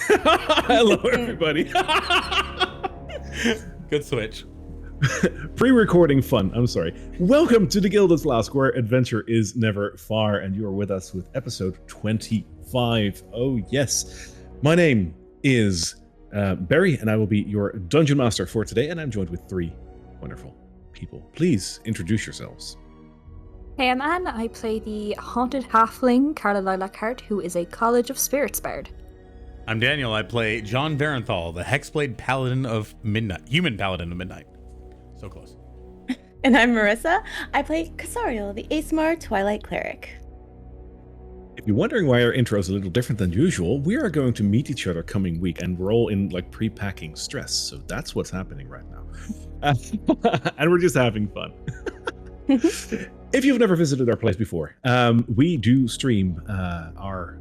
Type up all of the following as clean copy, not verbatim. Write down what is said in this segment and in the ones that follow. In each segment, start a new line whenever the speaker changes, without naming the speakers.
Hello, everybody.
Good switch.
Pre-recording fun. I'm sorry. Welcome to the Gilded Flask, where adventure is never far, and you are with us with episode 25. Oh yes, my name is Barry, and I will be your dungeon master for today. And I'm joined with three wonderful people. Please introduce yourselves.
Hey, I'm Anne. I play the haunted halfling Carla Lilacart, who is a College of Spirits bard.
I'm Daniel. I play John Varenthal, the Hexblade Paladin of Midnight. Human Paladin of Midnight. So close.
And I'm Marissa. I play Casariel, the Aesmar Twilight Cleric.
If you're wondering why our intro is a little different than usual, we are going to meet each other coming week, and we're all in like pre-packing stress. So that's what's happening right now. And we're just having fun. If you've never visited our place before, we do stream our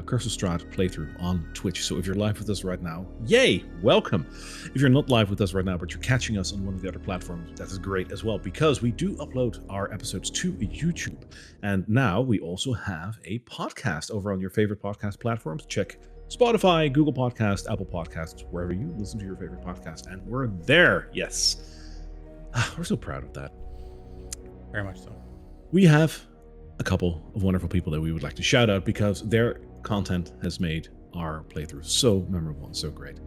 Curse of Strahd playthrough on Twitch. So if you're live with us right now, yay, welcome. If you're not live with us right now, but you're catching us on one of the other platforms, that is great as well, because we do upload our episodes to YouTube. And now we also have a podcast over on your favorite podcast platforms. Check Spotify, Google Podcasts, Apple Podcasts, wherever you listen to your favorite podcast. And we're there, yes. We're so proud of that.
Very much so.
We have a couple of wonderful people that we would like to shout out because their content has made our playthrough so memorable and so great.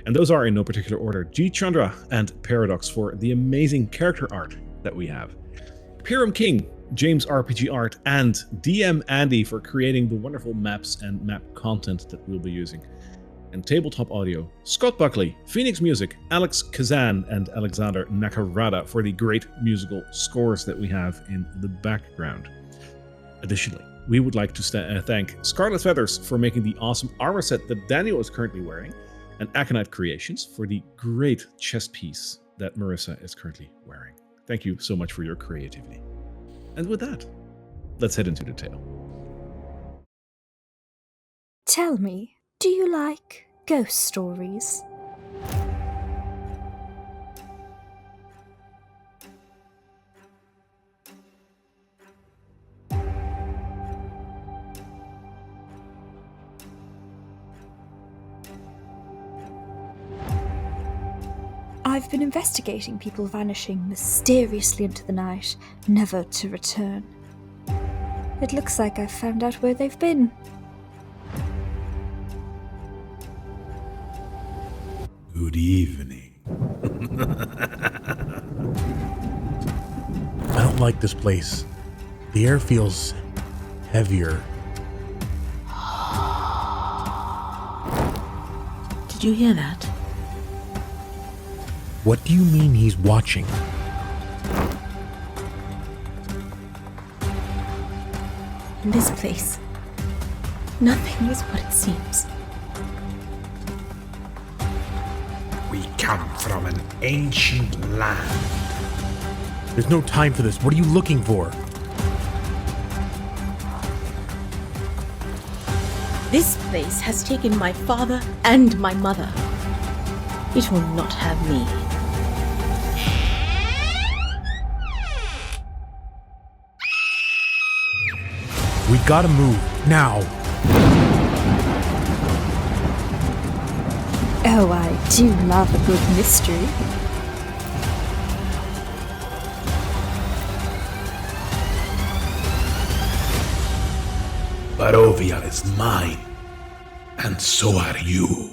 And those are in no particular order: G. Chandra and Paradox for the amazing character art that we have, Piram King, James RPG Art, and DM Andy for creating the wonderful maps and map content that we'll be using, and Tabletop Audio, Scott Buckley, Phoenix Music, Alex Kazan, and Alexander Nakarada for the great musical scores that we have in the background. Additionally, we would like to thank Scarlet Feathers for making the awesome armor set that Daniel is currently wearing, and Aconite Creations for the great chest piece that Marissa is currently wearing. Thank you so much for your creativity. And with that, let's head into the tale.
Tell me, do you like ghost stories? I've been investigating people vanishing mysteriously into the night, never to return. It looks like I've found out where they've been.
Good evening.
I don't like this place. The air feels heavier.
Did you hear that?
What do you mean he's watching?
In this place, nothing is what it seems.
We come from an ancient land.
There's no time for this. What are you looking for?
This place has taken my father and my mother. It will not have me.
We gotta move, now.
Oh, I do love a good mystery.
Barovia is mine, and so are you.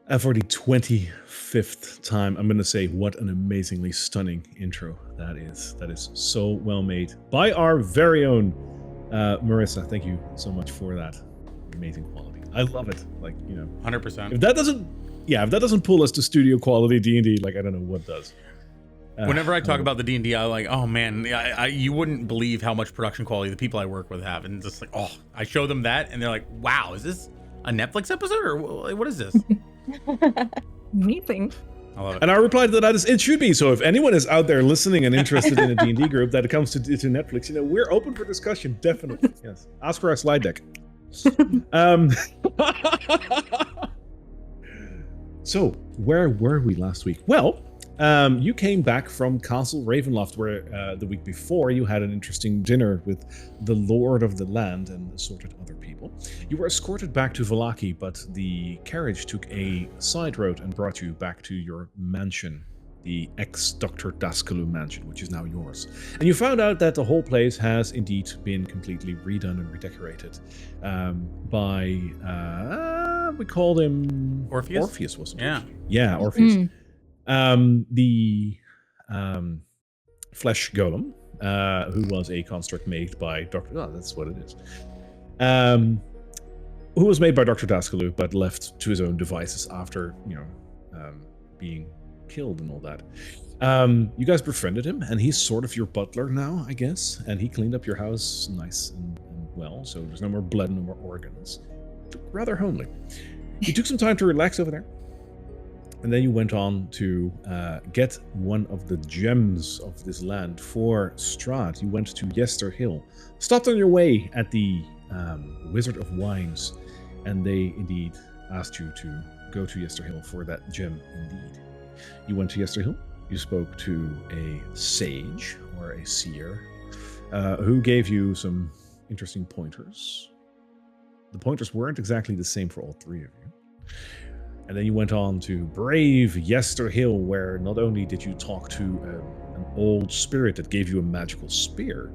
And for the 25th time, I'm going to say what an amazingly stunning intro that is. That is so well made by our very own Marissa. Thank you so much for that amazing quality. I love it. Like, you know,
100%.
if that doesn't pull us to studio quality D&D, like, I don't know what does.
Whenever I talk about the D&D, I'm like, oh man, you wouldn't believe how much production quality the people I work with have. And just like, oh, I show them that and they're like, wow, is this a Netflix episode or what is this?
Amazing.
I love it.
And our reply to that is, it should be. So if anyone is out there listening and interested in a D&D group that comes to Netflix, you know, we're open for discussion, definitely. Yes. Ask for our slide deck. So where were we last week? Well, You came back from Castle Ravenloft, where the week before you had an interesting dinner with the Lord of the Land and assorted other people. You were escorted back to Vallaki, but the carriage took a side road and brought you back to your mansion, the ex-Dr. Daskalu mansion, which is now yours. And you found out that the whole place has indeed been completely redone and redecorated by, we called him...
Orpheus?
Orpheus, wasn't it?
Yeah.
Yeah, Orpheus.
Mm.
The flesh golem, who was a construct made by Dr. Oh, that's what it is. Who was made by Dr. Daskalu, but left to his own devices after, being killed and all that. You guys befriended him, and he's sort of your butler now, I guess. And he cleaned up your house nice and well, so there's no more blood, no more organs. Rather homely. You took some time to relax over there. And then you went on to get one of the gems of this land for Strahd. You went to Yester Hill. Stopped on your way at the Wizard of Wines. And they indeed asked you to go to Yester Hill for that gem indeed. You went to Yester Hill. You spoke to a sage or a seer who gave you some interesting pointers. The pointers weren't exactly the same for all three of you. And then you went on to brave Yester Hill, where not only did you talk to an old spirit that gave you a magical spear,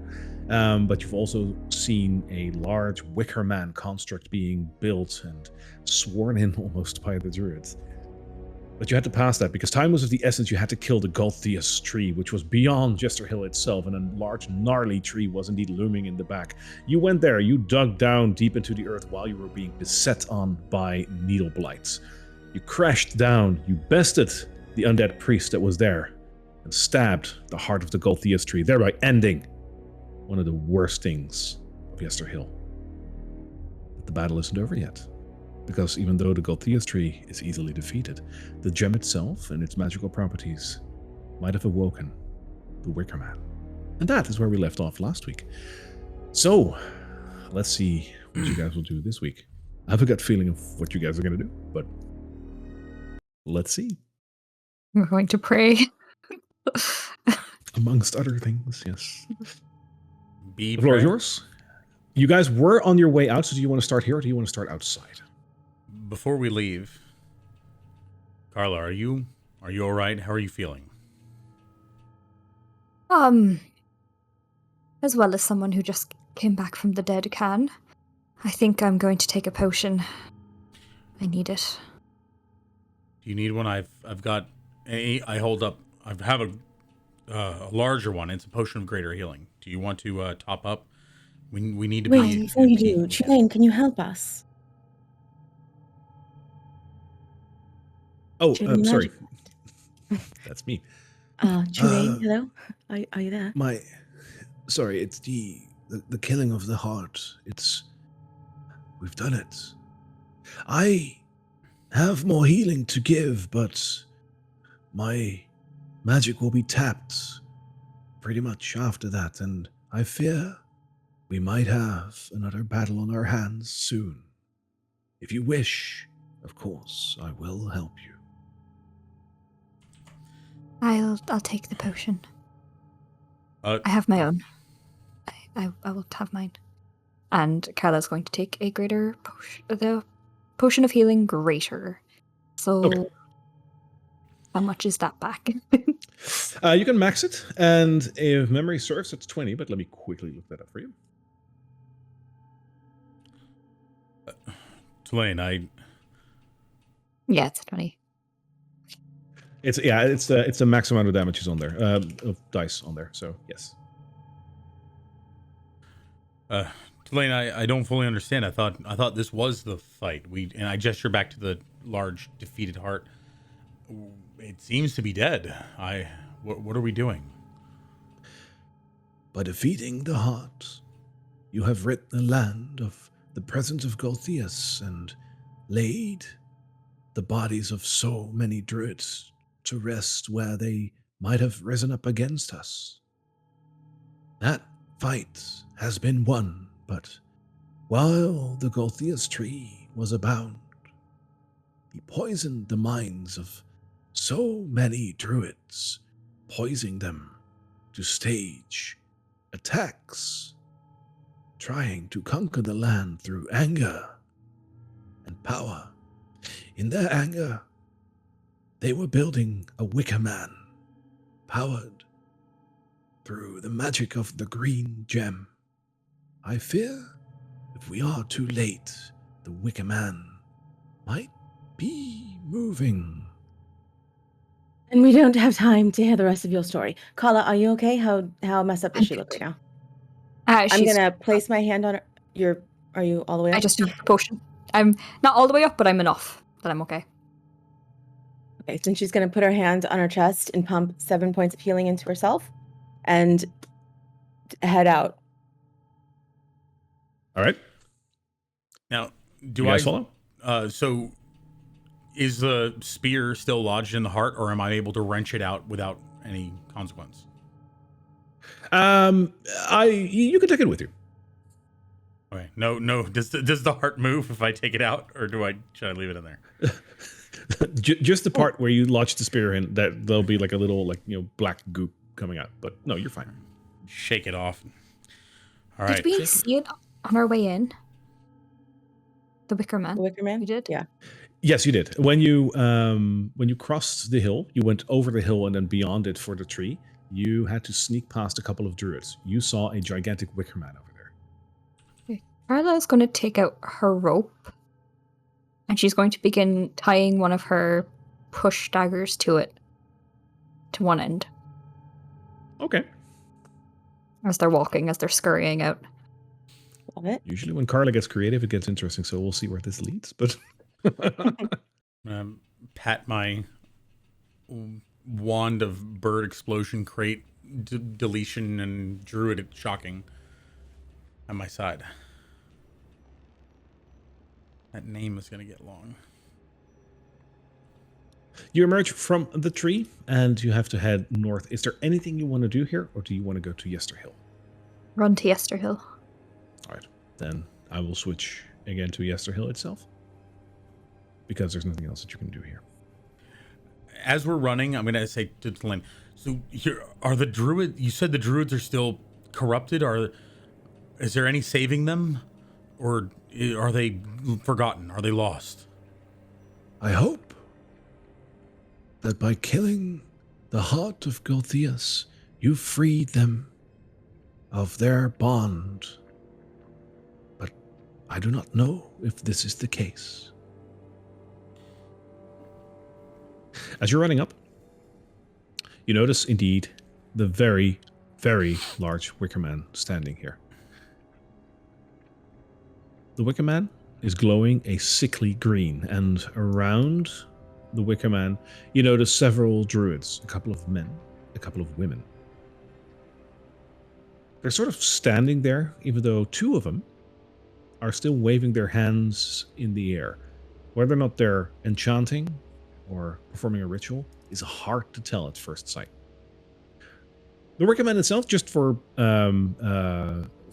but you've also seen a large wicker man construct being built and sworn in almost by the druids. But you had to pass that because time was of the essence. You had to kill the Gulthias tree, which was beyond Yester Hill itself, and a large gnarly tree was indeed looming in the back. You went there, you dug down deep into the earth while you were being beset on by needle blights. You crashed down, you bested the undead priest that was there, and stabbed the heart of the Gulthias tree, thereby ending one of the worst things of Yester Hill. But the battle isn't over yet, because even though the Gulthias tree is easily defeated, the gem itself and its magical properties might have awoken the Wicker Man. And that is where we left off last week. So, let's see what you guys will do this week. I have a gut feeling of what you guys are going to do, but let's see.
We're going to pray.
Amongst other things, yes.
Be
The floor is
prayer.
yours. You guys were on your way out, so do you want to start here or do you want to start outside?
Before we leave, Carla, are you all right? How are you feeling?
As well as someone who just came back from the dead can. I think I'm going to take a potion. I need it.
Do you need one? I've got I hold up. I have a larger one. It's a potion of greater healing. Do you want to top up? We need to
Wait,
be.
before you do, Tremaine, can you help us?
Oh,
Do you have any
sorry.
magic?
That's me.
Tremaine, hello? Are you there?
Sorry, it's the killing of the heart. We've done it. I have more healing to give, but my magic will be tapped pretty much after that, and I fear we might have another battle on our hands soon. If you wish, of course, I will help you.
I'll take the potion.
Uh,
I have my own. I will have mine. And Carla's going to take a greater potion, the potion of healing greater. So,
Okay.
how much is that back?
You can max it, and if memory serves, it's 20, but let me quickly look that up for you.
Tulane,
Yeah, it's 20.
It's the max amount of damage is on there, of dice on there. So yes.
Tulane, I don't fully understand. I thought this was the fight. And I gesture back to the large defeated heart. It seems to be dead. What are we doing?
By defeating the heart, you have rid the land of the presence of Gulthias and laid the bodies of so many druids to rest where they might have risen up against us. That fight has been won, but while the Gulthias tree was abound, he poisoned the minds of so many druids, poising them to stage attacks, trying to conquer the land through anger and power. In their anger, they were building a wicker man, powered through the magic of the green gem. I fear if we are too late, the wicker man might be moving.
And we don't have time to hear the rest of your story. Kala, are you okay? How messed up does she look right now? I'm
She's-
gonna place my hand on her. Are you all the way up?
I just took the potion. I'm not all the way up, but I'm enough that I'm okay.
Okay, so she's gonna put her hand on her chest and pump 7 points of healing into herself and head out.
All right.
Now,
Do you guys follow?
So is the spear still lodged in the heart, or am I able to wrench it out without any consequence?
You can take it with you.
Okay. No. Does the heart move if I take it out, or should I leave it in there?
Just the part where you lodge the spear in, that there'll be like a little black goop coming out. But no, you're fine.
Shake it off. All right.
Did we see it on our way in? The Wicker Man?
The Wicker Man?
We did?
Yeah.
Yes, you did. When you crossed the hill, you went over the hill and then beyond it for the tree. You had to sneak past a couple of druids. You saw a gigantic wicker man over there.
Carla's going to take out her rope, and she's going to begin tying one of her push daggers to it, to one end,
Okay.
as they're walking, as they're scurrying out.
Love it.
Usually when Carla gets creative, it gets interesting, so we'll see where this leads. But
Pat my wand of bird explosion crate deletion and druidic shocking at my side. That name is going to get long.
you emerge from the tree, and you have to head north. Is there anything you want to do here, or do you want to go to Yester Hill?
Run to Yester Hill.
All right. Then I will switch again to Yester Hill itself, because there's nothing else that you can do here.
As we're running, I'm going to say to Lynn, so here are the druids. You said the druids are still corrupted. Is there any saving them, or are they forgotten? Are they lost?
I hope that by killing the heart of Gulthias, you freed them of their bond. But I do not know if this is the case.
As you're running up, you notice indeed the very, very large wicker man standing here. The wicker man is glowing a sickly green, and around the wicker man, you notice several druids, a couple of men, a couple of women. They're sort of standing there, even though two of them are still waving their hands in the air. Whether or not they're enchanting or performing a ritual is hard to tell at first sight. The wicker man itself, just for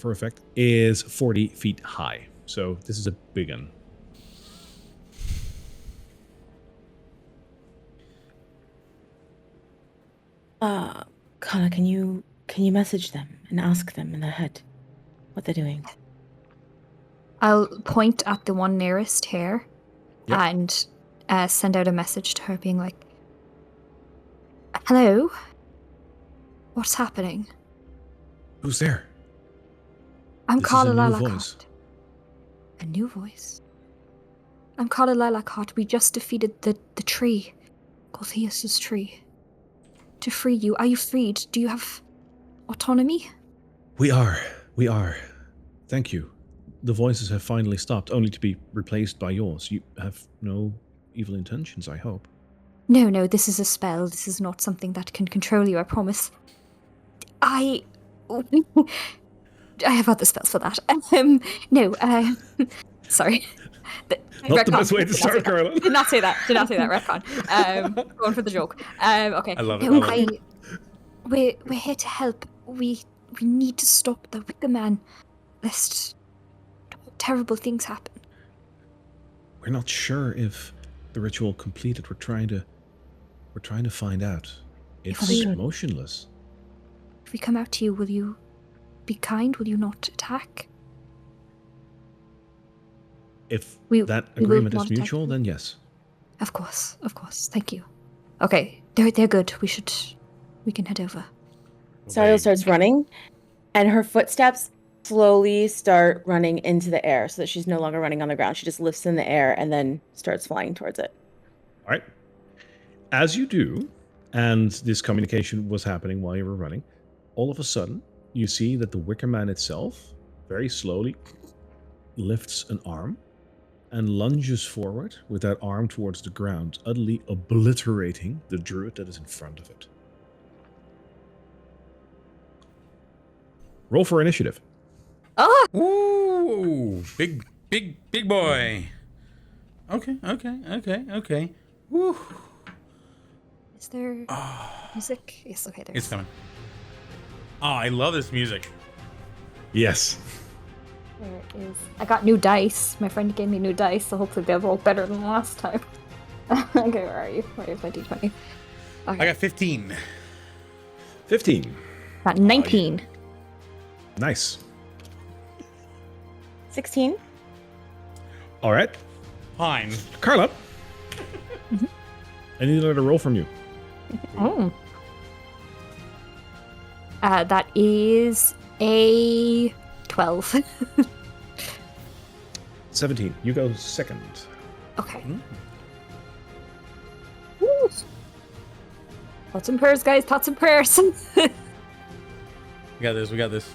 effect, is 40 feet high. So this is a big one.
Kala, can you message them and ask them in their head what they're doing?
I'll point at the one nearest here
Yep.
and send out a message to her being like, hello? What's happening?
Who's there?
I'm
This is
Carla
a new
Lalacott.
voice.
A new voice? I'm Carla Lalacott. We just defeated the tree. Gulthias' tree. To free you. Are you freed? Do you have autonomy?
We are. Thank you. The voices have finally stopped, only to be replaced by yours. You have no evil intentions, I hope.
No, this is a spell. This is not something that can control you, I promise. I have other spells for that. Sorry.
Not the best way to start, Carla.
Did not say that. Retcon. Going for the joke. Okay.
I love it.
No,
I love it.
We're here to help. We need to stop the Wicker Man, lest terrible things happen.
We're not sure if the ritual completed. We're trying to We're trying to find out.
If
It's
we-
motionless.
If we come out to you, will you be kind? Will you not attack?
If
We-
that
we will
agreement
not
is
attack
mutual,
you.
then yes.
Of course. Thank you. Okay, they're good. We can head over.
Sariel starts running, and her footsteps slowly start running into the air so that she's no longer running on the ground. She just lifts in the air and then starts flying towards it.
All right. As you do, and this communication was happening while you were running, all of a sudden, you see that the Wicker Man itself very slowly lifts an arm and lunges forward with that arm towards the ground, utterly obliterating the druid that is in front of it. Roll for initiative.
Oh!
Ooh, big boy. Okay. Woo.
Is there music? Yes, okay, there's.
It's coming. Oh, I love this music.
Yes.
There is. I got new dice. My friend gave me new dice, so hopefully they'll roll better than last time. Okay, where are you? Where's my d20? Okay.
I got 15.
15.
Got 19.
Nice.
16.
All right.
Fine.
Carla. I need another roll from you.
Oh. That is a 12.
17. You go second.
Okay. Woo. Thoughts and prayers, guys. Thoughts and prayers.
We got this.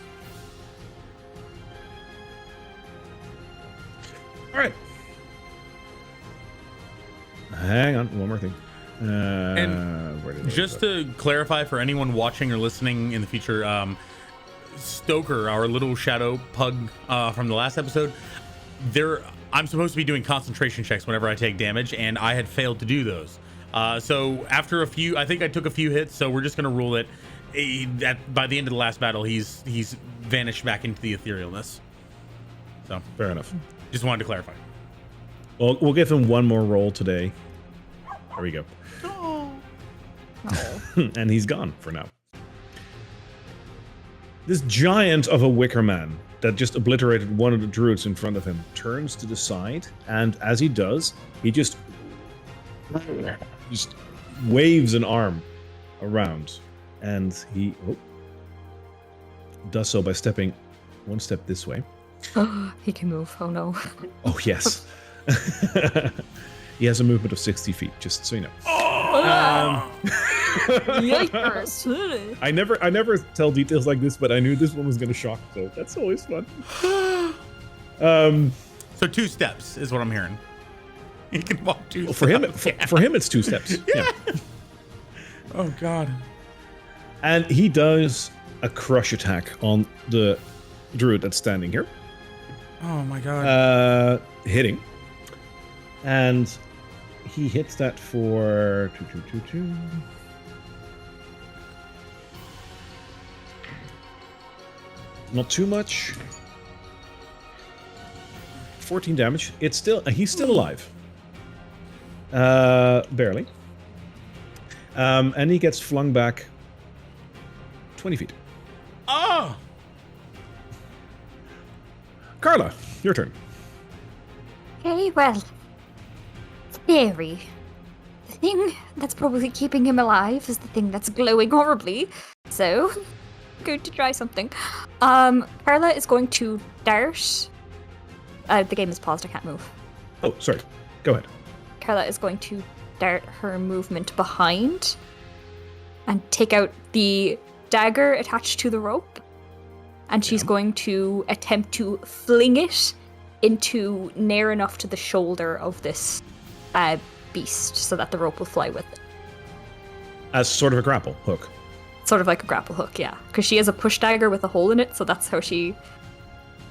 All right. Hang on. One more thing. Where did I
Just
go?
to clarify for anyone watching or listening in the future, Stoker, our little shadow pug from the last episode, I'm supposed to be doing concentration checks whenever I take damage, and I had failed to do those. So after I think I took a few hits, so we're just going to rule it that by the end of the last battle, he's vanished back into the etherealness. So
Fair enough.
just wanted to clarify.
Well, we'll give him one more roll today. There we go. And he's gone for now. This giant of a wicker man that just obliterated one of the druids in front of him turns to the side, and as he does, he just waves an arm around, and he does so by stepping one step this way.
He can move. Oh no.
Oh, yes. He has a movement of 60 feet, just so you know.
Yikers.
I never tell details like this, but I knew this one was going to shock, so that's always fun.
So 2 steps is what I'm hearing. He can walk 2
Well,
steps.
for him, it's 2 steps. Yeah.
Oh, God.
And he does a crush attack on the druid that's standing here,
Oh, my God.
hitting. And he hits that for 2. Not too much. 14 damage. He's still alive. Barely. And he gets flung back 20 feet.
Oh!
Carla, your turn.
Okay, well. Theory. The thing that's probably keeping him alive is the thing that's glowing horribly. So, I'm going to try something. Carla is going to dart. The game is paused, I can't move.
Oh, sorry. Go ahead.
Carla is going to dart her movement behind and take out the dagger attached to the rope. And she's going to attempt to fling it into near enough to the shoulder of this beast so that the rope will fly with it.
As sort of a grapple hook.
Sort of like a grapple hook, yeah. Because she has a push dagger with a hole in it, so that's how she...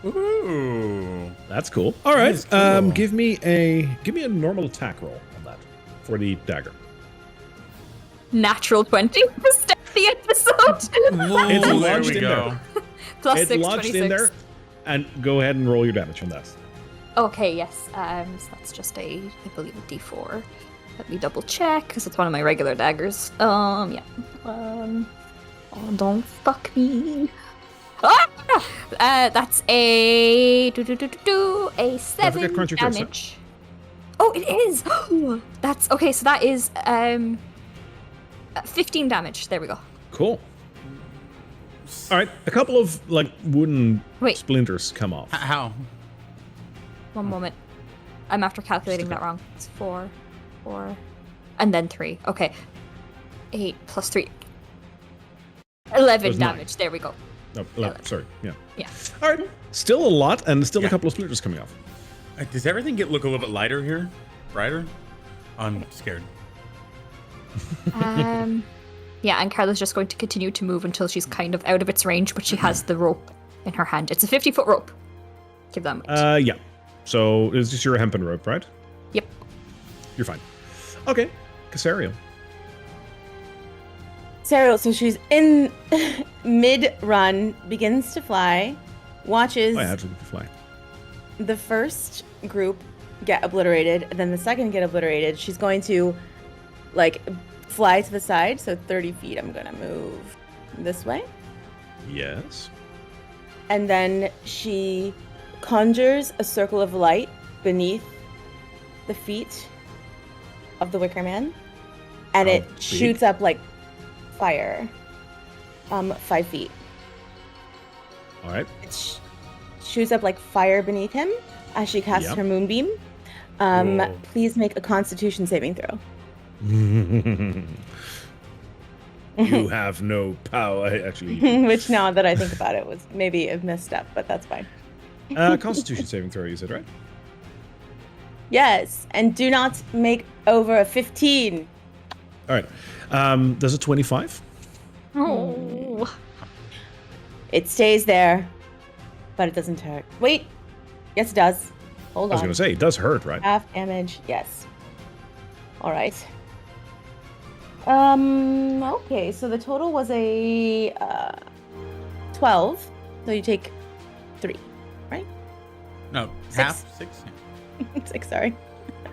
Ooh.
That's cool. All right.
is cool.
Give me a normal attack roll on that for the dagger.
Natural 20 to start the episode.
It's
There
lodged
we
in
go.
there.
Plus
It's
6,
lodged
26.
in there. And go ahead and roll your damage on that.
Okay, yes. So that's just I believe, a d4. Let me double check, because it's one of my regular daggers. Yeah. Oh, don't fuck me. That's a... a 7
crunchy crits, huh?
damage. Oh, it is! That's... Okay, so that is 15 damage. There we go.
Cool. All right, a couple of like wooden
Wait.
splinters come off.
How?
One moment. I'm after calculating that wrong. It's 4, and then 3. Okay. 8 plus 3. 11
9.
damage. There we go.
Oh, 11, sorry, yeah.
Yeah.
All right, still a lot, and still a
Yeah.
couple of splinters coming off.
Does everything look a little bit lighter here? Brighter? I'm scared.
Yeah, and Carla's just going to continue to move until she's kind of out of its range, but she has the rope in her hand. It's a 50-foot rope. Give that a minute.
Yeah. So it's just your hempen rope, right?
Yep.
You're fine. Okay, Casario.
Serial, so she's in mid-run, begins to fly, watches
I had to fly.
the first group get obliterated, and then the second get obliterated. She's going to, like, fly to the side, so 30 feet. I'm going to move this way.
Yes.
And then she conjures a circle of light beneath the feet of the Wicker Man, and
How
it
big?
shoots up like fire. 5 feet.
All right.
It shoots up like fire beneath him as she casts
Yep.
her moonbeam.
Whoa.
Please make a Constitution saving throw.
You have no power. Actually,
Which, now that I think about it, was maybe a misstep, but that's fine.
Constitution saving throw. You said, right?
Yes, and do not make over a 15.
All right. Does a 25?
Oh.
It stays there, but it doesn't hurt. Wait. Yes, it does. Hold
I was
on.
going to say, it does hurt, right?
Half damage. Yes. All right. Okay, so the total was a 12. So you take 3, right?
No,
6.
half? 6?
6, sorry.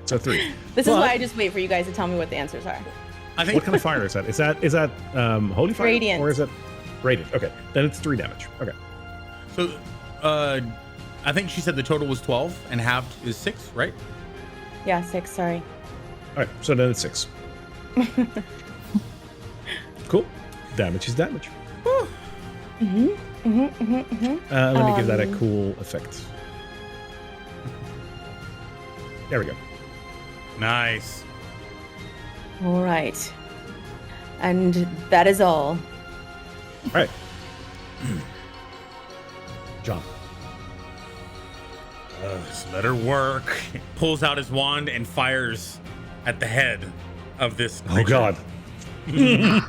So 3.
This is
But-
why I just wait for you guys to tell me what the answers are.
I think
What kind of fire is that? Is that holy fire?
Radiant.
Or is it radiant? Okay. Then it's 3 damage. Okay.
so. I think she said the total was 12 and halved is 6, right?
Yeah, 6, sorry.
All right. So then it's 6. Cool. Damage is damage. Let me give that a cool effect. There we go.
Nice.
All right. And that is all.
All right. John.
Just let her work. Pulls out his wand and fires at the head of this
Oh,
creature.
God. The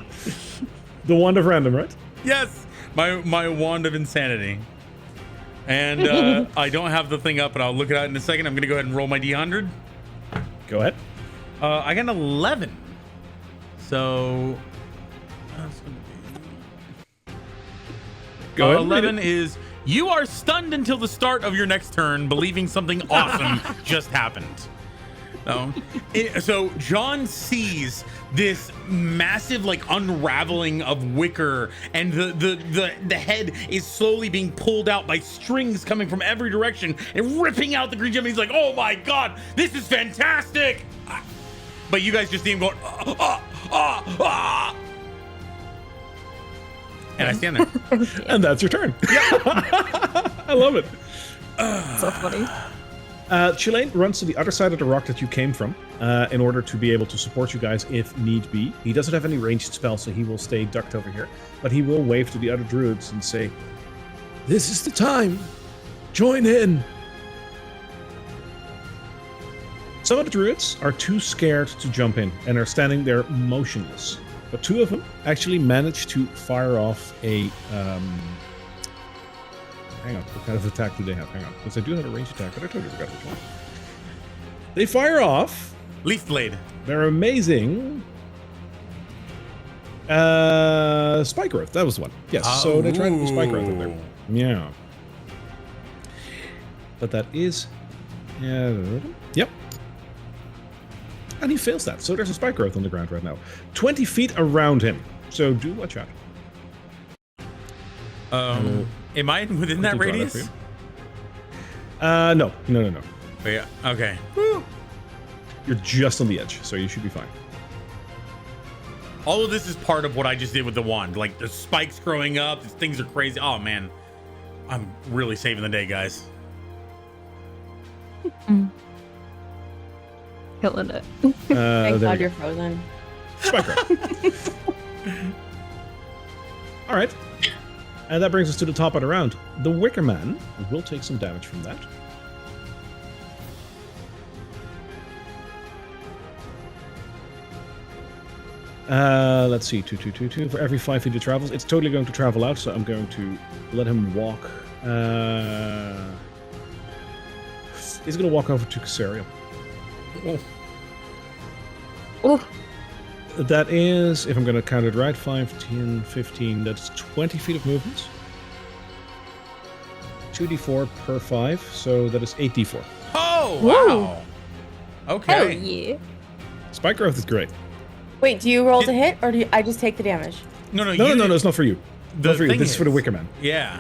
wand of random, right?
Yes, my wand of insanity. And I don't have the thing up, but I'll look it out in a second. I'm gonna go ahead and roll my D100.
Go ahead.
I got an 11. So that's gonna be
Go ahead. and read
11
it.
is you are stunned until the start of your next turn, believing something awesome just happened. So John sees this massive like unraveling of wicker, and the head is slowly being pulled out by strings coming from every direction and ripping out the green gem. He's like, "Oh my god, this is fantastic!" But you guys just see him going, and I stand there.
And that's your turn. I love it.
So funny.
Chilean runs to the other side of the rock that you came from in order to be able to support you guys if need be. He doesn't have any ranged spells, so he will stay ducked over here. But he will wave to the other druids and say,
This is the time. Join in.
some of the druids are too scared to jump in and are standing there motionless. But 2 of them actually managed to fire off a... hang on, what kind of attack do they have? Hang on, because they do have a ranged attack, but I totally forgot which one. They fire off
Leaf blade.
their amazing spike growth. That was the one. Yes. So they tried to do spike growth in there. Yeah. But that is, yep. And he fails that. So there's a spike growth on the ground right now. 20 feet around him. So do watch out.
Am I within that radius?
No.
But yeah, okay.
You're just on the edge, so you should be fine.
All of this is part of what I just did with the wand. Like the spikes growing up, these things are crazy. Oh man, I'm really saving the day, guys.
Killing it.
Thank
there
God
we
you're
go.
frozen.
Spike growth. All right. And that brings us to the top of the round. The Wicker Man will take some damage from that. Let's see, 2. For every 5 feet it travels, it's totally going to travel out, so I'm going to let him walk. He's going to walk over to Casario.
Oh,
That is, if I'm going to count it right, 5, 10, 15, that's 20 feet of movement. 2d4 per 5, so that is 8d4.
Oh
Whoa.
wow.
hell
Okay.
yeah.
Spike growth is great.
Wait, do you roll to hit or do I just take the damage?
No,
No, it's not for you.
The
Not for you.
thing
This is for the
is-
Wicker Man.
Yeah.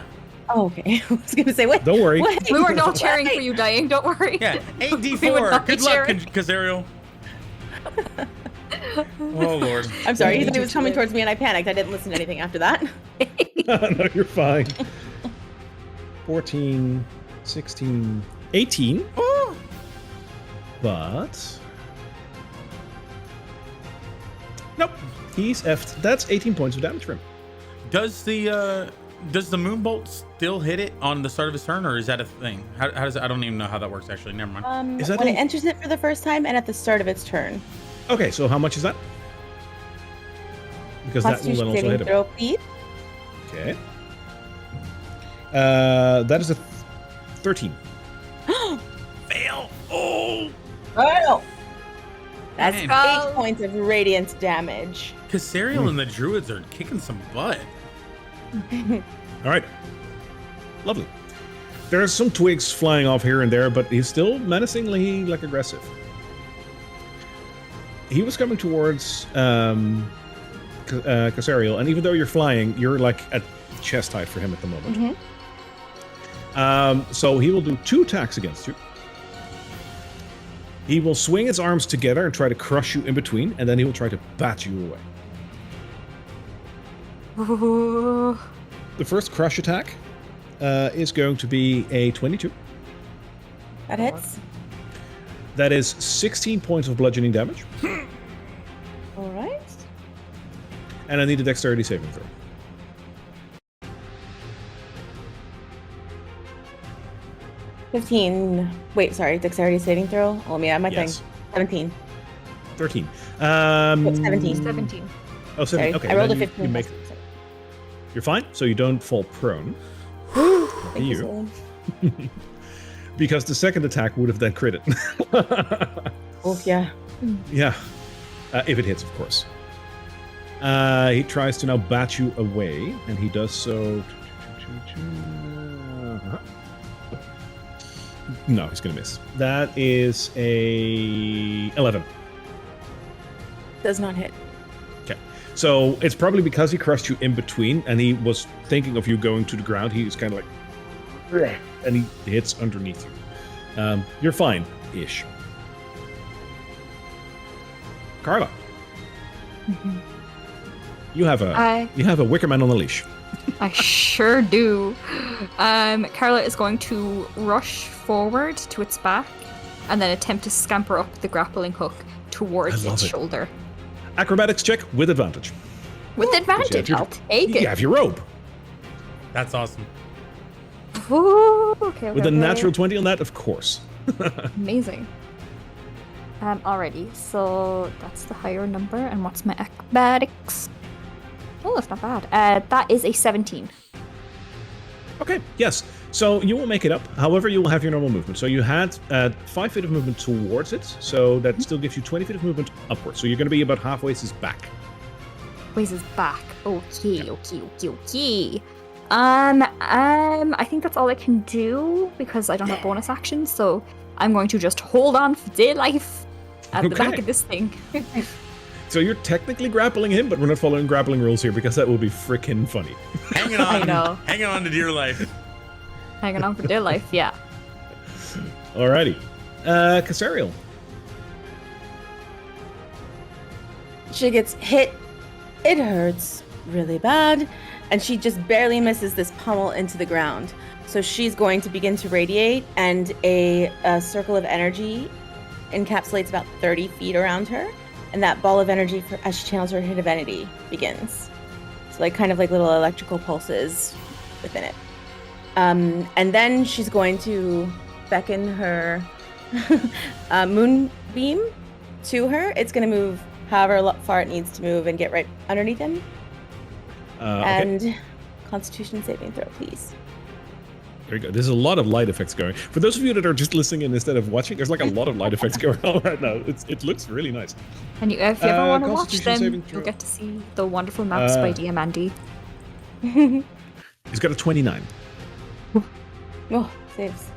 Oh, okay. I was gonna say, wait.
Don't worry.
Wait,
We were not cheering
wait.
for you dying, don't worry.
Yeah.
We would
8d4.
not be
Good luck,
cheering.
Casario. Oh lord.
I'm sorry. He said he
Too
was coming
late.
towards me and I panicked. I didn't listen to anything after that.
No, you're fine. 14, 16, 18. But... Nope. He's effed. That's 18 points of damage for him.
Does the moonbolt still hit it on the start of his turn, or is that a thing? How does it, I don't even know how that works actually. Never mind.
Is that
when
all?
it enters it for the first time and at the start of its turn.
Okay, so how much is that? Because that will then
Constitution
also
saving
hit him.
throw, please.
Okay. That is a 13.
Fail. Oh.
Oh, that's
Man.
8 points of radiant damage.
Casario and the druids are kicking some butt.
All right. Lovely. There are some twigs flying off here and there, but he's still menacingly aggressive. He was coming towards Casario, and even though you're flying, you're like at chest height for him at the moment. So he will do 2 attacks against you. He will swing his arms together and try to crush you in between, and then he will try to bat you away.
Oh,
The first crush attack is going to be a 22.
That hits.
That is 16 points of bludgeoning damage,
All right.
and I need a dexterity saving throw.
Wait, sorry. Dexterity saving throw. Oh, let me add my
Yes.
thing. 17.
13.
17.
17.
Oh, 17.
Sorry.
Okay.
I rolled a
then
15.
You're fine, so you don't fall prone.
Thank you.
You.
Solan.
Because the second attack would have then critted.
Oh, yeah.
Yeah. If it hits, of course. He tries to now bat you away, and he does so. Uh-huh. No, he's going to miss. That is a 11.
Does not hit.
Okay. So it's probably because he crushed you in between, and he was thinking of you going to the ground. He was kind of like, and he hits underneath you. You're fine-ish. Carla, you have a Wicker Man on a leash.
I sure do. Carla is going to rush forward to its back and then attempt to scamper up the grappling hook towards
I love
its
it.
shoulder.
Acrobatics check with advantage.
With advantage,
your-
I'll take
You
it.
have your robe.
That's awesome.
Ooh, okay,
With a
okay.
natural 20 on that, of course.
Amazing. Alrighty, so that's the higher number. And what's my acrobatics? Oh, that's not bad. That is a 17.
Okay, yes. So you will make it up. However, you will have your normal movement. So you had 5 feet of movement towards it. So that still gives you 20 feet of movement upwards. So you're going to be about halfway his back.
Ways is back. Okay. I think that's all I can do because I don't have bonus actions. So I'm going to just hold on for dear life at the back
Okay.
of this thing.
So you're technically grappling him, but we're not following grappling rules here because that will be freaking funny.
Hanging on.
I know.
Hanging on to dear life.
Hanging on for dear life, yeah.
Alrighty. Casariel.
She gets hit. It hurts really bad. And she just barely misses this pummel into the ground. So she's going to begin to radiate, and a circle of energy encapsulates about 30 feet around her. And that ball of energy, as she channels her divinity, begins. So like kind of like little electrical pulses within it. And then she's going to beckon her moonbeam to her. It's going to move however far it needs to move and get right underneath him.
Okay.
And Constitution saving throw, please.
There you go. There's a lot of light effects going. For those of you that are just listening in instead of watching, there's like a lot of light effects going on right now. It looks really nice.
And if you ever want to watch
Constitution saving
them,
throw.
you'll get to see the wonderful maps by DM Andy.
He's got a 29.
Oh, saves.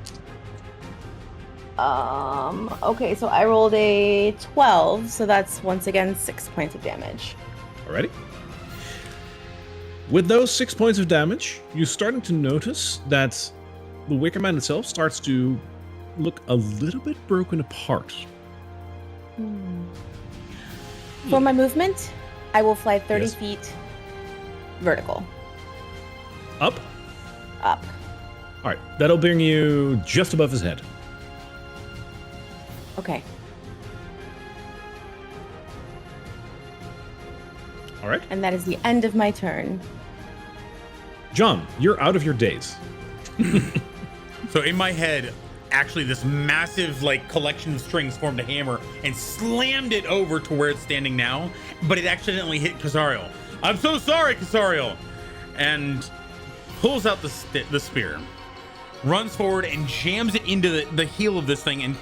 Okay, so I rolled a 12, so that's once again 6 points of damage.
Alrighty. With those 6 points of damage, you're starting to notice that the Wicker Man itself starts to look a little bit broken apart.
For my movement, I will fly 30
Yes.
feet vertical.
Up.
Up.
All right. That'll bring you just above his head.
Okay.
All right.
And that is the end of my turn.
John, you're out of your daze.
So in my head, actually this massive like collection of strings formed a hammer and slammed it over to where it's standing now, but it accidentally hit Casariel. I'm so sorry, Casariel. And pulls out the spear, runs forward and jams it into the heel of this thing and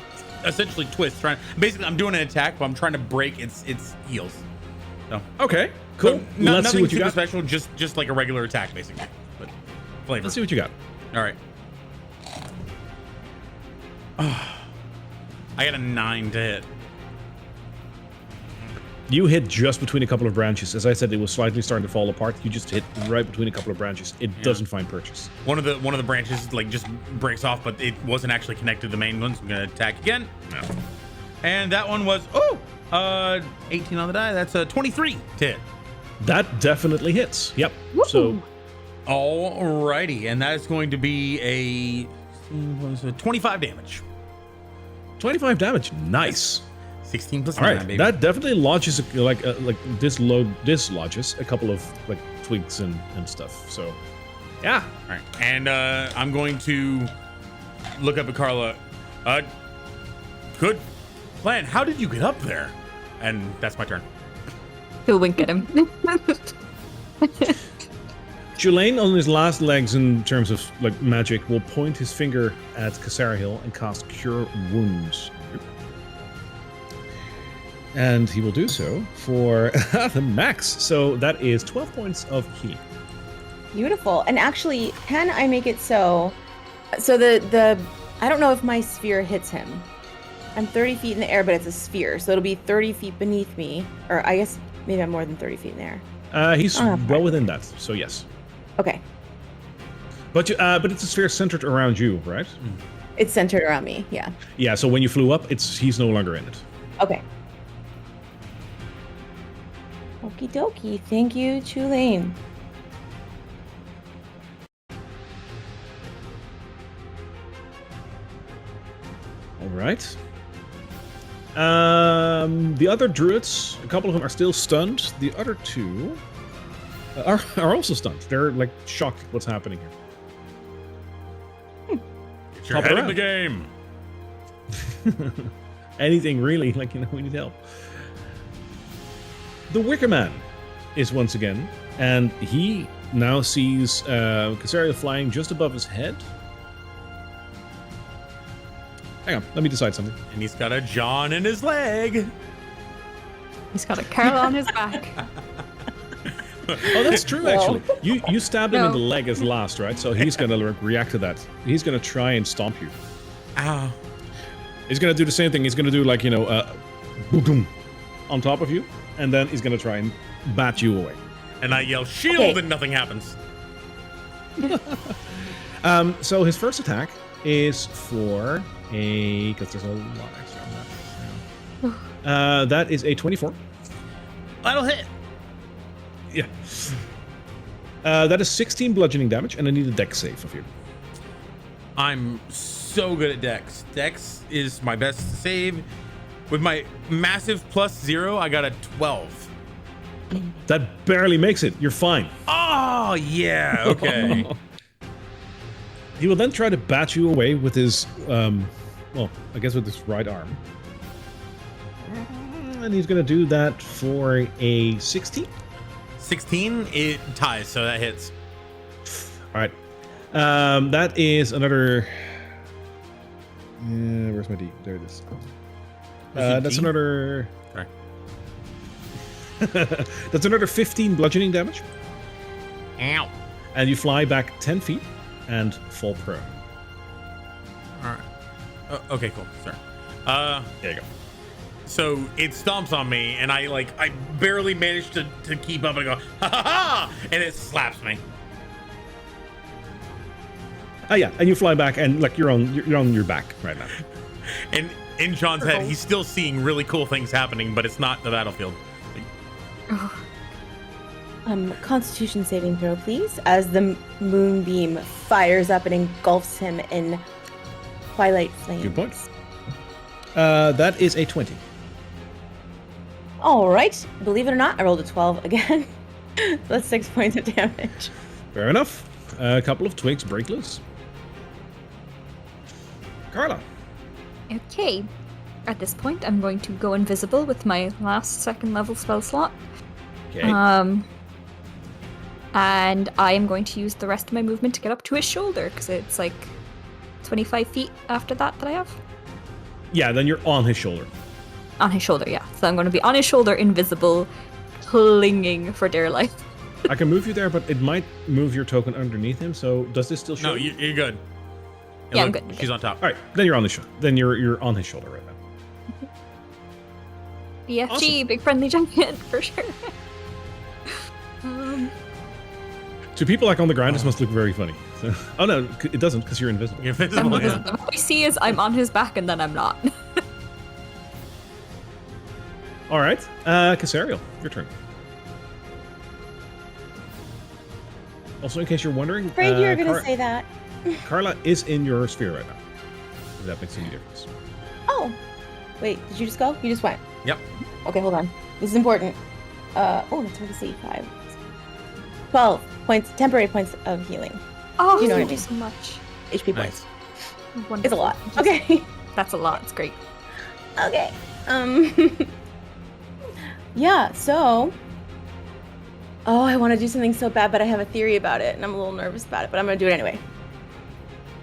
essentially twists. Basically, I'm doing an attack, but I'm trying to break its heels. So
Okay. Cool.
so
Let's see
nothing
what you
super
got.
special, just like a regular attack, basically. But flavor.
Let's see what you got.
All right. I got a 9 to hit.
You hit just between a couple of branches. As I said, it was slightly starting to fall apart. You just hit right between a couple of branches. It doesn't find purchase.
One of the branches like just breaks off, but it wasn't actually connected to the main one. So I'm gonna attack again. No. And that one was 18 on the die. That's a 23 to hit.
That definitely hits. Yep. So
Alrighty, and that is going to be a 25 damage.
25 damage. Nice.
16 plus
All
9,
right,
baby.
that definitely lodges dislodges a couple of like twigs and stuff. So, yeah.
All right, and I'm going to look up at Carla. Good plan. How did you get up there? And that's my turn.
He'll wink at him.
Julane, on his last legs in terms of like magic, will point his finger at Casariel and cast Cure Wounds. And he will do so for the max. So that is 12 points of healing.
Beautiful. And actually, can I make it so the I don't know if my sphere hits him. I'm 30 feet in the air, but it's a sphere, so it'll be 30 feet beneath me, or I guess maybe I'm more than 30 feet in the air.
He's
Oh,
well within that, so yes.
Okay.
But it's a sphere centered around you, right?
It's centered around me. Yeah.
Yeah. So when you flew up, he's no longer in it.
Okay. Okie dokie. Thank you, Tulane.
All right. The other druids, a couple of them are still stunned. The other two are also stunned. They're like shocked at what's happening here.
Get your
Hop
head in
around.
the game.
Anything really, like, we need help. The Wicker Man is once again, and he now sees Casariel flying just above his head. Hang on, let me decide something.
And he's got a John in his leg.
He's got a curl on his back.
Oh, that's true,
No.
actually. You stabbed him in
No.
the leg as last, right? So he's going to react to that. He's going to try and stomp you.
Ow.
He's going to do the same thing. He's going to do, like, boom, on top of you, and then he's gonna try and bat you away.
And I yell, shield,
Okay.
and nothing happens.
So his first attack is for a, because there's a lot extra on that. That is a 24.
That'll hit.
Yeah. That is 16 bludgeoning damage, and I need a dex save of you.
I'm so good at Dex. Dex is my best save. With my massive +0, I got a 12.
That barely makes it. You're fine.
Oh, yeah. Okay.
He will then try to bat you away with his, well, I guess with his right arm. And he's going to do that for a 16.
16, it ties, so that hits.
All right. That is another... where's my D? There it is. That's
D?
another...
Sorry.
That's another 15 bludgeoning damage.
Ow.
And you fly back 10 feet and fall prone.
All right. Okay, cool. Sorry.
There you go.
So it stomps on me, and I barely managed to keep up, and I go, ha ha ha, and it slaps me.
Yeah, and you fly back, and like you're on your back right now.
And in John's head, he's still seeing really cool things happening, but it's not the battlefield.
Constitution saving throw, please, as the moonbeam fires up and engulfs him in twilight flames.
Good point. That is a 20.
All right. Believe it or not, I rolled a 12 again. That's 6 points of damage.
Fair enough. A couple of twigs break loose. Carla.
Okay. At this point, I'm going to go invisible with my last second level spell slot.
Okay.
And I am going to use the rest of my movement to get up to his shoulder, because it's like 25 feet after that I have.
Yeah, then you're on his shoulder.
On his shoulder, yeah. So I'm going to be on his shoulder, invisible, clinging for dear life.
I can move you there, but it might move your token underneath him. So does this still show?
No, you're good.
Yeah, I'm
Look,
good.
She's on top.
All right, then you're on the shoulder. Then you're on his shoulder right now.
BFG,
Awesome.
big friendly giant, for sure.
To people like on the ground, this must look very funny. So, oh no, it doesn't because you're invisible.
You're invisible, yeah.
What I see is I'm on his back and then I'm not.
All right, Casariel, your turn. Also, in case you're wondering,
Afraid you were going to say that.
Carla is in your sphere right now. If that makes any difference.
Oh. Wait, did you just go? You just went.
Yep.
Okay, hold on. This is important. That's hard to see. 5. 12 points, temporary points of healing.
Oh,
You know what I
thank you
mean.
so much.
HP
Nice.
points.
Wonderful.
It's a lot.
Thank you.
Okay.
That's a lot. It's great.
Okay. Yeah, so. Oh, I want to do something so bad, but I have a theory about it, and I'm a little nervous about it, but I'm going to do it anyway.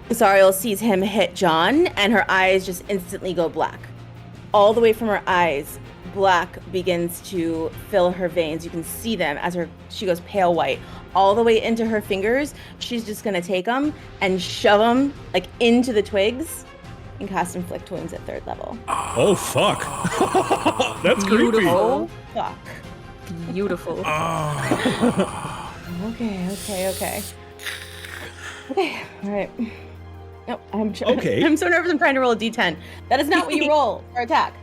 Casariel sees him hit John, and her eyes just instantly go black. All the way from her eyes, black begins to fill her veins. You can see them as she goes pale white. All the way into her fingers, she's just going to take them and shove them like into the twigs and cast Inflict Wounds at 3rd level.
Oh fuck! That's creepy.
Beautiful.
Oh, fuck.
Beautiful.
Okay. Okay, all right. No,
Okay.
I'm so nervous. I'm trying to roll a d10. That is not what you roll for attack.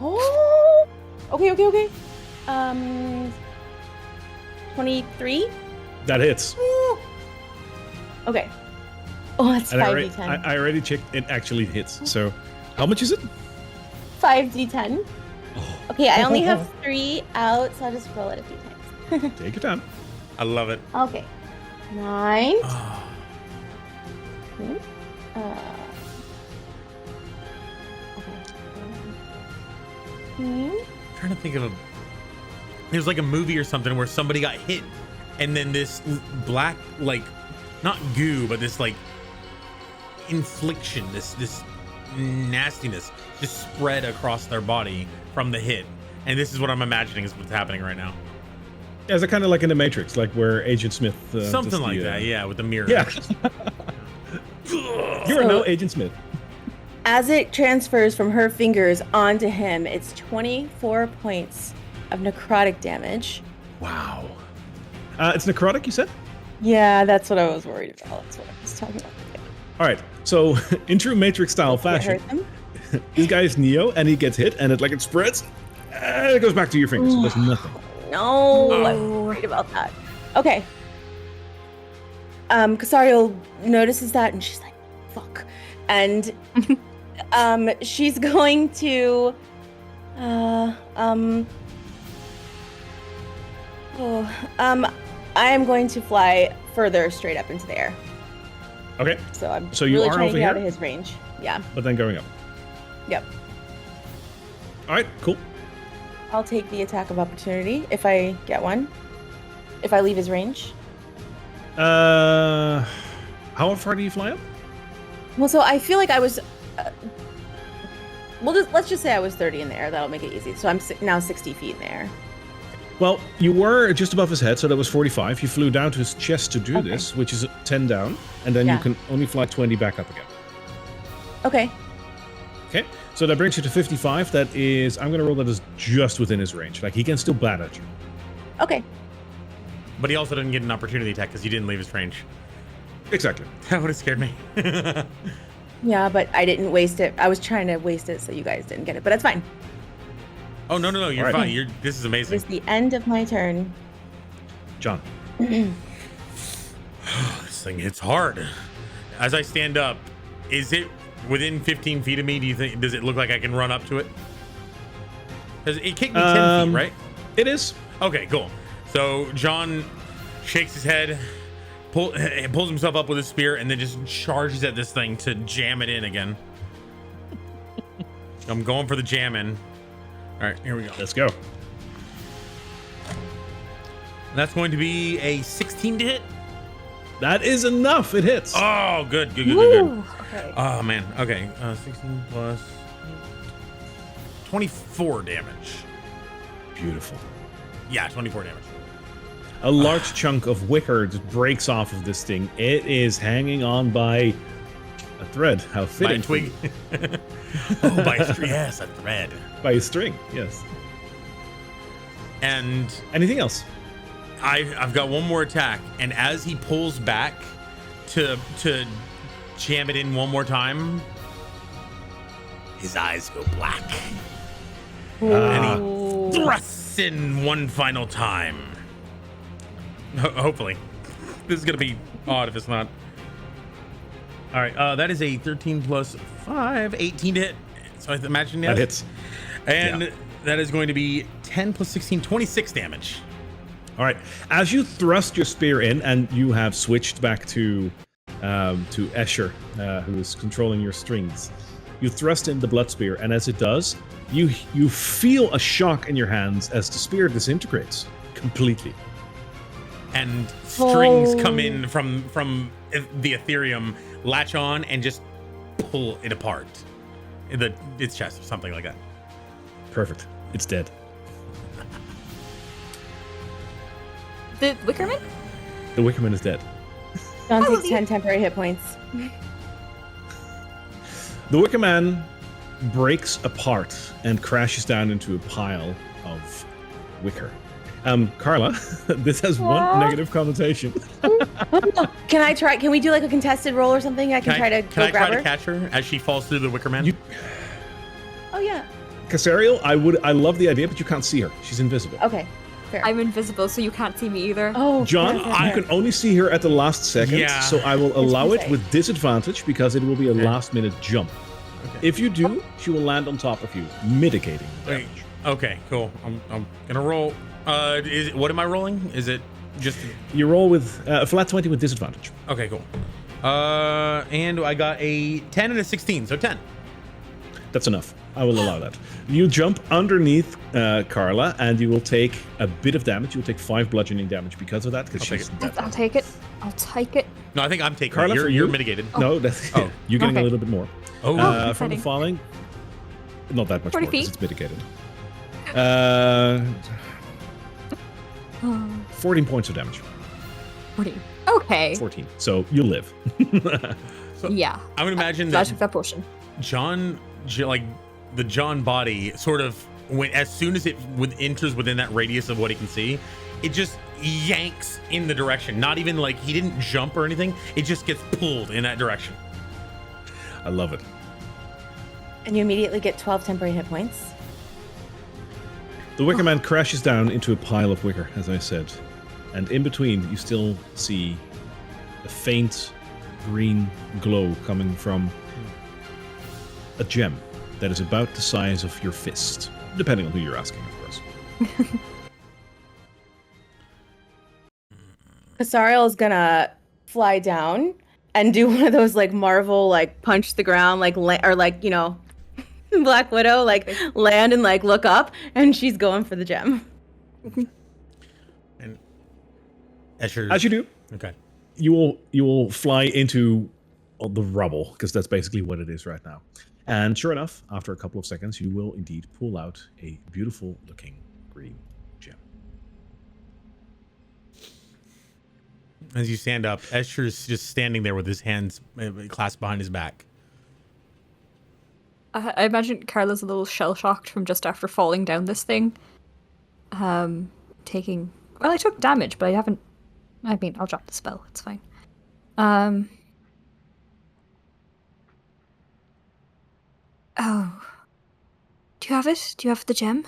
Oh. Okay. 23.
That hits.
Okay. Oh, that's
And
5d10.
I already checked. It actually hits. So, how much is it?
5d10. Okay, I only have 3 out, so I'll just roll it a few times.
Take your time.
I love it.
Okay. 9. Okay.
I'm trying to think of there's like a movie or something where somebody got hit and then this black, like, not goo, but this like infliction, this nastiness just spread across their body from the hit. And this is what I'm imagining is what's happening right now.
Yeah, is it kind of like in the Matrix, like where Agent Smith?
Something like that, yeah, with the mirror.
Yeah. You are no Agent Smith.
as it transfers from her fingers onto him, it's 24 points of necrotic damage.
Wow. It's necrotic, you said?
Yeah, that's what I was worried about. That's what I was talking about.
All right. So in true Matrix style fashion,
Hurt them?
this guy is Neo, and he gets hit, and it spreads, and it goes back to your fingers. It does nothing.
No, I'm worried about that. Okay. Casario notices that, and she's like, "Fuck," and she's going to, I am going to fly further straight up into the air.
Okay.
So I'm
you
really
are
trying
over
to get out
here?
of his range. Yeah.
But then going up.
Yep.
All right. Cool.
I'll take the attack of opportunity if I get one. If I leave his range.
How far do you fly up?
Well, so I feel like I was. Let's just say I was 30 in the air. That'll make it easy. So I'm now 60 feet in the air.
Well, you were just above his head, so that was 45. You flew down to his chest to do
Okay.
this, which is 10 down, and then you
Yeah.
can only fly 20 back up again.
Okay.
Okay, so that brings you to 55. That is, I'm going to roll that as just within his range. Like, he can still bat at you.
Okay.
But he also didn't get an opportunity attack because he didn't leave his range.
Exactly.
That would have scared me.
Yeah, but I didn't waste it. I was trying to waste it so you guys didn't get it, but that's fine.
Oh, no, you're
All right.
fine. This is amazing.
It's the end of my turn.
John.
This thing hits hard. As I stand up, is it within 15 feet of me? Does it look like I can run up to it? Because it kicked me 10 feet, right?
It is.
Okay, cool. So John shakes his head, pulls himself up with his spear, and then just charges at this thing to jam it in again. I'm going for the jam in. All right, here we go.
Let's go.
That's going to be a 16 to hit.
That is enough. It hits.
Oh, good.
Woo! Okay.
Oh, man. Okay, 16 plus 24 damage.
Beautiful.
Yeah, 24 damage.
A large chunk of wicker just breaks off of this thing. It is hanging on by a thread. How
By a
fitting.
twig. Oh, by a string. Yes, a thread.
By a string, yes.
And
Anything else?
I've got one more attack, and as he pulls back to jam it in one more time, his eyes go black, and he thrusts in one final time. Hopefully, this is gonna be odd if it's not. All right, that is a 13 plus 5, 18 to hit. So I imagine yes.
That hits.
And
Yeah.
that is going to be 10 plus 16, 26 damage.
All right. As you thrust your spear in, and you have switched back to Escher, who is controlling your strings, you thrust in the blood spear, and as it does, you feel a shock in your hands as the spear disintegrates completely.
And strings come in from the Ethereum, latch on, and just pull it apart. Its chest, or something like that.
Perfect. It's dead.
The Wickerman?
The Wickerman is dead.
John
Oh,
takes 10 temporary hit points.
The Wickerman breaks apart and crashes down into a pile of wicker. Carla, this has one negative connotation.
Can we do like a contested roll or something? I can try to
Can I
grab
try
her.
to catch her as she falls through the wicker man?
Oh yeah.
Casario, I love the idea, but you can't see her. She's invisible.
Okay. Fair.
I'm invisible, so you can't see me either.
Oh,
John,
fair.
you can only see her at the last second,
Yeah.
so I will allow it
say.
with disadvantage because it will be a last-minute jump.
Okay.
If you do, she will land on top of you, mitigating the
Wait,
damage.
okay, cool. I'm gonna roll. What am I rolling? Is it just
You roll with a flat 20 with disadvantage.
okay? Cool. And I got a 10 and a 16, so 10.
That's enough. I will allow that. You jump underneath Carla, and you will take a bit of damage. You will take 5 bludgeoning damage because of that, because
I'll take
she's
it.
dead.
I'll take it. I'll take it.
No, I think I'm taking
Carla,
it.
for
You're
you?
mitigated.
No, that's
Oh.
you're getting a
Okay.
little bit more.
Oh,
From the
exciting.
falling, not that much
40
more because
feet?
it's mitigated. 14 points of damage.
14. Okay.
14. So you live.
so
Yeah.
I would imagine
I
that
took that potion.
like the John body sort of when as soon as it enters within that radius of what he can see, it just yanks in the direction. Not even like he didn't jump or anything. It just gets pulled in that direction.
I love it.
And you immediately get 12 temporary hit points.
The Wicker Man crashes down into a pile of wicker, as I said. And in between, you still see a faint green glow coming from a gem that is about the size of your fist, depending on who you're asking, of course.
Kasariel is gonna fly down and do one of those like Marvel like punch the ground like or like Black Widow like land and like look up, and she's going for the gem.
And as
you do,
okay,
you will fly into the rubble, because that's basically what it is right now. And sure enough, after a couple of seconds, you will indeed pull out a beautiful looking green gem.
as you stand up, Escher's just standing there with his hands clasped behind his back.
I imagine Carla's a little shell-shocked from just after falling down this thing. Taking... Well, I took damage, but I haven't... I mean, I'll drop the spell. It's fine. Oh. Do you have it? Do you have the gem?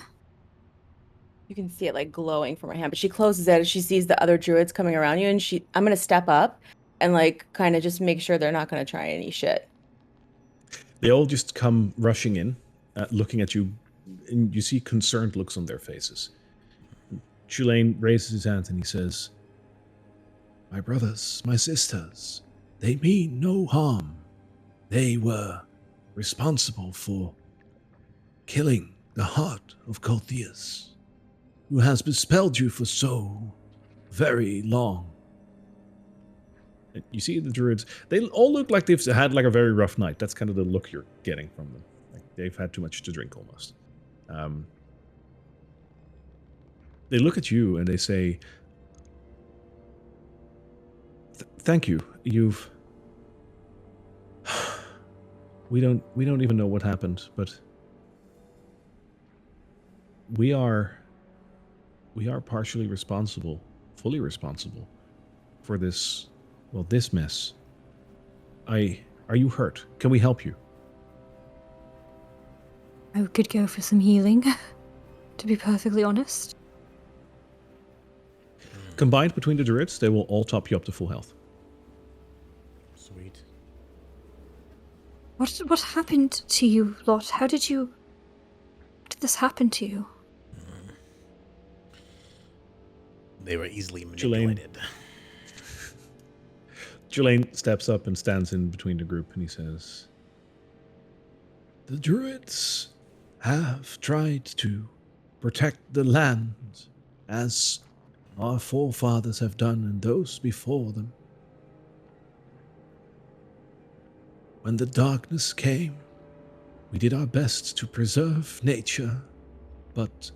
You can see it like glowing from her hand, but she closes it as she sees the other druids coming around you, and I'm gonna step up and like kind of just make sure they're not gonna try any shit.
They all just come rushing in, looking at you, and you see concerned looks on their faces. Tulane raises his hands and he says, "My brothers, my sisters, they mean no harm. They were responsible for killing the heart of Gulthias, who has bespelled you for so very long." And you see the druids, they all look like they've had like a very rough night. That's kind of the look you're getting from them. Like they've had too much to drink almost. They look at you and they say, "Thank you. You've... We don't even know what happened, but we are partially responsible, fully responsible for this, well, this mess. Are you hurt? Can we help you?"
I could go for some healing, to be perfectly honest.
Combined between the druids, they will all top you up to full health.
Sweet.
What happened to you, Lot? How did this happen to you?
They were easily manipulated.
Tulane steps up and stands in between the group and he says, "The druids have tried to protect the land as our forefathers have done and those before them. When the darkness came, we did our best to preserve nature, but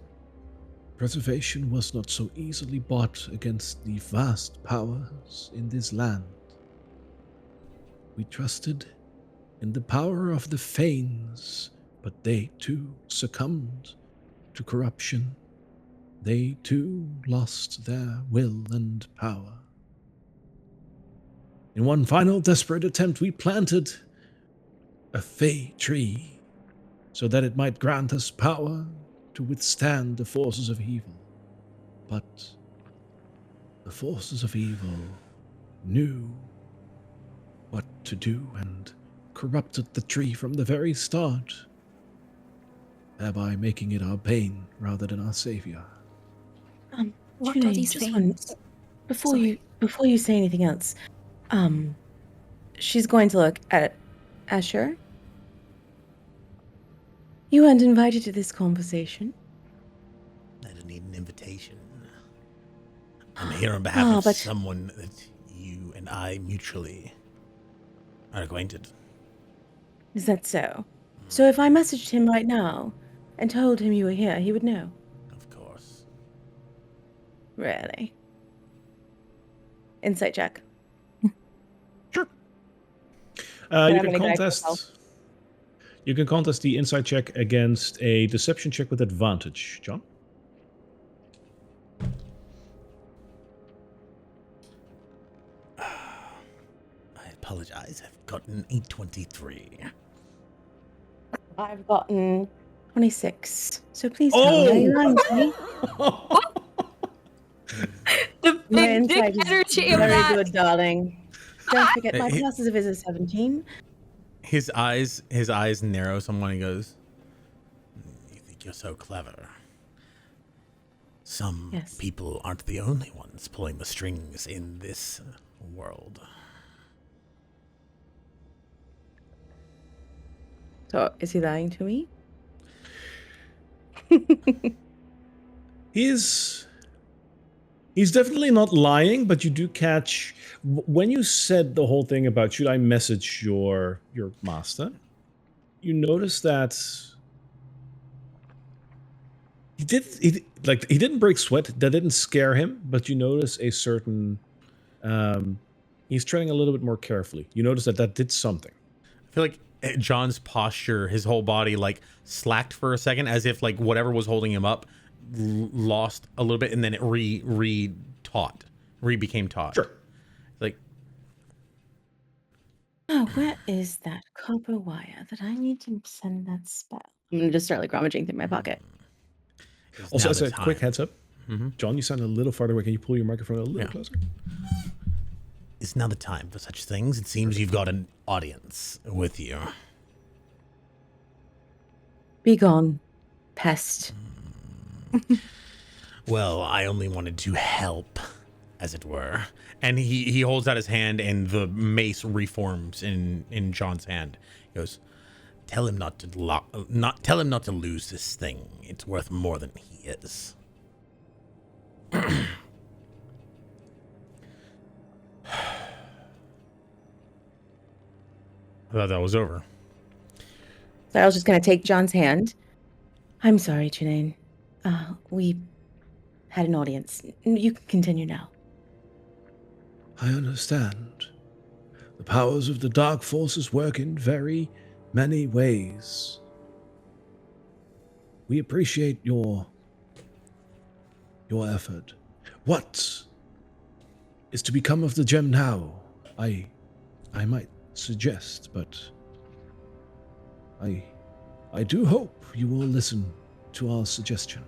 preservation was not so easily bought against the vast powers in this land. We trusted in the power of the Fanes, but they too succumbed to corruption. They too lost their will and power. In one final desperate attempt, we planted a Fey tree so that it might grant us power to withstand the forces of evil. But the forces of evil knew what to do and corrupted the tree from the very start, thereby making it our bane rather than our savior."
What
Julian,
are these
just
things?
before you say anything else, she's going to look at Escher. You weren't invited to this conversation.
I don't need an invitation. I'm here on behalf of someone that you and I mutually are acquainted.
Is that so? So if I messaged him right now and told him you were here, he would know?
Of course.
Really? Insight check.
Sure.
I'm
You
gonna
can
go back to
contest. You can contest the insight check against a deception check with advantage. John?
I apologize. I've gotten a 23.
I've gotten 26. So please tell me, are you lying to me?
The
My
big dick
insight is
energy of
very
that.
good, darling. Don't forget my
Hey,
passive is a 17.
His eyes narrow somewhat. He goes, "You think you're so clever? Some
Yes.
people aren't the only ones pulling the strings in this world."
So is he lying to me?
He's definitely not lying, but you do catch when you said the whole thing about should I message your master, you notice that he didn't break sweat. That didn't scare him, but you notice a certain he's treading a little bit more carefully. You notice that did something.
I feel like John's posture, his whole body, like slacked for a second, as if like whatever was holding him up lost a little bit, and then it became taut.
Sure.
Like,
Oh, where is that copper wire that I need to send that spell? I'm gonna just start like rummaging through my pocket.
it's
Also,
now
as
the
a quick
time.
heads up, John, you sound a little farther away. Can you pull your microphone a little
Yeah.
closer?
It's now the time for such things. It seems you've got an audience with you.
Be gone, pest.
Well, I only wanted to help, as it were. And he holds out his hand, and the mace reforms in John's hand. He goes, "Tell him not to lose this thing. It's worth more than he is." I thought that was over.
So I was just gonna take John's hand. I'm sorry, Janine. We had an audience. You can continue now.
I understand. The powers of the dark forces work in very many ways. We appreciate your effort. What is to become of the gem now? I might suggest, but I do hope you will listen to our suggestion.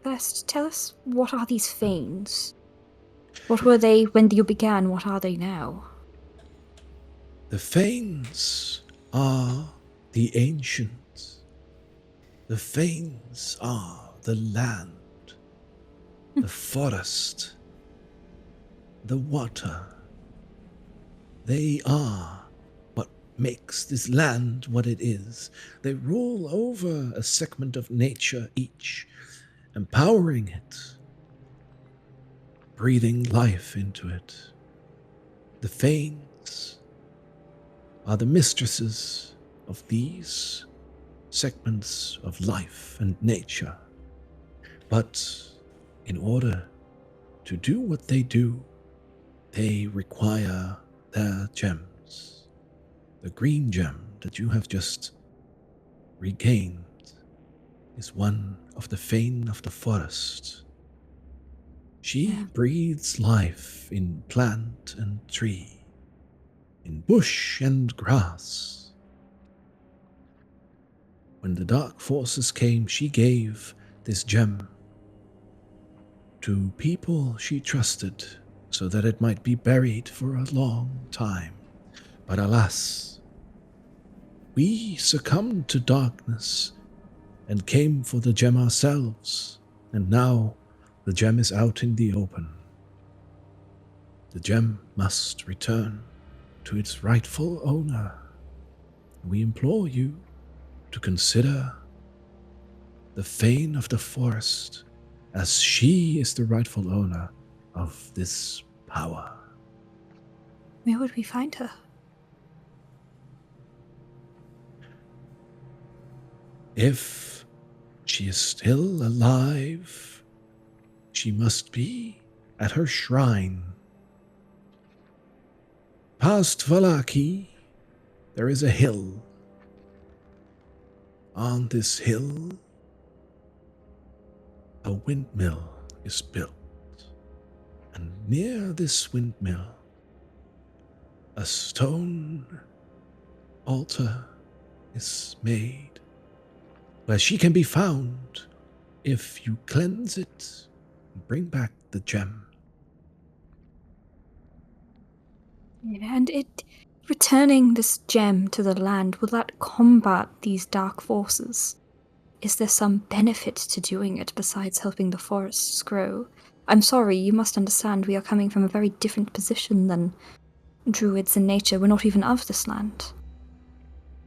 First, tell us, what are these Fanes? What were they when you began? What are they now?
The Fanes are the ancients. The Fanes are the land, the forest, the water. They are what makes this land what it is. They rule over a segment of nature each, empowering it, breathing life into it. The Fanes are the mistresses of these segments of life and nature. But in order to do what they do, they require their gems. The green gem that you have just regained is one of the Fane of the forest. She breathes life in plant and tree, in bush and grass. When the dark forces came, she gave this gem to people she trusted so that it might be buried for a long time. But alas, we succumbed to darkness and came for the gem ourselves, and now the gem is out in the open. The gem must return to its rightful owner. We implore you to consider the Fane of the forest, as she is the rightful owner of this power.
Where would we find her?
If she is still alive, she must be at her shrine. Past Valaki, there is a hill. On this hill, a windmill is built. And near this windmill, a stone altar is made, where she can be found if you cleanse it and bring back the gem.
And returning this gem to the land, will that combat these dark forces? Is there some benefit to doing it besides helping the forests grow? I'm sorry, you must understand we are coming from a very different position than druids in nature. We're not even of this land.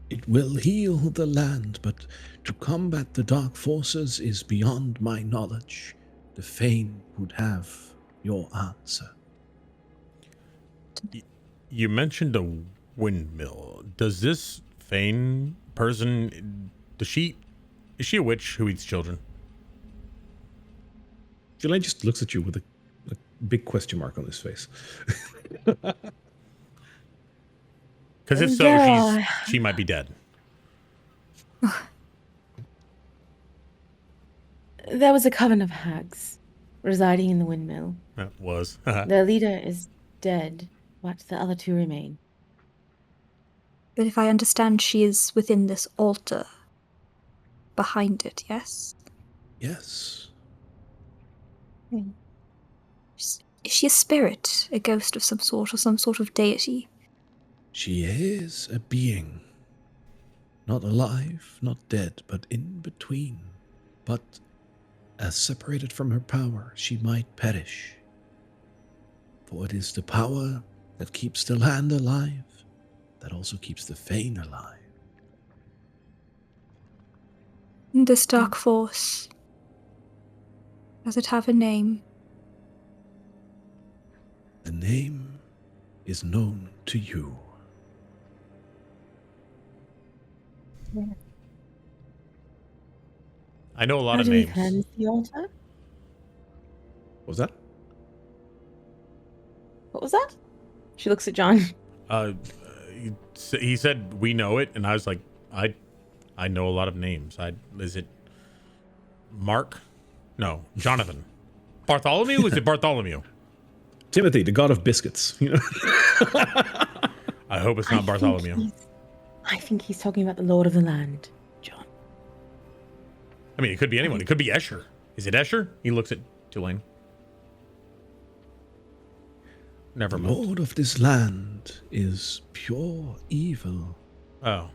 It will heal the land, but to combat the dark forces is beyond my knowledge. The Fane would have your answer.
You mentioned a windmill. Does this Fane person, is she a witch who eats children?
Jelaine just looks at you with a big question mark on his face.
Because if so,
Yeah.
she might be dead.
There was a coven of hags residing in the windmill.
That was.
Their leader is dead, but the other two remain.
But if I understand, she is within this altar. Behind it, yes?
Yes,
Is she a spirit? A ghost of some sort, or some sort of deity?
she is a being. Not alive, not dead, but in between. But as separated from her power, she might perish. For it is the power that keeps the land alive, that also keeps the Fane alive.
This dark force. Does it have a name?
The name is known to you.
I know a lot
How
of
do we
names.
cleanse the altar?
What was that?
What was that? She looks at John.
He said we know it, and I was like, I know a lot of names. Is it Mark? No, Jonathan. Bartholomew? Is it Bartholomew?
Timothy, the god of biscuits. You know?
I hope it's not Bartholomew.
I think he's talking about the Lord of the Land, John.
I mean, it could be anyone. It could be Escher. Is it Escher? He looks at Tulane. Never
The
mind.
Lord of this land is pure evil.
Oh.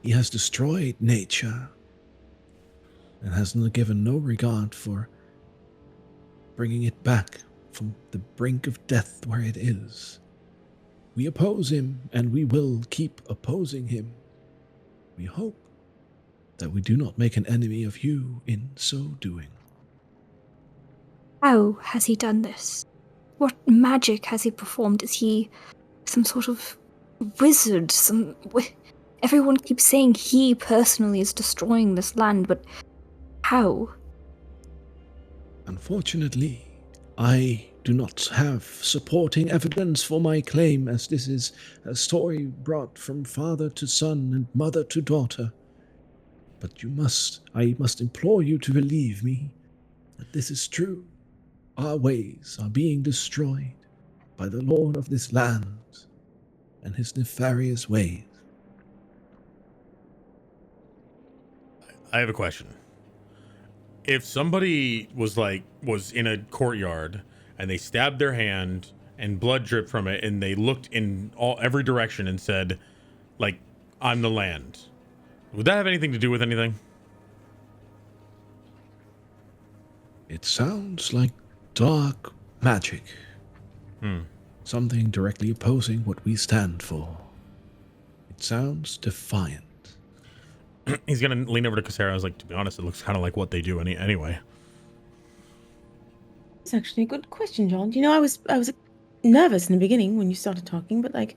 He has destroyed nature and has given no regard for bringing it back from the brink of death where it is. We oppose him, and we will keep opposing him. We hope that we do not make an enemy of you in so doing.
How has he done this? What magic has he performed? Is he some sort of wizard? Everyone keeps saying he personally is destroying this land, but how?
Unfortunately, I do not have supporting evidence for my claim, as this is a story brought from father to son and mother to daughter. But I must implore you to believe me that this is true. Our ways are being destroyed by the Lord of this land and his nefarious ways.
I have a question. If somebody was in a courtyard and they stabbed their hand and blood dripped from it, and they looked in every direction and said, like, I'm the land, would that have anything to do with anything?
It sounds like dark magic. Something directly opposing what we stand for. It sounds defiant.
He's gonna lean over to Cassera. I was like, to be honest, it looks kind of like what they do anyway.
It's actually a good question, John. You know, I was nervous in the beginning when you started talking, but like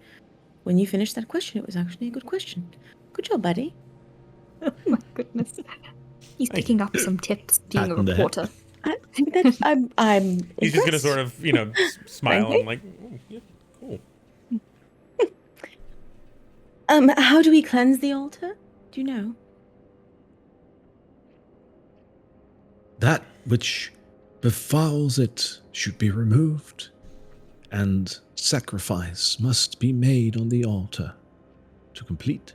when you finished that question, it was actually a good question. Good job, buddy.
Oh my goodness. He's picking up some tips, being a
Pat in the head.
reporter.
I think that I'm
He's just gonna
impressed.
sort of, smile and like, "Oh, yeah, cool."
How do we cleanse the altar? Do you know?
That which befouls it should be removed, and sacrifice must be made on the altar to complete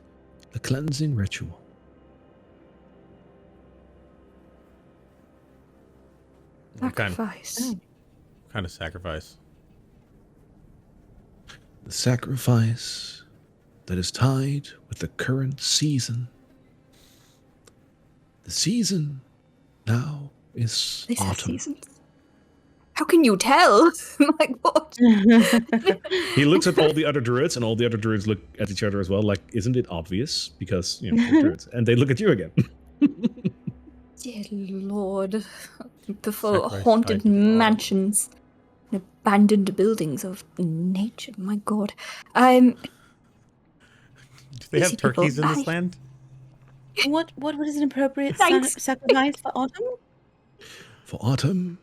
the cleansing ritual.
What kind
Sacrifice.
of sacrifice?
The sacrifice that is tied with the current season. The season now is
They have
autumn.
seasons. How can you tell? My God.
He looks at all the other druids, and all the other druids look at each other as well. Like, isn't it obvious? Because they're druids, and they look at you again.
Dear Lord. The
Sacrifice
haunted
tied to the autumn.
mansions and abandoned buildings of nature. My God.
Do they
Easy,
have turkeys
people.
in this land?
What is an appropriate
Thanks.
sacrifice for autumn?
For autumn,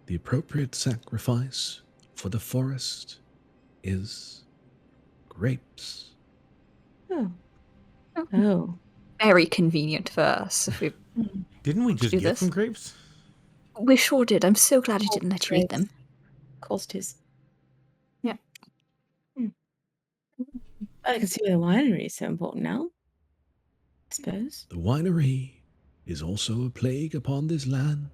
the appropriate sacrifice for the forest is grapes.
Oh.
Very convenient for us. If
Didn't we just
do
get
this.
some grapes?
we sure did. I'm so glad you didn't let you eat them.
Of course it is.
Yeah.
I can see why the winery is so important now. I suppose.
The winery is also a plague upon this land.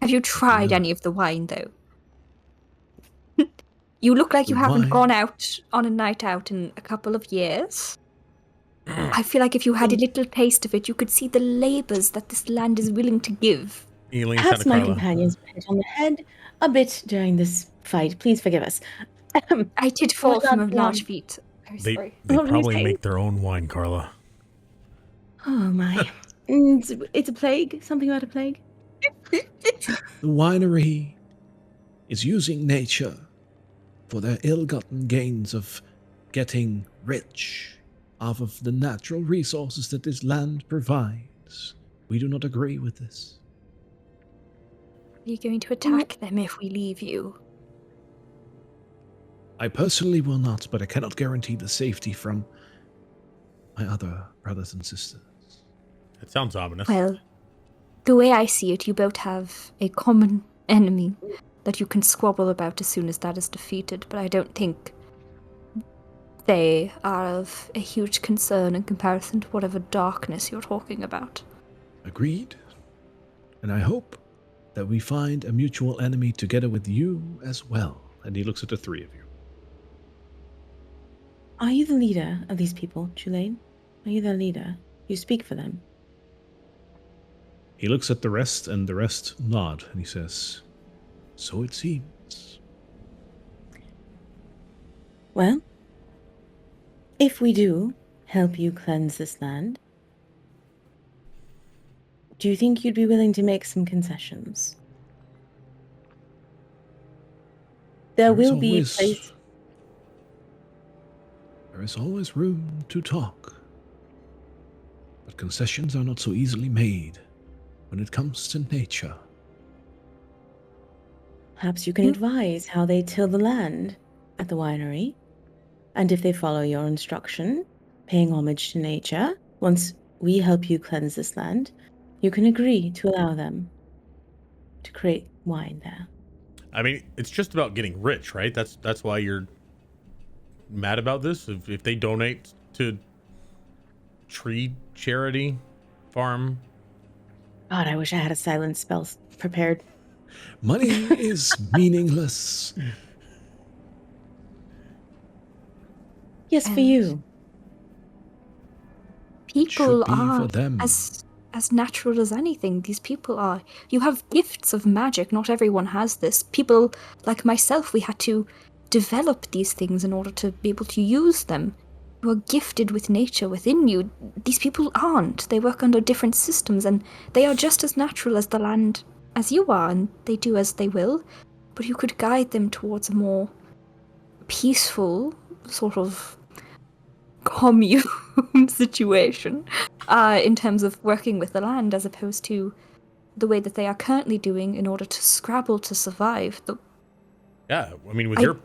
Have you tried
No.
any of the wine, though? You look like you
The
haven't
wine-
gone out on a night out in a couple of years. I feel like if you had a little taste of it, you could see the labours that this land is willing to give.
Eileen,
Perhaps
Santa
my
Carla.
companions were hit on the head a bit during this fight. Please forgive us.
I did fall
What
from a
about
large
wine?
feat. Very
They
sorry.
What were you
probably
saying?
make their own wine, Carla.
Oh my. It's a plague? Something about a plague?
The winery is using nature for their ill-gotten gains of getting rich off of the natural resources that this land provides. We do not agree with this.
Are you going to attack them if we leave you?
I personally will not, but I cannot guarantee the safety from my other brothers and sisters.
That sounds ominous.
Well, the way I see it, you both have a common enemy that you can squabble about as soon as that is defeated, but I don't think they are of a huge concern in comparison to whatever darkness you're talking about.
Agreed? And I hope that we find a mutual enemy together with you as well.
And he looks at the three of you.
Are you the leader of these people, Julaine? Are you their leader? You speak for them.
He looks at the rest, and the rest nod, and he says,
So it seems.
Well, if we do help you cleanse this land, do you think you'd be willing to make some concessions? There will be place.
There is always room to talk. But concessions are not so easily made when it comes to nature.
Perhaps you can advise how they till the land at the winery. And if they follow your instruction, paying homage to nature, once we help you cleanse this land, you can agree to allow them to create wine there.
I mean, it's just about getting rich, right? That's why you're mad about this. If they donate to tree charity farm.
God, I wish I had a silence spell prepared.
Money is meaningless.
Yes, for
And-
you.
People
Should be
are
for them.
as natural as anything. These people are. You have gifts of magic. Not everyone has this. People like myself, we had to develop these things in order to be able to use them. You are gifted with nature within you. These people aren't. They work under different systems, and they are just as natural as the land as you are, and they do as they will. But you could guide them towards a more peaceful sort of commune situation in terms of working with the land, as opposed to the way that they are currently doing in order to scrabble to survive.
Yeah, I mean, with
I-
your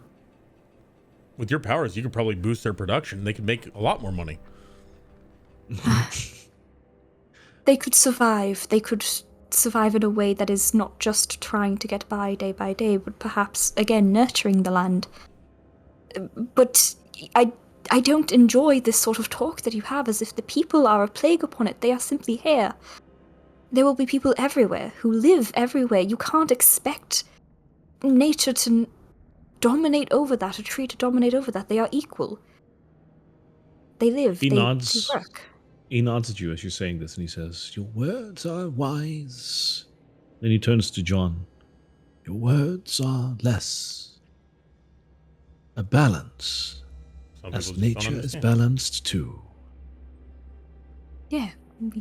with your powers, you could probably boost their production. They could make a lot more money.
They could survive. They could survive in a way that is not just trying to get by day, but perhaps, again, nurturing the land. But I don't enjoy this sort of talk that you have as if the people are a plague upon it. They are simply here. There will be people everywhere who live everywhere. You can't expect nature to dominate over that, a tree to dominate over that. They are equal. They live,
He
they
nods.
work.
He nods at you as you're saying this, and he says, "Your words are wise." Then he turns to John. "Your words are less a balance,
Some
as
people just don't
nature is
understand.
balanced too.
Yeah.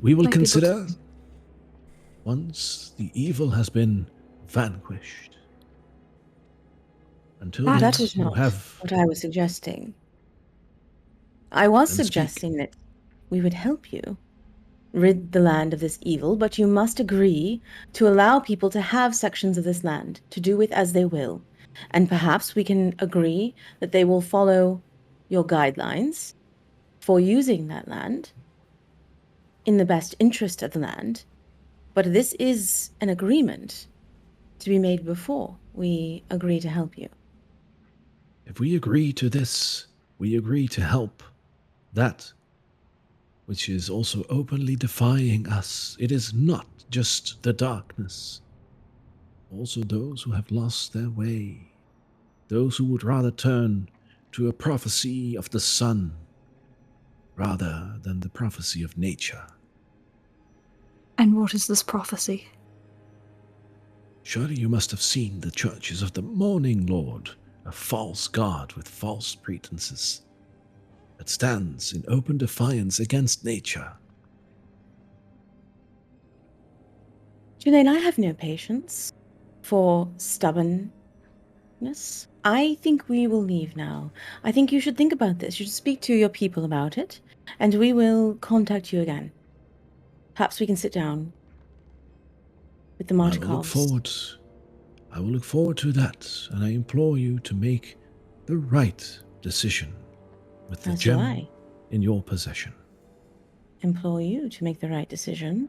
We will
might be able
consider
to-
once the evil has been vanquished. Until
That
then,
That is
you
not
have
what I was suggesting. I was
Then speak.
suggesting that we would help you rid the land of this evil, but you must agree to allow people to have sections of this land to do with as they will. And perhaps we can agree that they will follow your guidelines for using that land in the best interest of the land. But this is an agreement to be made before we agree to help you.
If we agree to this, we agree to help that which is also openly defying us. It is not just the darkness, also those who have lost their way, those who would rather turn to a prophecy of the sun rather than the prophecy of nature.
And what is this prophecy?
Surely you must have seen the churches of the Morning Lord, a false god with false pretenses, that stands in open defiance against nature.
Julaine, I have no patience for stubbornness. I think we will leave now. I think you should think about this. You should speak to your people about it, and we will contact you again. Perhaps we can sit down with the
I will
Martikovs.
look forward to that, and I implore you to make the right decision with the
As do
gem
I.
in your possession.
Implore you to make the right decision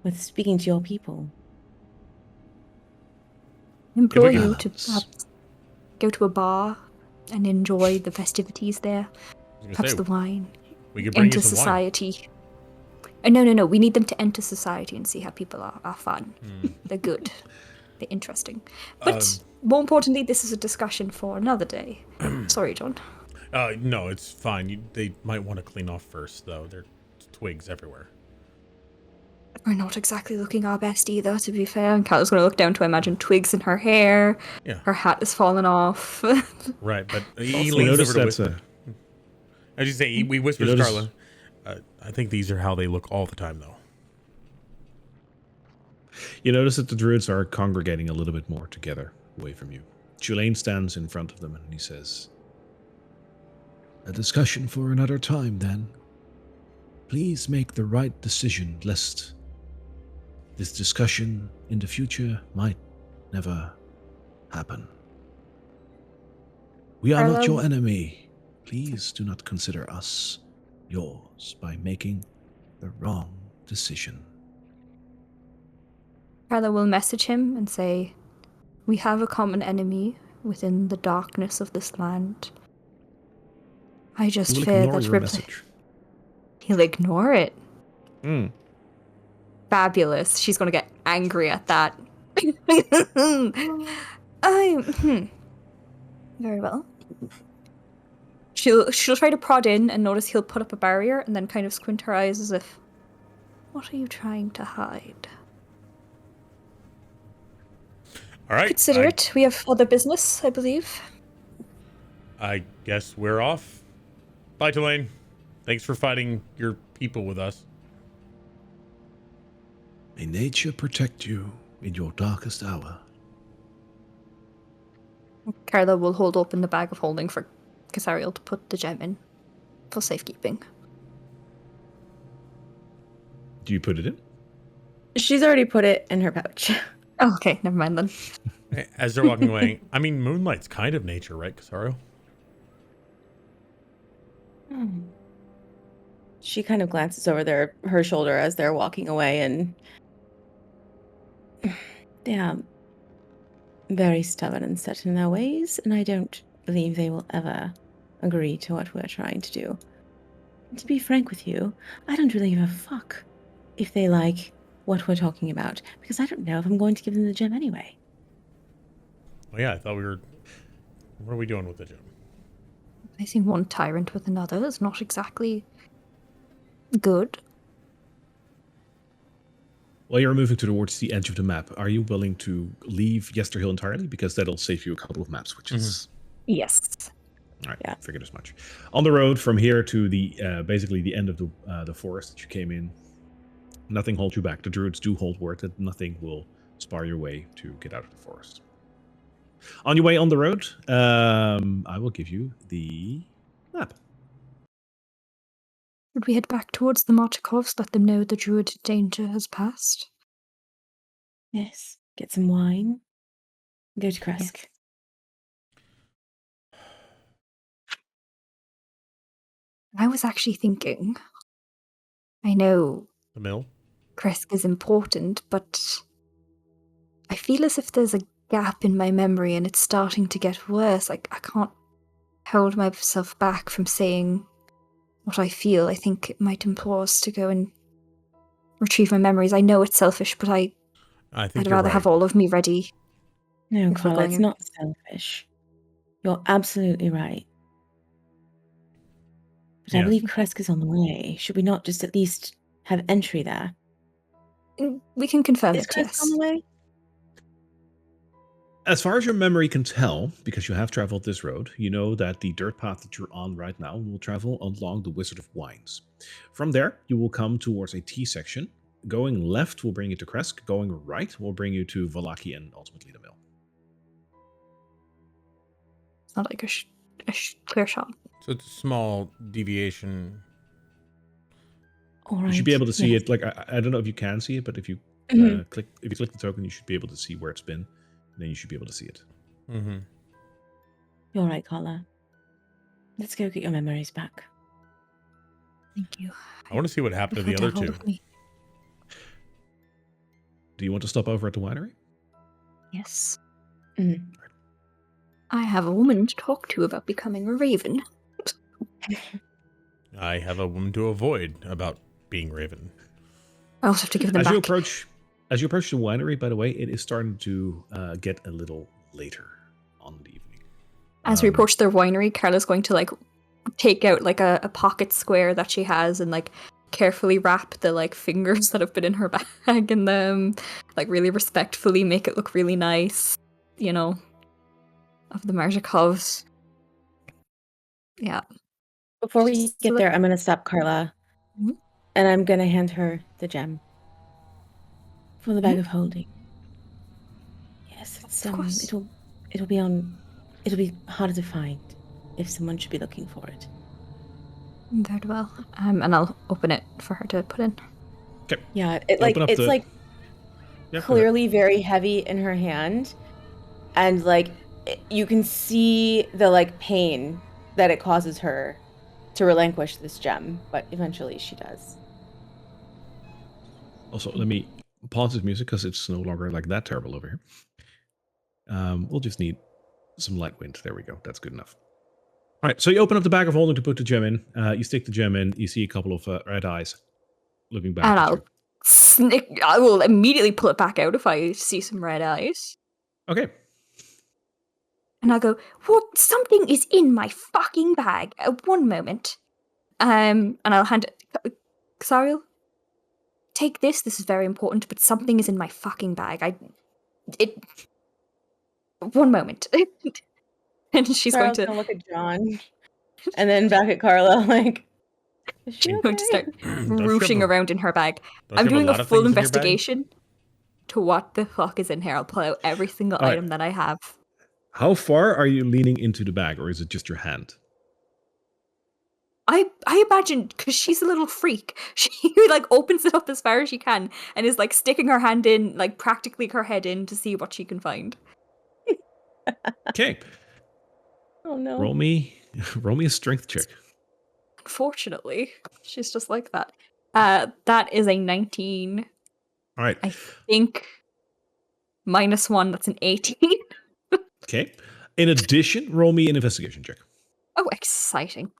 with speaking to your people.
Implore you to
Balance.
perhaps go to a bar and enjoy the festivities there.
I was gonna
Perhaps
say,
the wine.
we could bring
Enter
you some wine.
society. No. We need them to enter society and see how people are fun.
Hmm.
They're good. They're interesting. But more importantly, this is a discussion for another day. Sorry, John.
No, it's fine. They might want to clean off first, though. There's twigs everywhere.
We're not exactly looking our best either, to be fair. And Callum's going to look down to imagine twigs in her hair.
Yeah.
Her hat is falling off.
Right, but he
Also-
leans
notice
over to
that's
whisper. As you say, we whisper
You
to
notice-
Carla. I think these are how they look all the time, though.
You notice that the druids are congregating a little bit more together away from you. Julaine stands in front of them and he says,
A discussion for another time, then. Please make the right decision, lest this discussion in the future might never happen. We are not
Carlo?
your enemy. Please do not consider us yours by making the wrong decision.
Carla will message him and say, we have a common enemy within the darkness of this land. I
"You
just
will
fear
ignore
that
your message."
he'll ignore it.
Hmm.
Fabulous. She's going to get angry at that. Very well. She'll try to prod in and notice he'll put up a barrier and then kind of squint her eyes as if, what are you trying to hide?
All right.
Consider it. We have other business, I believe.
I guess we're off. Bye, Tulane. Thanks for fighting your people with us.
May nature protect you in your darkest hour.
Carla will hold open the bag of holding for Casariel to put the gem in for safekeeping.
Do you put it in?
She's already put it in her pouch.
Oh, okay, never mind then.
As they're walking away, I mean, moonlight's kind of nature, right, Casario?
Hmm. She kind of glances over her shoulder as they're walking away, and they are very stubborn and set in their ways, and I don't believe they will ever agree to what we're trying to do. And to be frank with you, I don't really give a fuck if they like what we're talking about, because I don't know if I'm going to give them the gem anyway.
Oh yeah, I thought we were. What are we doing with the gem?
Replacing one tyrant with another is not exactly good.
While you're moving towards the edge of the map, are you willing to leave Yesterhill entirely? Because that'll save you a couple of map switches.
Yes.
All right,
Yeah.
figured as much. On the road from here to the basically the end of the forest that you came in, nothing holds you back. The druids do hold word that nothing will spar your way to get out of the forest. On your way on the road, I will give you the map.
Would we head back towards the Martikovs, let them know the druid danger has passed?
Yes. Get some wine. Go to Kresk.
I was actually thinking, I know
The mill.
Kresk is important, but I feel as if there's a gap in my memory and it's starting to get worse. Like, I can't hold myself back from saying what I feel. I think it might implore us to go and retrieve my memories. I know it's selfish, but
I think
I'd
you're
rather
right.
have all of me ready.
No,
If we're
Carla, it's
going-
not selfish. You're absolutely right. But I
Yeah.
believe Kresk is on the way. Should we not just at least have entry there?
We can confirm
Is
it,
Kresk
yes.
on the way?
As far as your memory can tell, because you have traveled this road, you know that the dirt path that you're on right now will travel along the Wizard of Wines. From there, you will come towards a T section. Going left will bring you to Kresk. Going right will bring you to Valaki and ultimately the mill.
It's not like a clear shot.
So it's a small deviation.
All right.
You should be able to see
yes.
it. Like I don't know if you can see it, but if you
Mhm.
click the token, you should be able to see where it's been. And then you should be able to see it.
Mm-hmm.
You're right, Carla. Let's go get your memories back.
Thank you.
I want to see what happened to the
Prefer
other
hold
two.
of me.
Do you want to stop over at the winery?
Yes.
Mhm.
I have a woman to talk to about becoming a raven.
I have a woman to avoid about being Raven.
I also have to give them
As
back.
you approach the winery, by the way, it is starting to get a little later on in the evening.
As we approach their winery, Carla's going to like take out like a pocket square that she has and like carefully wrap the like fingers that have been in her bag in them, like really respectfully make it look really nice, you know, of the Marjakovs. Yeah.
Before we
Just
get
look-
there, I'm going to stop Carla.
Mhm.
And I'm going to hand her the gem. For the bag of holding. Yes, it's
Of course.
it'll be harder to find if someone should be looking for it.
Very well. And I'll open it for her to put in.
Okay.
Yeah,
Open up
it's
the-
like
Yeah, go ahead.
clearly very heavy in her hand, and like you can see the like pain that it causes her to relinquish this gem, but eventually she does.
Also, let me pause this music because it's no longer like that terrible over here. We'll just need some light wind. There we go. That's good enough. All right. So you open up the bag of holding to put the gem in. You stick the gem in. You see a couple of red eyes looking back
And
at
I'll I will immediately pull it back out if I see some red eyes.
you. Okay.
And I'll go, what? Something is in my fucking bag. One moment. And I'll hand it. Xariel, take this. This is very important, but something is in my fucking bag. One moment. And she's going
Sarah's
to
gonna look at John, and then back at Carla, like, is she
going to start
Don't you
rooshing
have a-
around in her bag.
don't
I'm
you have
doing
lot
a
of
full
things in your bag?
investigation to what the fuck is in here. I'll pull out every single
All right.
item that I have.
How far are you leaning into the bag, or is it just your hand?
I imagine because she's a little freak. She like opens it up as far as she can and is like sticking her hand in, like practically her head in to see what she can find.
Okay.
Oh no.
Roll me a strength check.
Unfortunately, she's just like that. That is a 19.
All right.
I think -1. That's an 18.
Okay. In addition, roll me an investigation check.
Oh, exciting.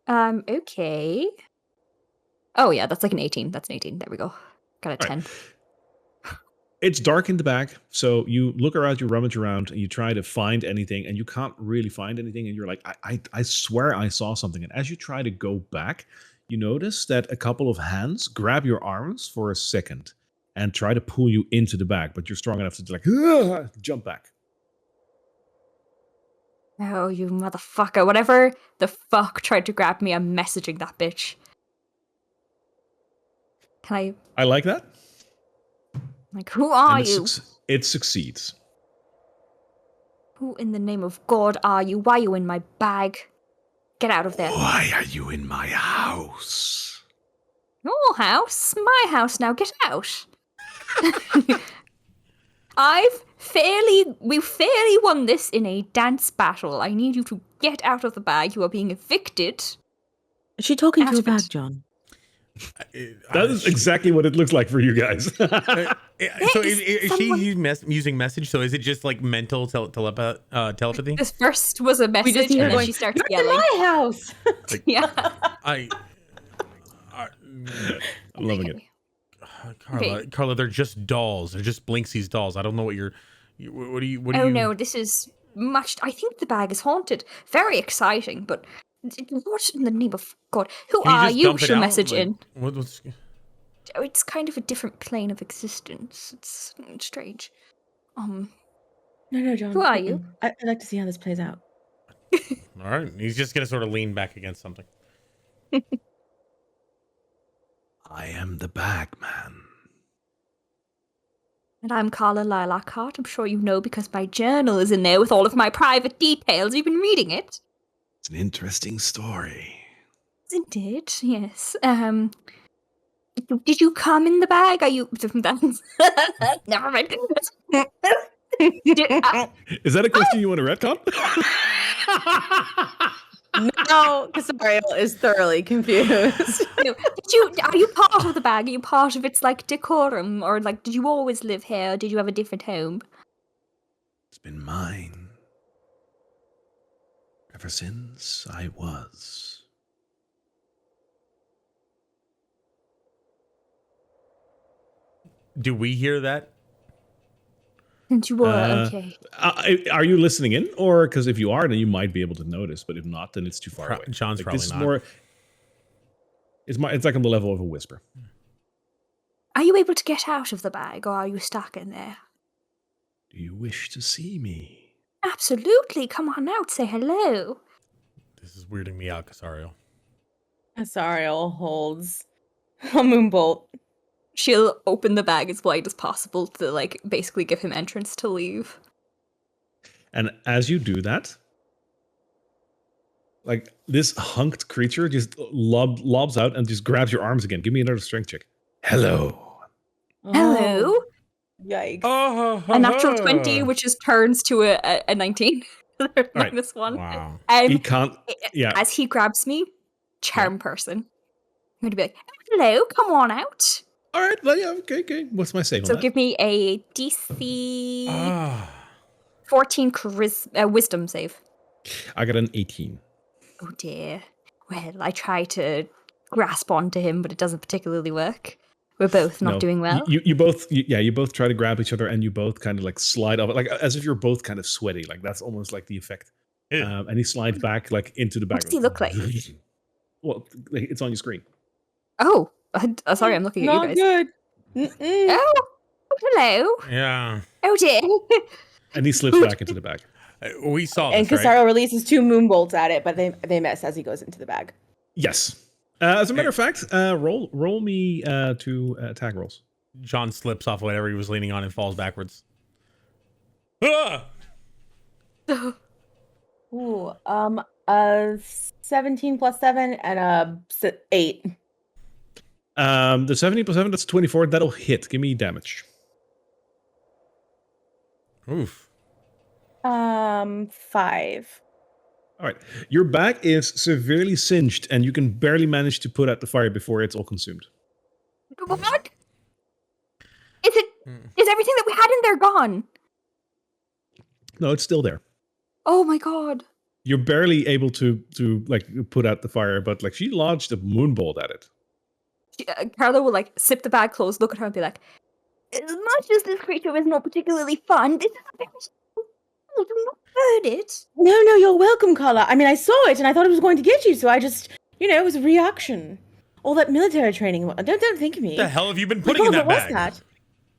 Okay. Oh yeah, that's like an 18. That's an 18. There we go. Got a
All
10.
right. It's dark in the back, so you look around, you rummage around, and you try to find anything, and you can't really find anything, and you're like, I swear I saw something. And as you try to go back, you notice that a couple of hands grab your arms for a second and try to pull you into the bag, but you're strong enough to like jump back.
Oh, you motherfucker. Whatever the fuck tried to grab me, I'm messaging that bitch. Can
I like that.
like, who are
And
you?
it succeeds.
Who in the name of God are you? Why are you in my bag? Get out of there.
Why are you in my house?
Your house? My house now. Get out. We've fairly won this in a dance battle. I need you to get out of the bag. You are being evicted.
Is she talking
Out
to a
of it.
bag, John?
That is exactly what it looks like for you guys.
So is she
someone-
using message? So is it just like mental telepathy?
This first was a message,
just hear
and then
going,
she starts
"You're in
yelling.
my house.
Yeah.
I,
I'm loving it.
Carla, they're just dolls. They're just Blinksey's dolls. I don't know what what do you?
Oh no, this is much. I think the bag is haunted. Very exciting, but what in the name of God? Who
Can
are
just
you?
dump it
She'll
out?
message
Like,
in.
What's
Oh, it's kind of a different plane of existence. It's strange.
No, John.
Who are you?
I'd like to see how this plays out.
all right? He's just gonna sort of lean back against something.
I am the Bagman.
And I'm Carla Lilackhart. I'm sure you know because my journal is in there with all of my private details. You've been reading it.
It's an interesting story.
Isn't it? Yes. Did you come in the bag? Are you? Never mind.
Is that a question you want to retcon?
No, Casariel is thoroughly confused.
No, are you part of the bag? Are you part of its like decorum, or like did you always live here? Or did you have a different home?
It's been mine ever since I was.
Do we hear that?
Since you were okay.
Are you listening in, or because if you are, then you might be able to notice, but if not, then it's too far away.
John's
Like,
probably
this is
not.
more. It's like on the level of a whisper.
Are you able to get out of the bag, or are you stuck in there?
Do you wish to see me?
Absolutely. Come on out. Say hello.
This is weirding me out, Casariel.
Casariel holds a moonbolt.
She'll open the bag as wide as possible to like basically give him entrance to leave.
And as you do that, like this hunked creature just lobs out and just grabs your arms again. Give me another strength check.
Hello.
Hello.
Oh, yikes.
Oh,
A natural 20, which is turns to a 19.
right.
-1.
Wow.
He can't. Yeah.
As he grabs me, charm person. I'm going to be like, hello, come on out.
All right. Well, yeah. Okay. What's my save on
So
that?
give me a DC
Ah.
14 wisdom save.
I got an 18.
Oh dear. Well, I try to grasp onto him, but it doesn't particularly work. We're both not
No,
doing well.
You both try to grab each other, and you both kind of like slide off, like as if you're both kind of sweaty. Like that's almost like the effect. And he slides back like into the back.
What does he look like?
Well, it's on your screen.
Oh, sorry, I'm looking at you
Not
guys.
good. Mm-mm.
Oh, hello.
Yeah.
Oh dear.
And he slips back into the bag.
We saw
And
this, right?
Casariel releases 2 moonbolts at it, but they miss as he goes into the bag.
Yes. As a matter of fact, roll me 2 attack rolls.
John slips off whatever he was leaning on and falls backwards. Ah!
Ooh, a 17 plus 7 and a 8.
The 17 plus 7, that's 24. That'll hit. Give me damage.
Oof.
5.
All right. Your back is severely singed, and you can barely manage to put out the fire before it's all consumed.
What? Is everything that we had in there gone?
No, it's still there.
Oh my god.
You're barely able to like put out the fire, but like she lodged a moonbolt at it.
Carla will like sip the bag closed, look at her and be like, as much as this creature is not particularly fun, this is a very small, do not burn it.
No, you're welcome, Carla. I mean, I saw it and I thought it was going to get you, so I just, it was a reaction. All that military training. Don't think of me.
What the hell have you been
My
putting in
God,
that
what was
bag?
that?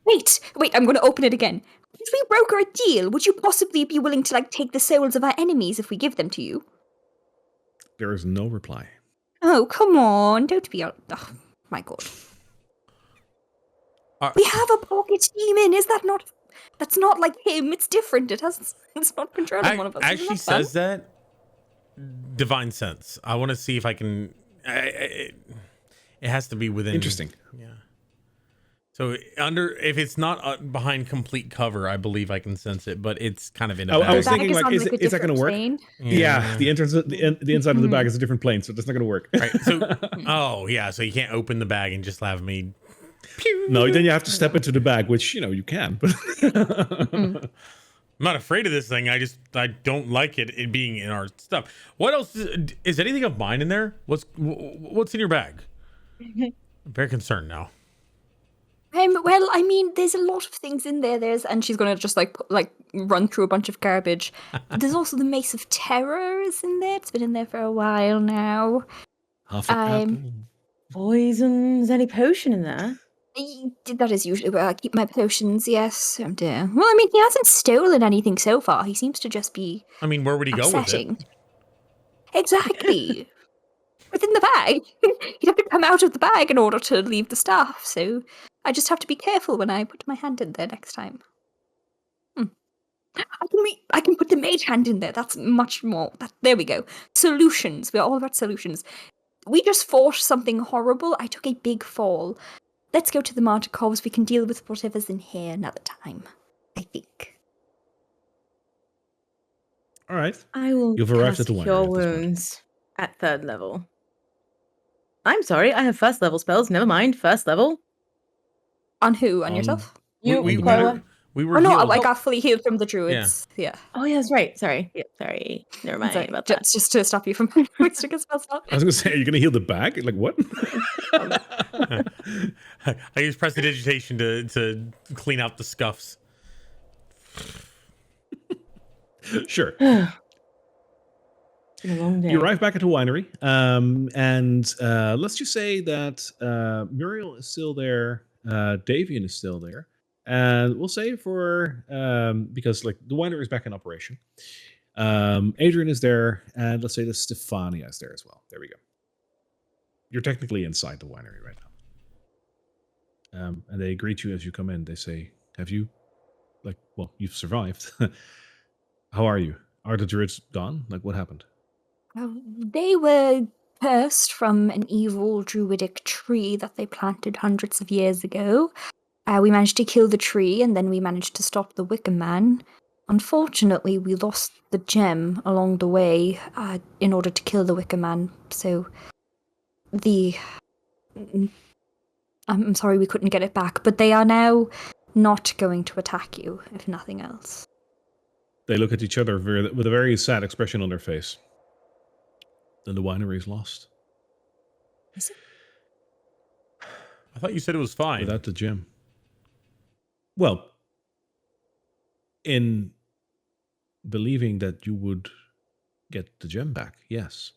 Wait, I'm going to open it again. If we broker a deal, would you possibly be willing to like take the souls of our enemies if we give them to you?
There is no reply.
Oh, come on, don't be... Oh, my God. We have a pocket demon, is that not... That's not like him, it's different, it's not controlling one of us.
As she says that, divine sense. I want to see if I can... it has to be within...
Interesting.
Yeah. So if it's not behind complete cover, I believe I can sense it, but it's kind of in a bag.
I was thinking,
like,
is that going to work?
Plane.
Yeah, the inside of the bag is a different plane, so that's not going to work.
Right. So, so you can't open the bag and just have me. Pew.
No, then you have to step into the bag, which you can. But
I'm not afraid of this thing. I don't like it being in our stuff. What else is anything of mine in there? What's in your bag? I'm very concerned now.
Well, I mean, there's a lot of things in there. And she's gonna just like run through a bunch of garbage. But there's also the Mace of Terror is in there. It's been in there for a while now.
half apple.
Poisons, any potion in there?
That is usually where I keep my potions. Yes, oh dear. Well, I mean, he hasn't stolen anything so far. He seems to just be.
I mean, where would he go with it?
Exactly. Within the bag. He'd have to come out of the bag in order to leave the stuff. So I just have to be careful when I put my hand in there next time. I can put the mage hand in there. That's much more. There we go. Solutions. We're all about solutions. We just fought something horrible. I took a big fall. Let's go to the Martikovs. We can deal with whatever's in here another time, I think.
All right.
I will
You've arrived
cast
at the winery
Cure
at this point.
Wounds at 3rd level. I'm sorry, I have 1st level spells. Never mind, 1st level.
On who? On yourself?
We
Carla.
were
Oh no,
healed.
I got fully healed from the druids. Yeah.
Oh, yeah, that's right. Sorry. Yep, sorry. Never mind about that.
Just to stop you from wasting a spell slot.
I was going to say, are you going to heal the bag? Like, what?
I use prestidigitation to clean out the scuffs.
Sure.
It's been a long day.
You arrive back at the winery, and let's just say that Muriel is still there, Davian is still there, and we'll say for because like the winery is back in operation. Adrian is there, and let's say that Stefania is there as well. There we go. You're technically inside the winery right now, and they greet you as you come in. They say, "Have you, you've survived? How are you? Are the druids gone? Like, what happened?"
They were cursed from an evil druidic tree that they planted hundreds of years ago. We managed to kill the tree, and then we managed to stop the Wicker Man. Unfortunately, we lost the gem along the way in order to kill the Wicker Man. So, I'm sorry we couldn't get it back, but they are now not going to attack you, if nothing else.
They look at each other with a very sad expression on their face. Then the winery is lost.
Is it?
I thought you said it was fine.
Without the gem. Well, in believing that you would get the gem back, yes.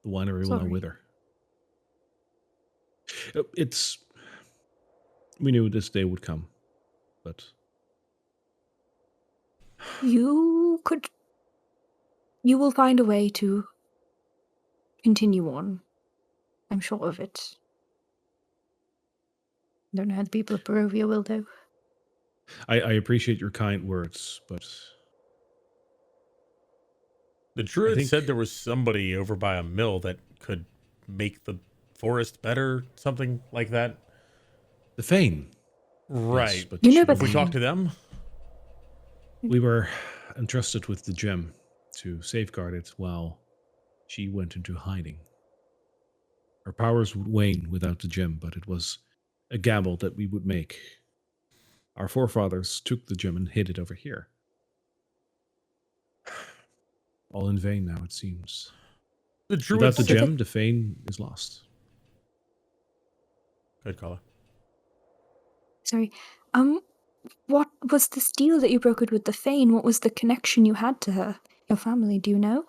The winery will now
Sorry.
wither. We knew this day would come, but
You will find a way to continue on. I'm sure of it. Don't know how the people of Barovia will do.
I appreciate your kind words, but
The druid
think-
said there was somebody over by a mill that could make the forest better, something like that.
the Fane.
Right.
Yes, but
You know
she-
about
If we
the
talk to them,
we were entrusted with the gem to safeguard it while she went into hiding. Our powers would wane without the gem, but it was a gamble that we would make. Our forefathers took the gem and hid it over here. All in vain now, it seems.
The
Without
druids.
the gem, the Fane is lost.
Good caller.
Sorry. What was this deal that you brokered with the Fane? What was the connection you had to her? Your family, do you know?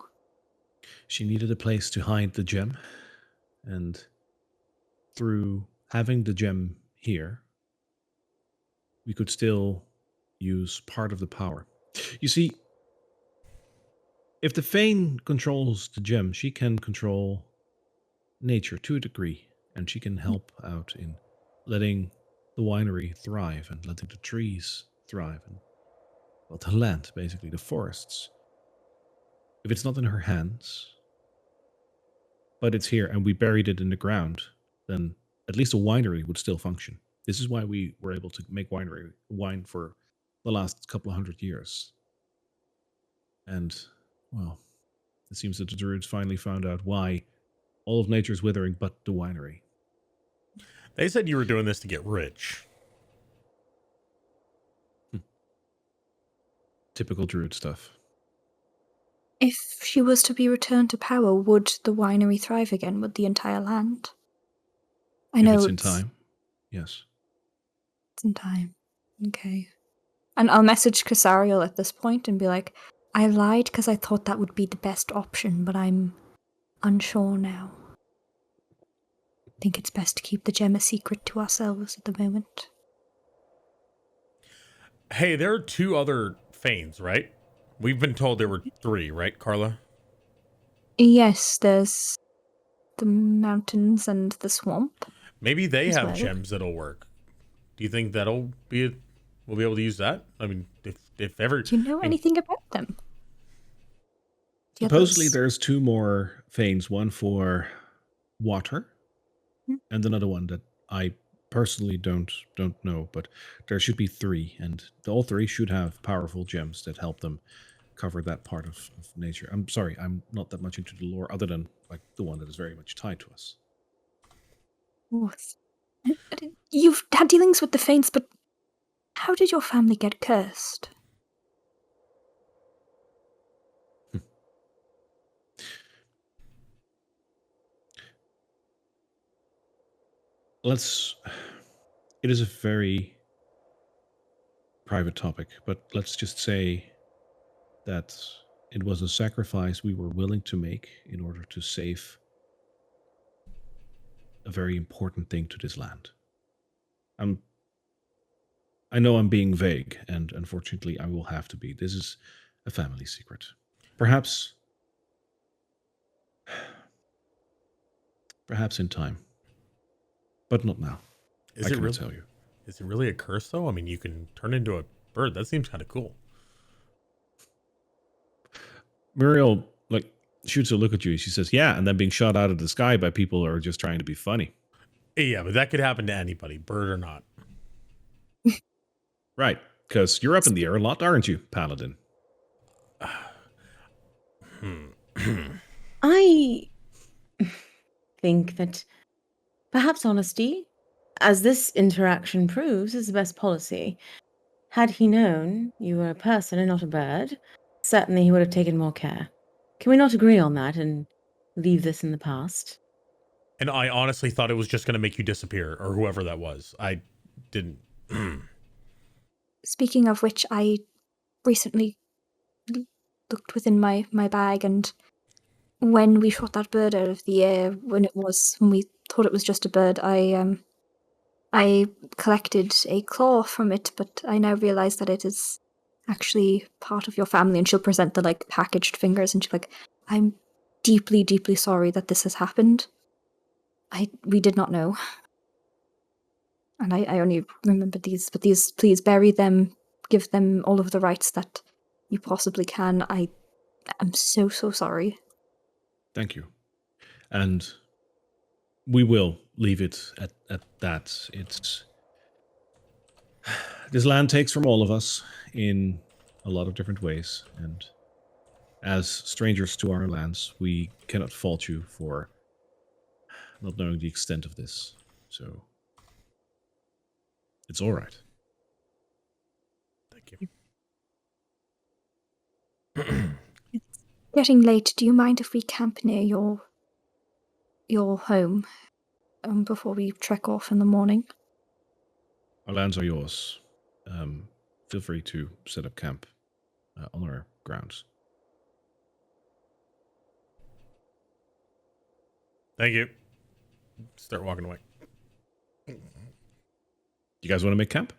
She needed a place to hide the gem, and through having the gem here, we could still use part of the power. You see, if the Fane controls the gem, she can control nature to a degree, and she can help out in letting the winery thrive and letting the trees thrive, and well, the land, basically, the forests. If it's not in her hands, but it's here and we buried it in the ground, then at least a winery would still function. This is why we were able to make wine for the last couple of 100 years. And, well, it seems that the druids finally found out why all of nature's withering but the winery.
They said you were doing this to get rich.
Typical druid stuff.
If she was to be returned to power, would the winery thrive again? Would the entire land? I know
If it's in time, yes.
It's in time. Okay. And I'll message Casariel at this point and be like, I lied because I thought that would be the best option, but I'm unsure now. I think it's best to keep the gem a secret to ourselves at the moment.
Hey, there are 2 other Fanes, right? We've been told there were 3, right, Carla?
Yes, there's the mountains and the swamp.
Maybe they
as
have
well.
gems that'll work. Do you think we'll be able to use that? I mean, if ever.
Do you know anything about them? The
Supposedly
others?
there's 2 more Fanes, one for water,
Hmm.
and another one that I personally don't know, but there should be 3, and all 3 should have powerful gems that help them cover that part of nature. I'm sorry, I'm not that much into the lore, other than like the one that is very much tied to us.
What? You've had dealings with the Fanes, but how did your family get cursed? It is a very private topic, but let's just say that it was a sacrifice we were willing to make in order to save a very important thing to this land. I know I'm being vague, and unfortunately I will have to be. This is a family secret. Perhaps in time, but not now.
Is
I
it
cannot
really?
tell you.
Is it really a curse though? I mean, you can turn into a bird. That seems kind of cool.
Muriel shoots a look at you. She says, "Yeah," and then being shot out of the sky by people who are just trying to be funny.
Yeah, but that could happen to anybody, bird or not.
Right, because you're up in the air a lot, aren't you, Paladin?
I think that perhaps honesty, as this interaction proves, is the best policy. Had he known you were a person and not a bird, certainly he would have taken more care. Can we not agree on that and leave this in the past?
And I honestly thought it was just going to make you disappear, or whoever that was. I didn't.
Speaking of which, I recently looked within my bag, and when we shot that bird out of the air, when we thought it was just a bird, I collected a claw from it, but I now realize that it is actually part of your family. And she'll present the packaged fingers, and she's like, "I'm deeply, deeply sorry that this has happened. We did not know." And I only remember these, but please bury them, give them all of the rights that you possibly can. I am so, so sorry.
Thank you. And we will leave it at that. This land takes from all of us in a lot of different ways, and as strangers to our lands, we cannot fault you for not knowing the extent of this. So it's all right.
Thank you.
It's getting late. Do you mind if we camp near your home before we trek off in the morning?
Our lands are yours. Feel free to set up camp on our grounds.
Thank you. Start walking away.
You guys want to make camp?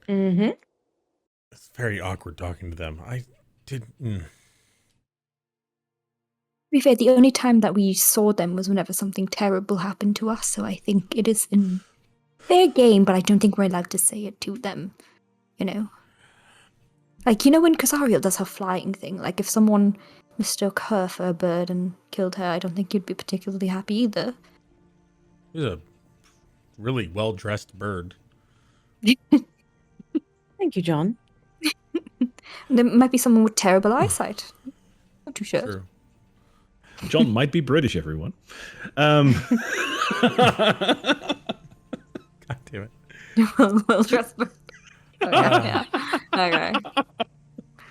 Mm-hmm.
It's very awkward talking to them. I did.
To be fair, the only time that we saw them was whenever something terrible happened to us, so I think it is in fair game, but I don't think we're allowed to say it to them, you know? Like, you know when Casariel does her flying thing, like if someone mistook her for a bird and killed her, I don't think you'd be particularly happy either.
He's a really well-dressed bird.
Thank you, John.
There might be someone with terrible eyesight. Not too sure.
True.
John might be British, everyone.
God damn it.
Well dressed. Okay, yeah. Okay.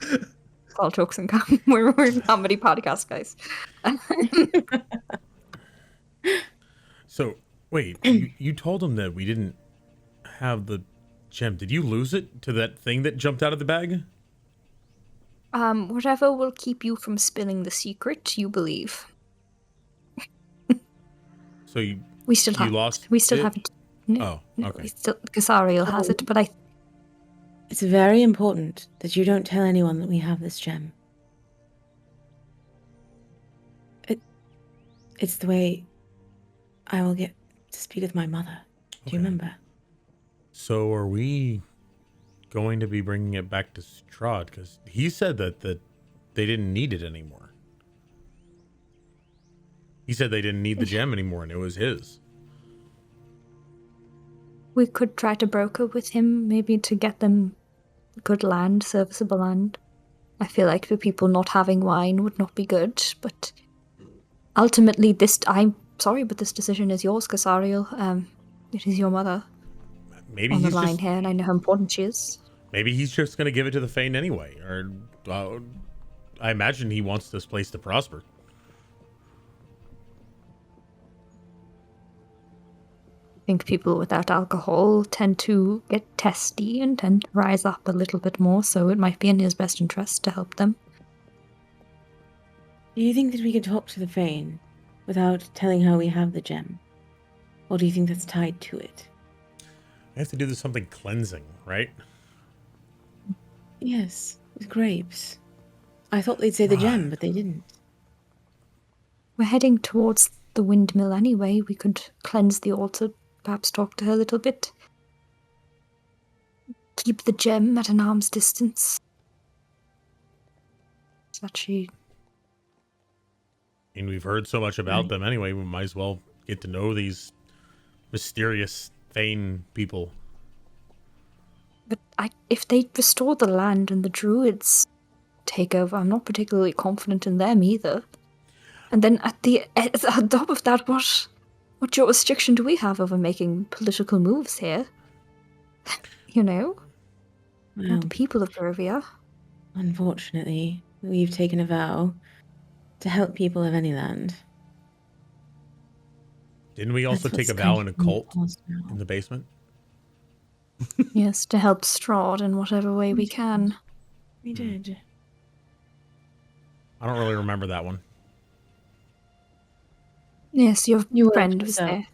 It's all jokes and we're a comedy podcast, guys.
So, wait, you told him that we didn't have the gem. Did you lose it to that thing that jumped out of the bag?
Whatever will keep you from spilling the secret, you believe.
So
We still
you
have
lost
We still
it?
haven't.
Oh, okay.
We still, Casariel has it, but
It's very important that you don't tell anyone that we have this gem. It's the way I will get to speak with my mother. Do you
Okay.
remember?
So are we going to be bringing it back to Strahd? Because he said that they didn't need it anymore. He said they didn't need the gem anymore, and it was his.
we could try to broker with him, maybe to get them good land, serviceable land. I feel like for people not having wine would not be good, but ultimately, I'm sorry, but this decision is yours, Casariel. It is your mother
Maybe
on the
he's
line
just
here, and I know how important she is.
maybe he's just going to give it to the Fane anyway. Or I imagine he wants this place to prosper.
I think people without alcohol tend to get testy and tend to rise up a little bit more, so it might be in his best interest to help them.
Do you think that we can talk to the Fane without telling her we have the gem? Or do you think that's tied to it?
I have to do something cleansing, right?
Yes, with grapes. I thought they'd say the gem, but they didn't.
We're heading towards the windmill anyway. We could cleanse the altar, perhaps talk to her a little bit. Keep the gem at an arm's distance. So that she...
And we've heard so much about them anyway. We might as well get to know these mysterious Fane people.
But if they restore the land and the druids take over, I'm not particularly confident in them either. And then at top of that, what jurisdiction do we have over making political moves here? You know?
Well,
Not the people of Barovia.
unfortunately, we've taken a vow to help people of any land.
Didn't we also
That's
take a
what's
vow
going
in a
to be
cult
impossible.
in the basement?
Yes, to help Strahd in whatever way we can.
We did.
I don't really remember that one.
Yes, your
You will
friend
check
was
it out.
there.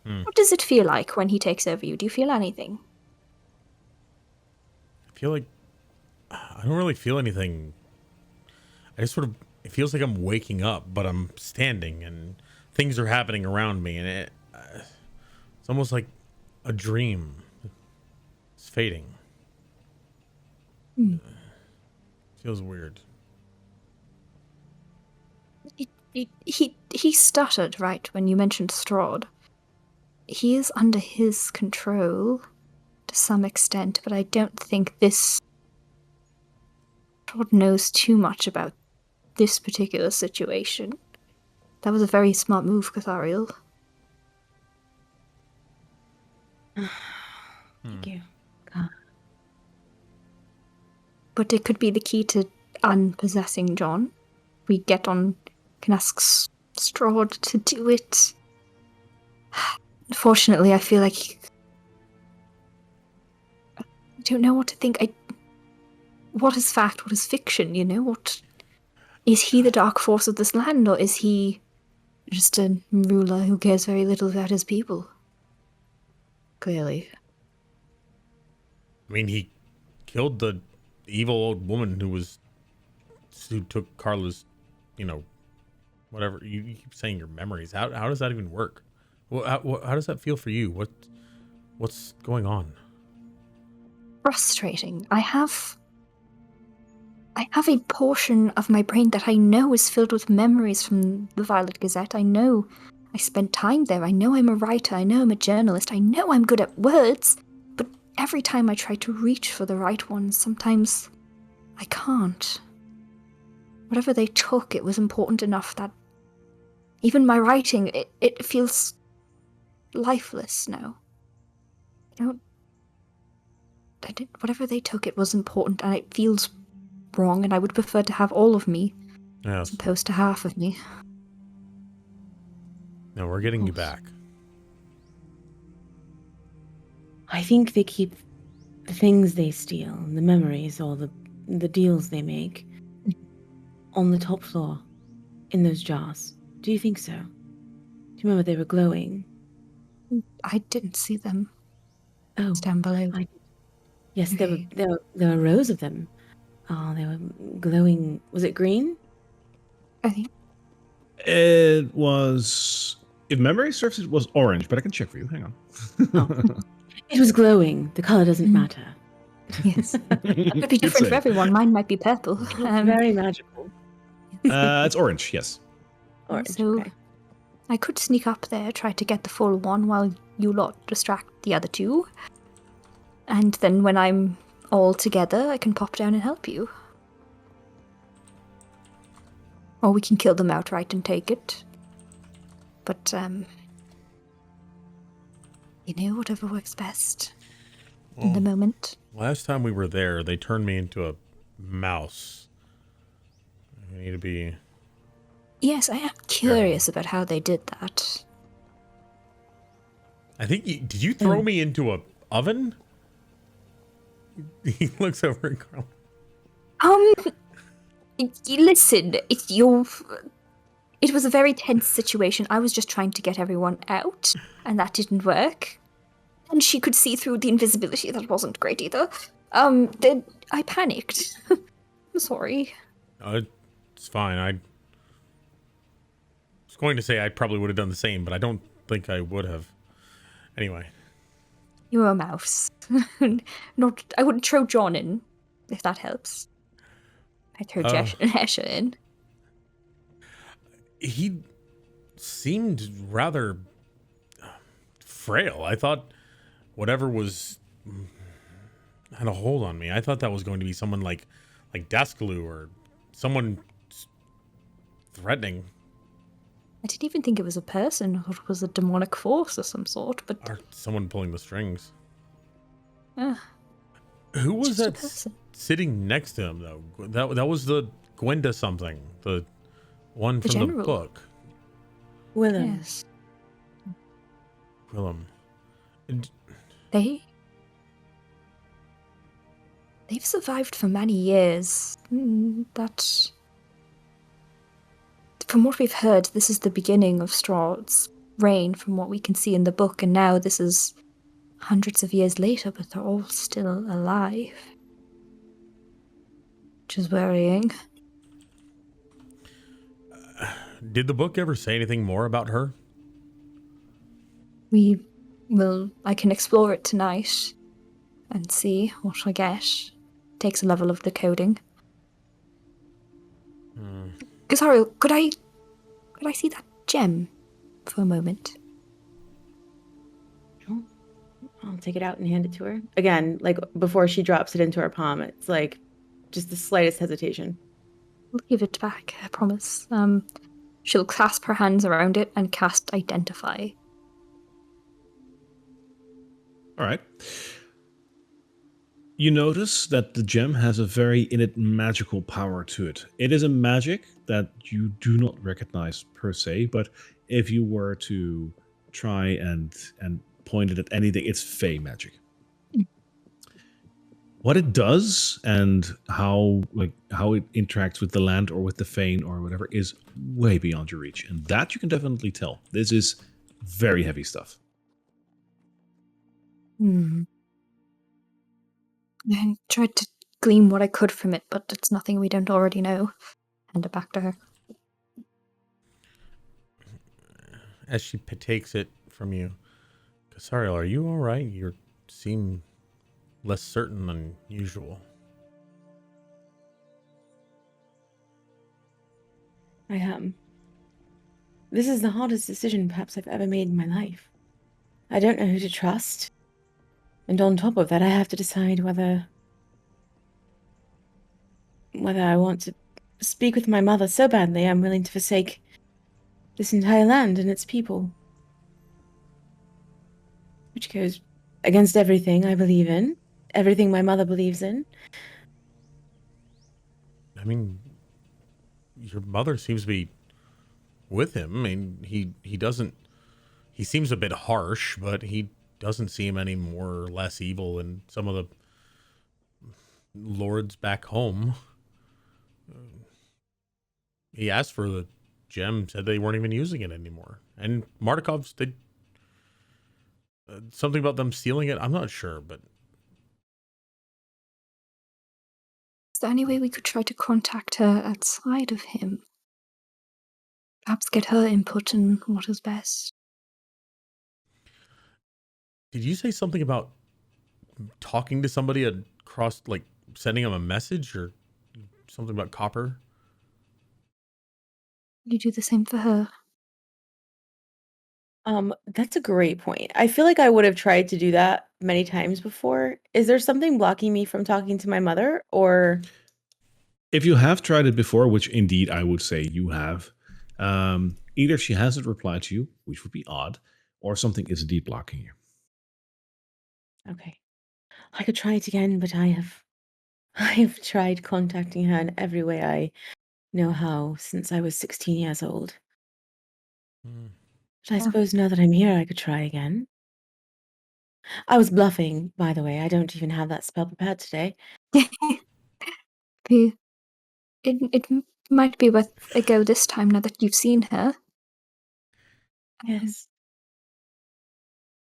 Hmm.
What does it feel like when he takes over you? Do you feel anything?
I feel like I don't really feel anything. I just sort of, it feels like I'm waking up, but I'm standing and things are happening around me, and it's almost like a dream. It's fading. Feels weird.
He stuttered, right, when you mentioned Strahd. He is under his control. some extent, but I don't think this Strahd knows too much about this particular situation. That was a very smart move, Cathariel.
Thank you.
But it could be the key to unpossessing John. We can ask Strahd to do it. Unfortunately, I feel like I don't know what to think. What is fact? What is fiction? What is he the dark force of this land, or is he just a ruler who cares very little about his people? Clearly.
I mean, he killed the evil old woman who took Carla's, whatever. You keep saying your memories. How does that even work? How does that feel for you? What's going on?
Frustrating. I have a portion of my brain that I know is filled with memories from the Violet Gazette. I know I spent time there. I know I'm a writer. I know I'm a journalist. I know I'm good at words. But every time I try to reach for the right ones, sometimes I can't. Whatever they took, it was important enough that even my writing, it feels lifeless now. Whatever they took, it was important, and it feels wrong, and I would prefer to have all of me as
Yes.
opposed to half of me.
No, we're getting you back.
I think they keep the things they steal, the memories or the deals they make, on the top floor, in those jars. Do you think so? Do you remember they were glowing?
I didn't see them.
Oh,
It's down below.
yes,
Okay.
there were rows of them. Oh, they were glowing. Was it green?
I think
It was, if memory serves, it was orange, but I can check for you. Hang on.
Oh. It was glowing. The color doesn't matter.
yes. It could be
Good
different for
save.
everyone. Mine might be purple.
Very magical.
It's orange, yes.
Orange.
So
Okay.
I could sneak up there, try to get the full one while you lot distract the other two. And then when I'm all together, I can pop down and help you. Or we can kill them outright and take it. But, whatever works best in the moment.
Last time we were there, they turned me into a mouse. I need to be...
Yes, I am curious about how they did that.
I think did you throw me into a oven? He looks over at Carl.
Listen, it was a very tense situation. I was just trying to get everyone out, and that didn't work. And she could see through the invisibility. That wasn't great either. Then I panicked. I'm sorry.
It's fine. I was going to say I probably would have done the same, but I don't think I would have. Anyway.
You're a mouse. I wouldn't throw John in, if that helps. I'd throw Hesha in.
He seemed rather frail. I thought whatever had a hold on me. I thought that was going to be someone like Daskalu or someone threatening.
I didn't even think it was a person. I thought it was a demonic force of some sort, but...
Or someone pulling the strings.
Ah,
Who was
just a
that
person.
sitting next to him, though? That was the Gwenda something. The one
The
from the
general.
book.
Willem.
Yes.
Willem. And
They've survived for many years. That, from what we've heard, this is the beginning of Strahd's reign, from what we can see in the book, and now this is hundreds of years later, but they're all still alive. Which is worrying.
did the book ever say anything more about her?
I can explore it tonight and see what I get. Takes a level of decoding. Gazariel, could I see that gem for a moment?
Sure. I'll take it out and hand it to her. Again, like before she drops it into her palm, it's like just the slightest hesitation.
I'll give it back, I promise. She'll clasp her hands around it and cast Identify.
All right. You notice that the gem has a very innate magical power to it. It is a magic that you do not recognize per se, but if you were to try and point it at anything, it's Fey magic. What it does and how it interacts with the land or with the Fane or whatever is way beyond your reach, and that you can definitely tell. This is very heavy stuff.
I tried to glean what I could from it, but it's nothing we don't already know. Hand it back to her.
As she takes it from you, Kasariel, are you all right? You seem less certain than usual.
I am. This is the hardest decision perhaps I've ever made in my life. I don't know who to trust. And on top of that, I have to decide whether I want to speak with my mother so badly I'm willing to forsake this entire land and its people. Which goes against everything I believe in, everything my mother believes in.
I mean, your mother seems to be with him. I mean, he seems a bit harsh, but he doesn't seem any more or less evil than some of the lords back home. He asked for the gem, said they weren't even using it anymore. And Martikovs, they something about them stealing it, I'm not sure, but
Is there any way we could try to contact her outside of him? Perhaps get her input on what is best.
did you say something about talking to somebody across, like sending them a message or something about copper?
You do the same for her.
That's a great point. I feel like I would have tried to do that many times before. Is there something blocking me from talking to my mother, or
If you have tried it before, which indeed I would say you have, either she hasn't replied to you, which would be odd, or something is indeed blocking you.
okay. I could try it again, but I have tried contacting her in every way I know how since I was 16 years old.
Hmm.
But I suppose now that I'm here, I could try again. I was bluffing, by the way. I don't even have that spell prepared today.
It might be worth a go this time now that you've seen her.
Yes.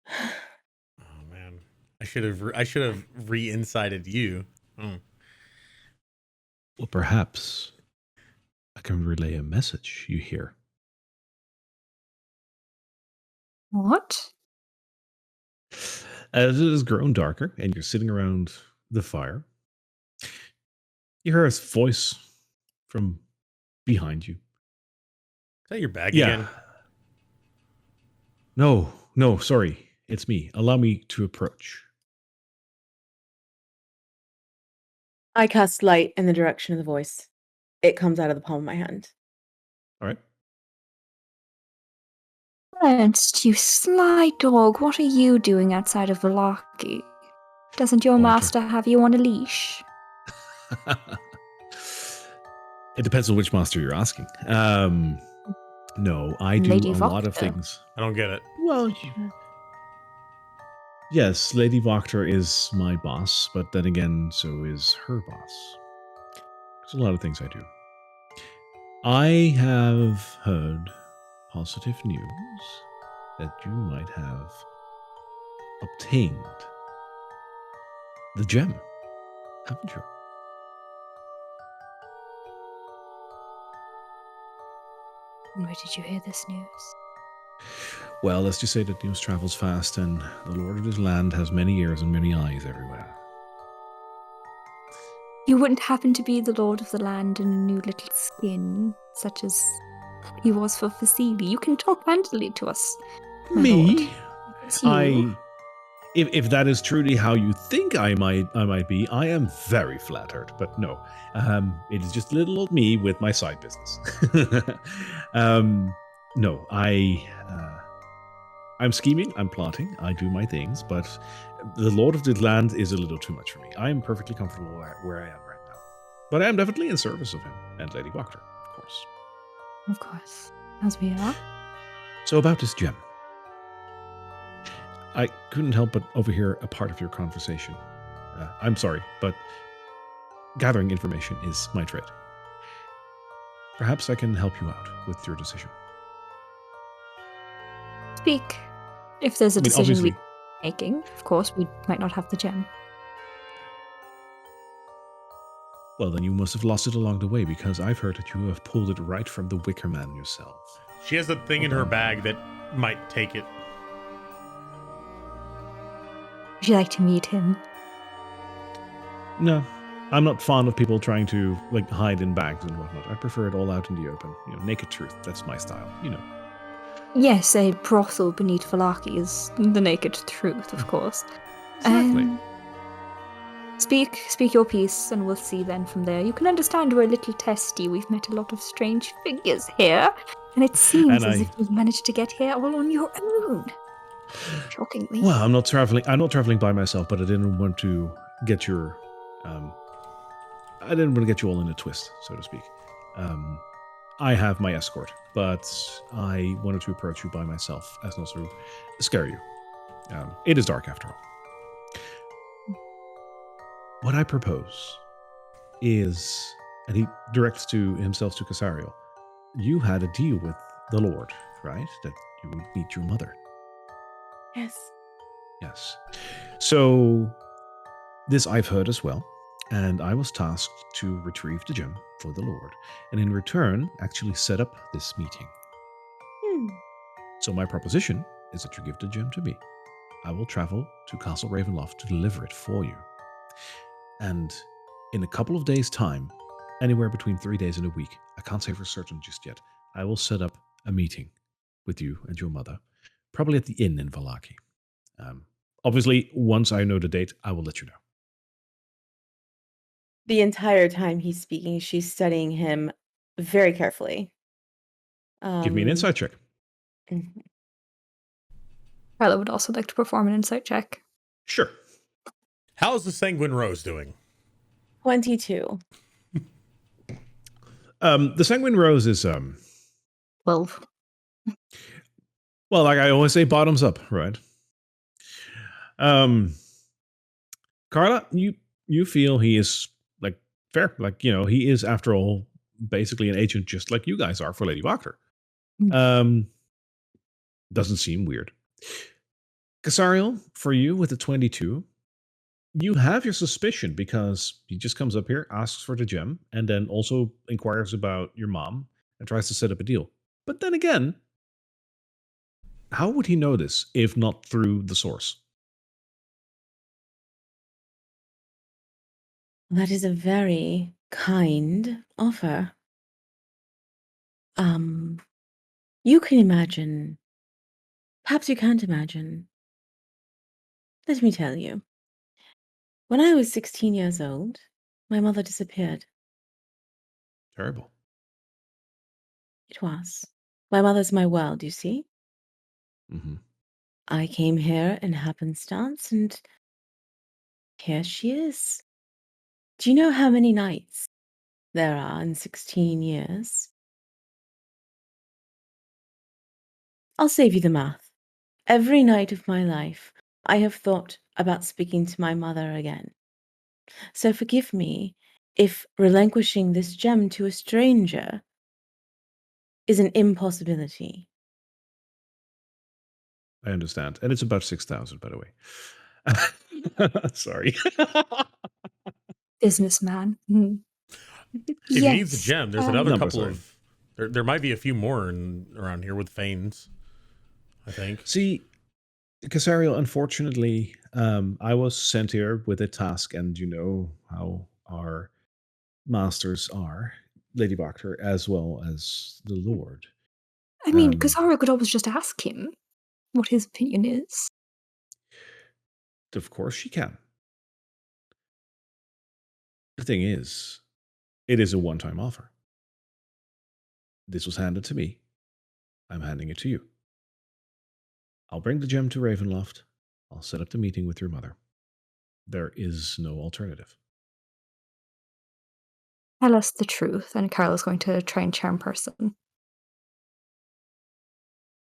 Oh man, I should have re-insided you.
Well, perhaps I can relay a message you hear.
What?
As it has grown darker and you're sitting around the fire, you hear a voice from behind you.
Is that your bag
Yeah.
again?
No, sorry. It's me. Allow me to approach.
I cast light in the direction of the voice. It comes out of the palm of my hand.
All right.
Ernst, you sly dog, what are you doing outside of Velaki? Doesn't your
Pointer.
master have you on a leash?
It depends on which master you're asking. No, I do
Lady
a lot of
Voctor.
things.
I don't get it.
Well, yes, Lady Voctor is my boss, but then again, so is her boss. There's a lot of things I do. I have heard positive news that you might have obtained the gem, haven't you?
Where did you hear this news?
Well, let's just say that news travels fast, and the Lord of this land has many ears and many eyes everywhere.
You wouldn't happen to be the lord of the land in a new little skin, such as he was for Vasily. You can talk handily to us, my lord.
Me?
It's you.
if that is truly how you think I might be, I am very flattered. But no, it is just little old me with my side business. No, I'm scheming, I'm plotting, I do my things, but the Lord of the Land is a little too much for me. I am perfectly comfortable where I am right now, but I am definitely in service of him and Lady Wachter, of course.
Of course, as we are.
So about this gem. I couldn't help but overhear a part of your conversation. I'm sorry, but gathering information is my trade. Perhaps I can help you out with your decision.
Speak. If there's a
I mean,
decision
obviously,
we're making, of course, we might not have the gem.
well, then you must have lost it along the way, because I've heard that you have pulled it right from the Wicker Man yourself.
She has a thing in her bag that might take it.
Would you like to meet him?
No, I'm not fond of people trying to hide in bags and whatnot. I prefer it all out in the open. Naked truth. That's my style.
Yes, a brothel beneath Valaki is the naked truth, of course.
Exactly.
Speak your piece, and we'll see then from there. You can understand we're a little testy. We've met a lot of strange figures here, and it seems as if you've managed to get here all on your own. Shockingly.
Well, I'm not traveling by myself, but I didn't want to get your, I didn't want to get you all in a twist, so to speak. I have my escort, but I wanted to approach you by myself as not to scare you. It is dark after all. What I propose is, and he directs himself to Casariel, you had a deal with the Lord, right? That you would meet your mother.
Yes.
Yes. So this I've heard as well, and I was tasked to retrieve the gem for the Lord, and in return, actually set up this meeting. So my proposition is that you give the gem to me. I will travel to Castle Ravenloft to deliver it for you. And in a couple of days' time, anywhere between 3 days and a week, I can't say for certain just yet, I will set up a meeting with you and your mother, probably at the inn in Valaki. Obviously, once I know the date, I will let you know.
The entire time he's speaking, she's studying him very carefully.
Give me an insight check.
Mhm.
Carla would also like to perform an insight check.
Sure.
How's the Sanguine Rose doing?
22.
The Sanguine Rose is
12.
well, like I always say, bottoms up, right? Carla, you feel he is fair, he is after all basically an agent just like you guys are for Lady Wachter. Doesn't seem weird. Casariel, for you with the 22, you have your suspicion because he just comes up here, asks for the gem, and then also inquires about your mom and tries to set up a deal. But then again, how would he know this if not through the source?
That is a very kind offer. You can imagine. Perhaps you can't imagine. Let me tell you. When I was 16 years old, my mother disappeared.
Terrible.
It was. My mother's my world, you see?
Mm-hmm.
I came here in happenstance, and here she is. Do you know how many nights there are in 16 years? I'll save you the math. Every night of my life, I have thought about speaking to my mother again. So forgive me if relinquishing this gem to a stranger is an impossibility.
I understand. And it's about 6,000, by the way. Sorry.
Businessman.
If he needs a
Yes.
gem, there's another
Number,
couple
sorry.
of. There might be a few more around here with Fanes, I think.
See, Casariel, unfortunately, I was sent here with a task, and you know how our masters are, Lady Wachter, as well as the Lord.
I mean,
Um,
Casara could always just ask him what his opinion is.
Of course she can. The thing is, it is a one-time offer. This was handed to me. I'm handing it to you. I'll bring the gem to Ravenloft. I'll set up the meeting with your mother. There is no alternative.
Tell us the truth, and Carl is going to try and charm person.
Do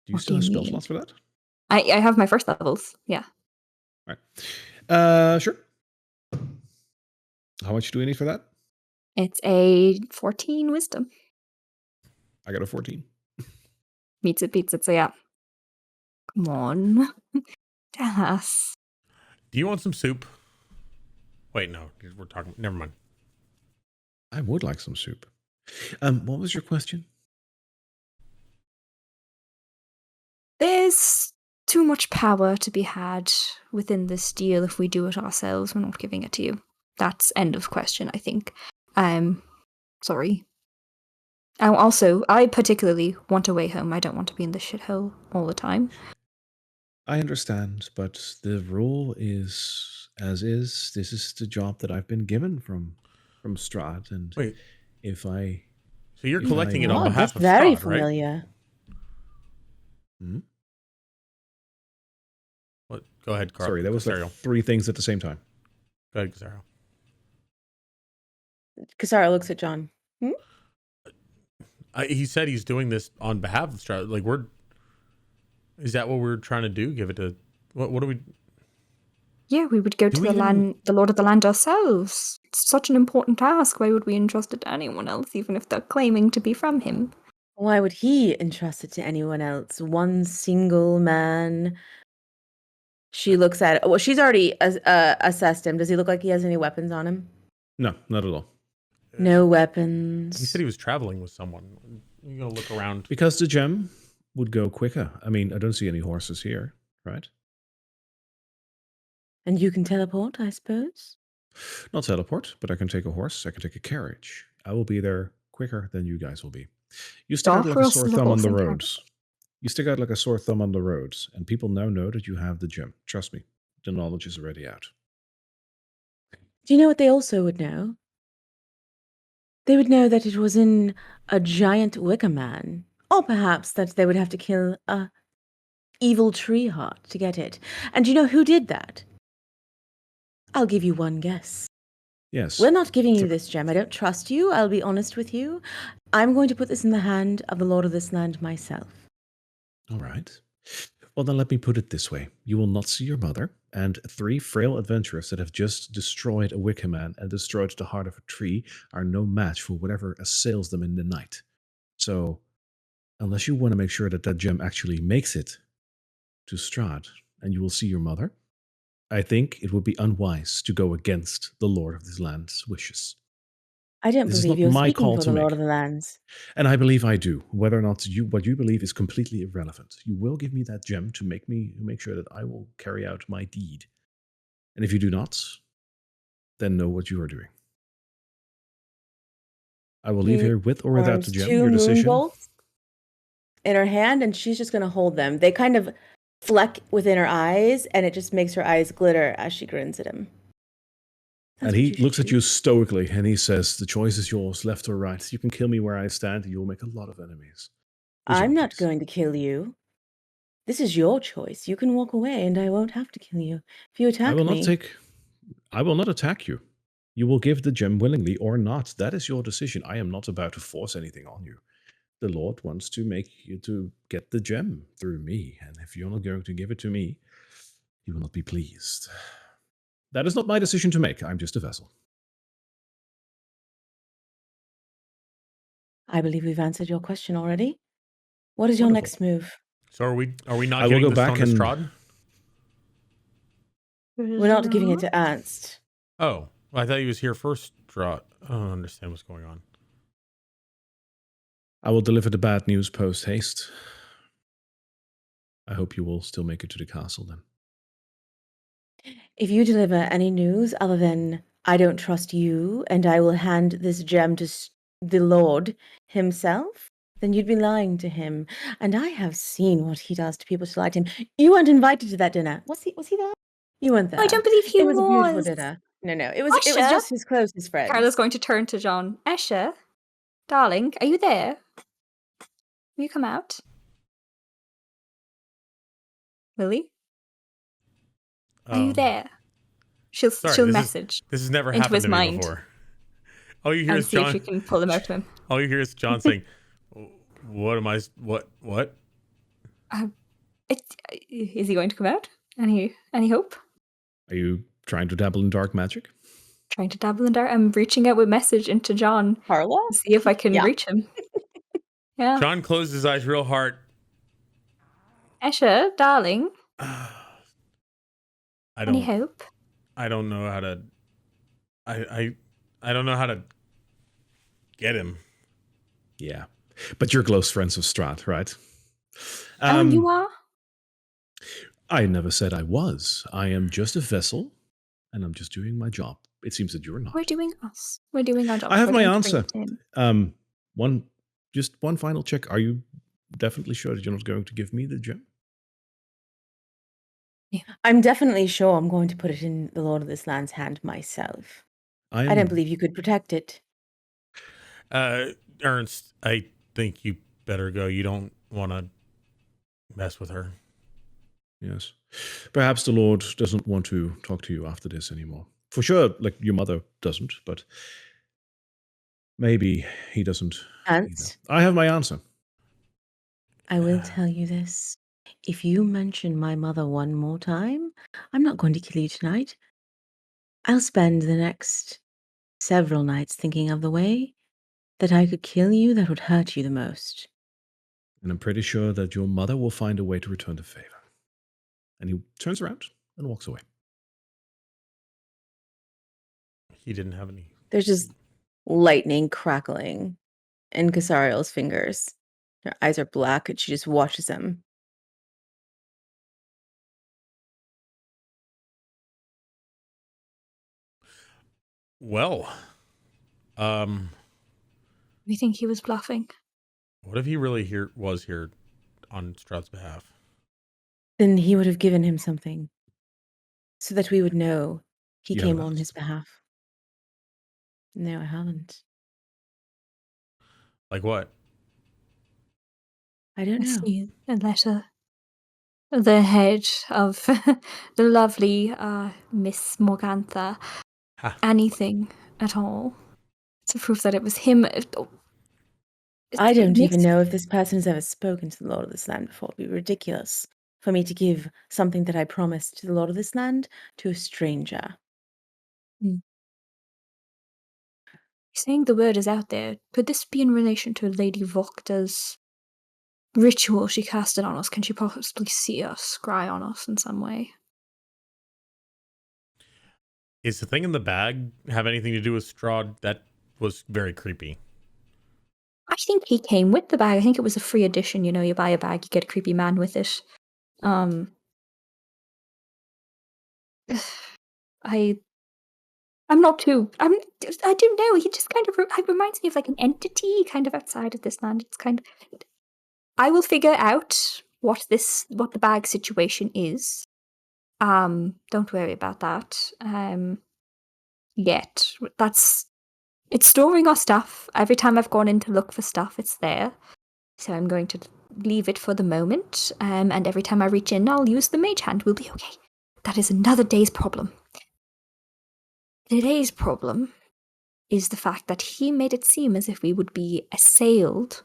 you
What
still
do
have
you
spell
mean?
slots for that?
I have my first levels, yeah.
All right. Sure. How much do we need for that?
It's a 14 wisdom.
I got a 14.
Beats it, so yeah. Come on. Tell us.
Do you want some soup? Wait, no, we're talking. Never mind.
I would like some soup. What was your question?
There's too much power to be had within this deal if we do it ourselves. We're not giving it to you. That's end of question, I think. Sorry. I particularly want a way home. I don't want to be in this shithole all the time.
I understand, but the rule is as is. This is the job that I've been given from Strahd, and
Wait,
if I
so you're
If
collecting
I-
it on
Oh,
behalf
that's
of
very
Strahd, right?
familiar.
What? Go ahead, Carl.
sorry, that was
Casario.
like 3 things at the same time.
Go ahead, Casario.
Kasara looks at John.
He said he's doing this on behalf of Strahd. Like, is that what we're trying to do? Give it to what do we?
Yeah, we would go
Do
to
we
the
even-
land, the Lord of the Land ourselves. It's such an important task. Why would we entrust it to anyone else, even if they're claiming to be from him?
Why would he entrust it to anyone else? One single man. She looks at it. Well, she's already assessed him. Does he look like he has any weapons on him?
No, not at all.
No weapons.
He said he was traveling with someone. You're gonna look around.
Because the gem would go quicker. I mean, I don't see any horses here, right?
And you can teleport, I suppose?
Not teleport, but I can take a horse. I can take a carriage. I will be there quicker than you guys will be. You stick out like
Offer
a
us
sore
the
thumb on
horse
the
and carriage.
roads. You stick out like a sore thumb on the roads, and people now know that you have the gem. Trust me, the knowledge is already out.
Do you know what they also would know? They would know that it was in a giant wicker man. Or perhaps that they would have to kill a evil tree heart to get it. And do you know who did that? I'll give you one guess.
Yes.
We're not giving you
Sure.
this gem. I don't trust you. I'll be honest with you. I'm going to put this in the hand of the Lord of this land myself.
All right. Well, then let me put it this way. You will not see your mother, and 3 frail adventurers that have just destroyed a wicker man and destroyed the heart of a tree are no match for whatever assails them in the night. So, unless you want to make sure that that gem actually makes it to Strahd and you will see your mother, I think it would be unwise to go against the Lord of this land's wishes.
I don't
This is
believe
not
you're
my
speaking
call
for
to
the Lord
make.
of the lands.
And I believe I do. Whether or not what you believe is completely irrelevant. You will give me that gem to make sure that I will carry out my deed. And if you do not, then know what you are doing. I will leave
He
here with or without the
forms
gem.
2
Your decision.
moonbolts in her hand, and she's just going to hold them. They kind of fleck within her eyes, and it just makes her eyes glitter as she grins at him. That's
And
what
he
you should
looks at
do.
you stoically and he says, "The choice is yours, left or right. You can kill me where I stand. You will make a lot of enemies." Who's
I'm
on,
not
please?
going to kill you. This is your choice. You can walk away, and I won't have to kill you. If you attack
I will not attack you. You will give the gem willingly or not. That is your decision. I am not about to force anything on you. The Lord wants to make you to get the gem through me. And if you're not going to give it to me, he will not be pleased. That is not my decision to make. I'm just a vessel.
I believe we've answered your question already. What is your
Wonderful.
next move?
So are we not
I will
giving
go
the
back
stone to
and-
Strahd?
We're not giving it to Ernst.
Oh, well, I thought he was here first. Strahd. I don't understand what's going on.
I will deliver the bad news post haste. I hope you will still make it to the castle then.
If you deliver any news other than I don't trust you and I will hand this gem to the Lord himself, then you'd be lying to him. And I have seen what he does to people to lie to him. You weren't invited to that dinner. Was he there? You weren't there.
I don't believe he
It was a beautiful
was.
dinner. No, it was
Asha?
just his closest friends.
Carla's going to turn to John. Esha, darling, are you there? Will you come out? Lily? Are you there? She'll
Sorry,
message
this has never
into
happened
his
to me
mind
before. All you hear
and
is
see if
John.
she can pull him out of him.
All you hear is John saying, "What am I? What?"
Is he going to come out? Any hope?
Are you trying to dabble in dark magic?
Trying to dabble in dark. I'm reaching out with message into John
Carla?
to see if I can
Yeah.
reach him. Yeah.
John closed his eyes real hard.
Esha, darling,
I
any
don't.
hope?
I don't know how to. I don't know how to get him.
Yeah. But you're close friends with Strahd, right?
You are?
I never said I was. I am just a vessel, and I'm just doing my job. It seems that you're not.
We're doing us. We're doing our job.
I have
We're
my
going to bring
answer.
it in.
One final check. Are you definitely sure that you're not going to give me the gem?
I'm definitely sure I'm going to put it in the Lord of this Land's hand myself. I don't believe you could protect it.
Ernst, I think you better go. You don't want to mess with her.
Yes. Perhaps the Lord doesn't want to talk to you after this anymore. For sure, like your mother doesn't, but maybe he doesn't.
Ants,
I have my answer.
I will tell you this. If you mention my mother one more time, I'm not going to kill you tonight. I'll spend the next several nights thinking of the way that I could kill you that would hurt you the most.
And I'm pretty sure that your mother will find a way to return the favor. And he turns around and walks away.
He didn't have any.
There's just lightning crackling in Casario's fingers. Her eyes are black and she just watches him.
Well,
We think he was bluffing.
what if he really was here on Strahd's behalf?
Then he would have given him something so that we would know he
You
came
haven't
on
asked.
his behalf. No, I haven't.
Like what?
I don't
I
know.
see a letter. The head of the lovely Miss Morgantha.
Ha.
Anything at all to prove that it was him.
I don't
makes-
even know if this person has ever spoken to the Lord of this Land before. It'd be ridiculous for me to give something that I promised to the Lord of this Land to a stranger.
Saying the word is out there. Could this be in relation to Lady Vokta's ritual she casted on us? Can she possibly see us, scry on us in some way?
Is the thing in the bag have anything to do with Strahd? That was very creepy.
I think he came with the bag. I think it was a free edition. You know, you buy a bag, you get a creepy man with it. I'm not too. I don't know. He just kind of reminds me of like an entity kind of outside of this land. It's kind of. I will figure out what the bag situation is. Don't worry about that. Yet it's storing our stuff. Every time I've gone in to look for stuff, it's there. So I'm going to leave it for the moment. And every time I reach in, I'll use the mage hand. We'll be okay. That is another day's problem. Today's problem is the fact that he made it seem as if we would be assailed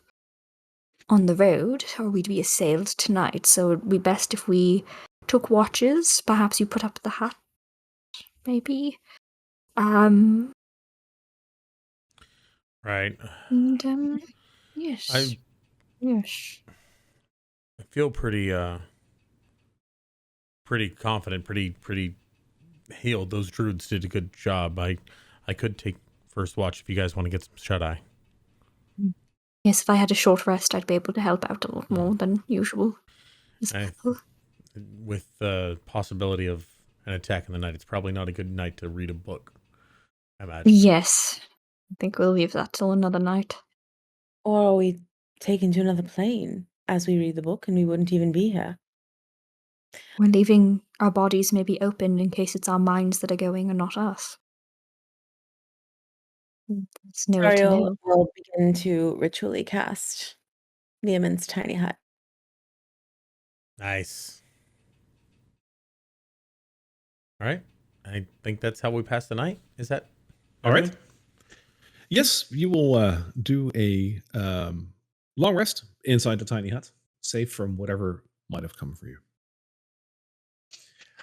on the road, or we'd be assailed tonight. So it'd be best if we took watches. Perhaps you put up the hat, maybe.
Right.
And yes. Yes.
I feel pretty confident, pretty healed. Those druids did a good job. I could take first watch if you guys want to get some shut eye.
Yes, if I had a short rest, I'd be able to help out a lot more than usual.
With the possibility of an attack in the night, it's probably not a good night to read a book, I imagine.
Yes. I think we'll leave that till another night.
Or are we taken to another plane as we read the book and we wouldn't even be here?
We're leaving our bodies may be opened in case it's our minds that are going and not us. It's no way to
Ariel
know.
will begin to ritually cast Neiman's tiny hut.
Nice. All right. I think that's how we pass the night. Is that
All right.
everything?
Yes, you will do a long rest inside the tiny hut, safe from whatever might have come for you.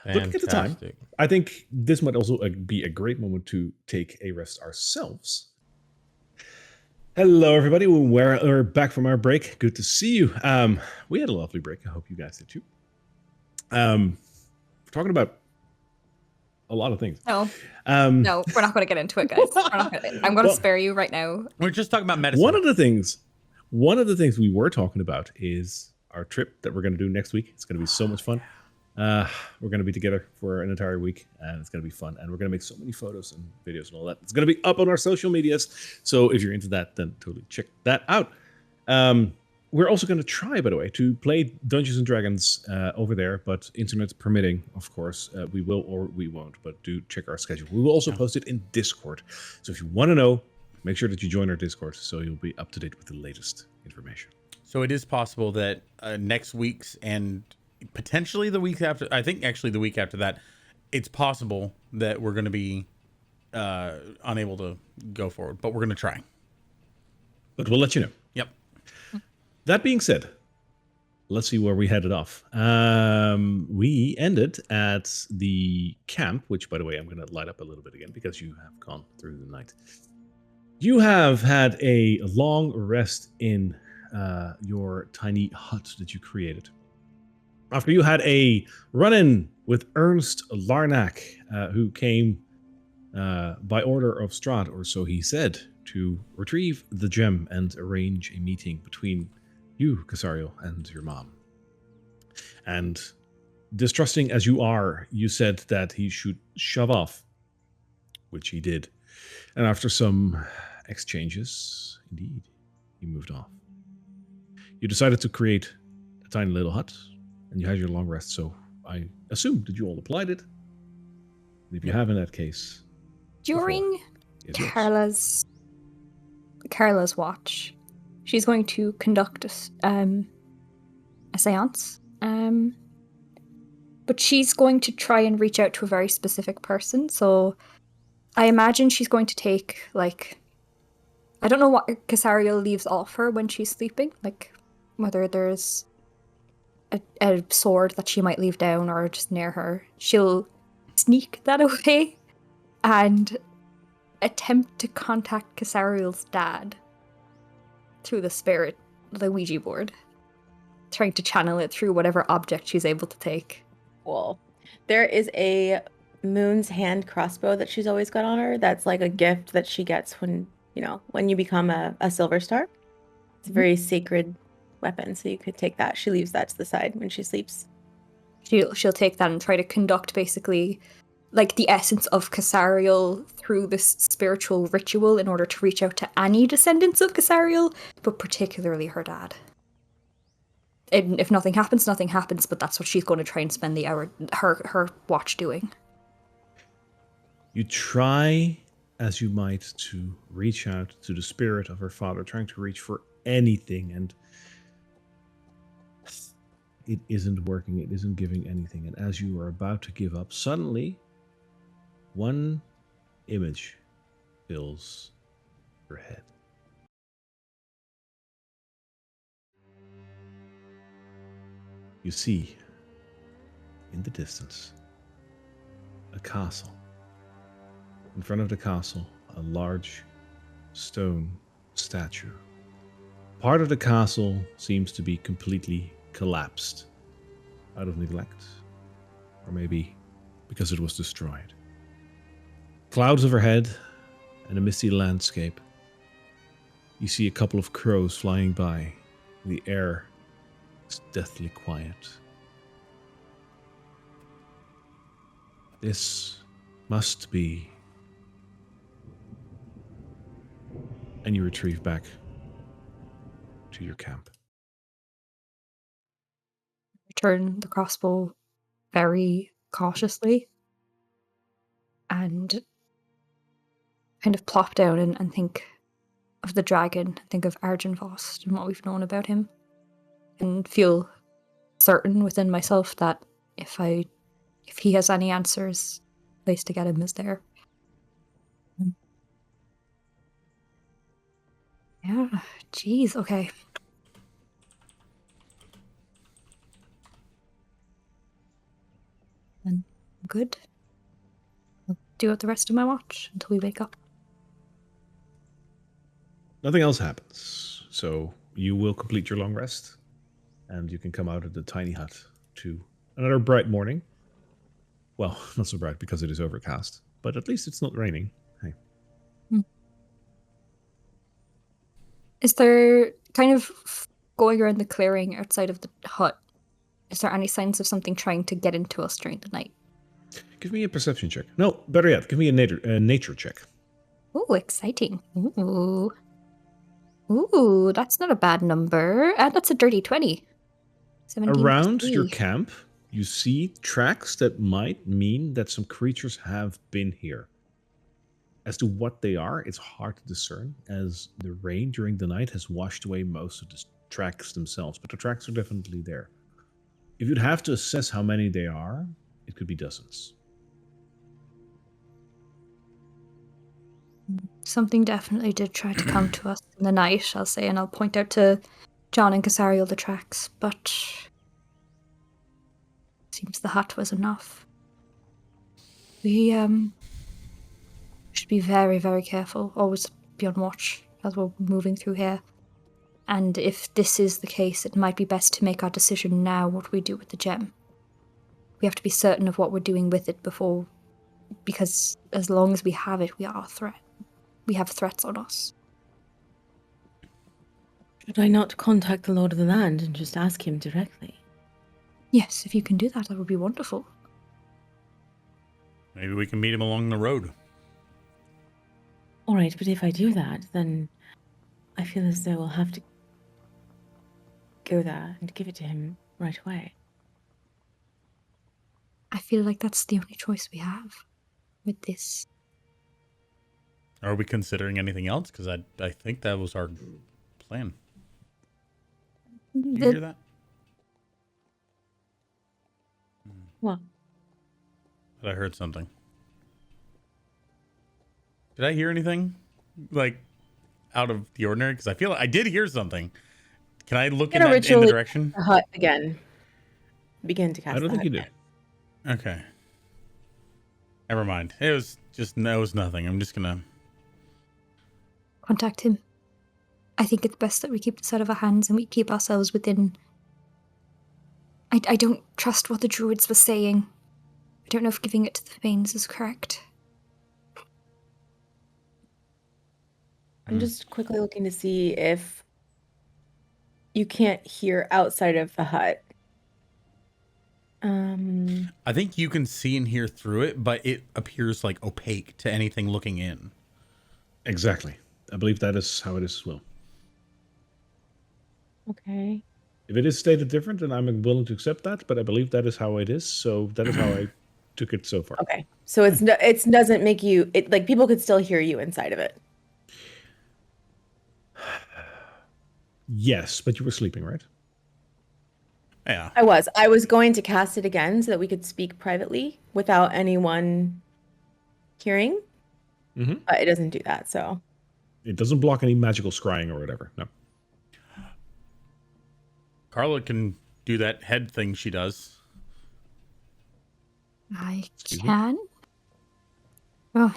Looking at the time,
Fantastic.
I think this might also be a great moment to take a rest ourselves. Hello, everybody. We're back from our break. Good to see you. We had a lovely break. I hope you guys did too. We're talking about a lot of things.
No,
Um,
no, we're not going to get into it, guys. I'm going to
Well-
spare you right now.
We're just talking about medicine.
One of the things we were talking about is our trip that we're going to do next week. It's going to be so much fun. We're going to be together for an entire week, and it's going to be fun. And we're going to make so many photos and videos and all that. It's going to be up on our social medias. So if you're into that, then totally check that out. We're also going to try, by the way, to play Dungeons and Dragons over there, but internet permitting, of course, we will or we won't. But do check our schedule. We will also post it in Discord. So if you want to know, make sure that you join our Discord so you'll be up to date with the latest information.
So it is possible that next week's and potentially the week after, I think actually the week after that, it's possible that we're going to be unable to go forward, but we're going to try.
But we'll let you know.
Yep.
That being said, let's see where we headed off. We ended at the camp, which, by the way, I'm going to light up a little bit again because you have gone through the night. You have had a long rest in your tiny hut that you created. After you had a run-in with Ernst Larnack, who came by order of Strahd, or so he said, to retrieve the gem and arrange a meeting between you, Casario, and your mom. And distrusting as you are, you said that he should shove off, which he did. And after some exchanges, indeed, he moved off. You decided to create a tiny little hut, and you had your long rest, so I assumed that you all applied it. And if you have, in that case,
During
is yours.
Carla's watch, she's going to conduct a seance. But she's going to try and reach out to a very specific person. So I imagine she's going to take, like, I don't know what Casario leaves off her when she's sleeping, like whether there's a sword that she might leave down or just near her. She'll sneak that away and attempt to contact Casario's dad through the Ouija board, trying to channel it through whatever object she's able to take.
Cool. There is a Moon's Hand crossbow that she's always got on her. That's like a gift that she gets when you become a Silver Star. It's a very sacred weapon, so you could take that. She leaves that to the side when she sleeps.
She'll take that and try to conduct basically like the essence of Casariel through this spiritual ritual in order to reach out to any descendants of Casariel, but particularly her dad. And if nothing happens, nothing happens, but that's what she's going to try and spend the hour, her watch doing.
You try as you might to reach out to the spirit of her father, trying to reach for anything, and it isn't working, it isn't giving anything. And as you are about to give up, suddenly one image fills your head. You see, in the distance, a castle. In front of the castle, a large stone statue. Part of the castle seems to be completely collapsed out of neglect, or maybe because it was destroyed. Clouds overhead and a misty landscape. You see a couple of crows flying by. The air is deathly quiet. This must be. And you retrieve back to your camp.
Return the crossbow very cautiously and kind of plop down and think of the dragon, think of Argynvost and what we've known about him, and feel certain within myself that if he has any answers, the place to get him is there. Yeah, jeez, okay. Then I'm good. I'll do out the rest of my watch until we wake up.
Nothing else happens, so you will complete your long rest, and you can come out of the tiny hut to another bright morning. Well, not so bright because it is overcast, but at least it's not raining. Hey.
Is there kind of going around the clearing outside of the hut? Is there any signs of something trying to get into us during the night?
Give me a perception check. No, better yet, give me a nature check.
Ooh, exciting. Ooh, that's not a bad number. And that's a dirty 20. 17
Around
plus
your
3.
camp, you see tracks that might mean that some creatures have been here. As to what they are, it's hard to discern, as the rain during the night has washed away most of the tracks themselves, but the tracks are definitely there. If you'd have to assess how many they are, it could be dozens.
Something definitely did try to come to us in the night, I'll say, and I'll point out to John and Casariel the tracks, but seems the hut was enough. We should be very, very careful. Always be on watch as we're moving through here. And if this is the case, it might be best to make our decision now what we do with the gem. We have to be certain of what we're doing with it before, because as long as we have it, we are a threat. We have threats on us.
Should I not contact the Lord of the Land and just ask him directly?
Yes, if you can do that, that would be wonderful.
Maybe we can meet him along the road.
All right, but if I do that, then I feel as though I'll have to go there and give it to him right away.
I feel like that's the only choice we have with this.
Are we considering anything else? Because I think that was our plan. Did you hear that?
What?
But I heard something. Did I hear anything like out of the ordinary? Because I feel like I did hear something. Can I look in the direction?
The hut again. Begin to cast.
I don't think you did.
Okay. Never mind. It was nothing. I'm just gonna
Contact him. I think it's best that we keep this out of our hands and we keep ourselves within. I don't trust what the druids were saying. I don't know if giving it to the Fanes is correct.
I'm just quickly looking to see if you can't hear outside of the hut.
I think you can see and hear through it, but it appears like opaque to anything looking in.
Exactly. I believe that is how it is as well.
Okay.
If it is stated different, then I'm willing to accept that, but I believe that is how it is, so that is how I took it so far.
Okay. So it doesn't make you like people could still hear you inside of it.
Yes, but you were sleeping, right?
Yeah.
I was going to cast it again so that we could speak privately without anyone hearing.
Mm-hmm.
But it doesn't do that, so.
It doesn't block any magical scrying or whatever, no.
Carla can do that head thing she does.
I
Excuse
can? Oh.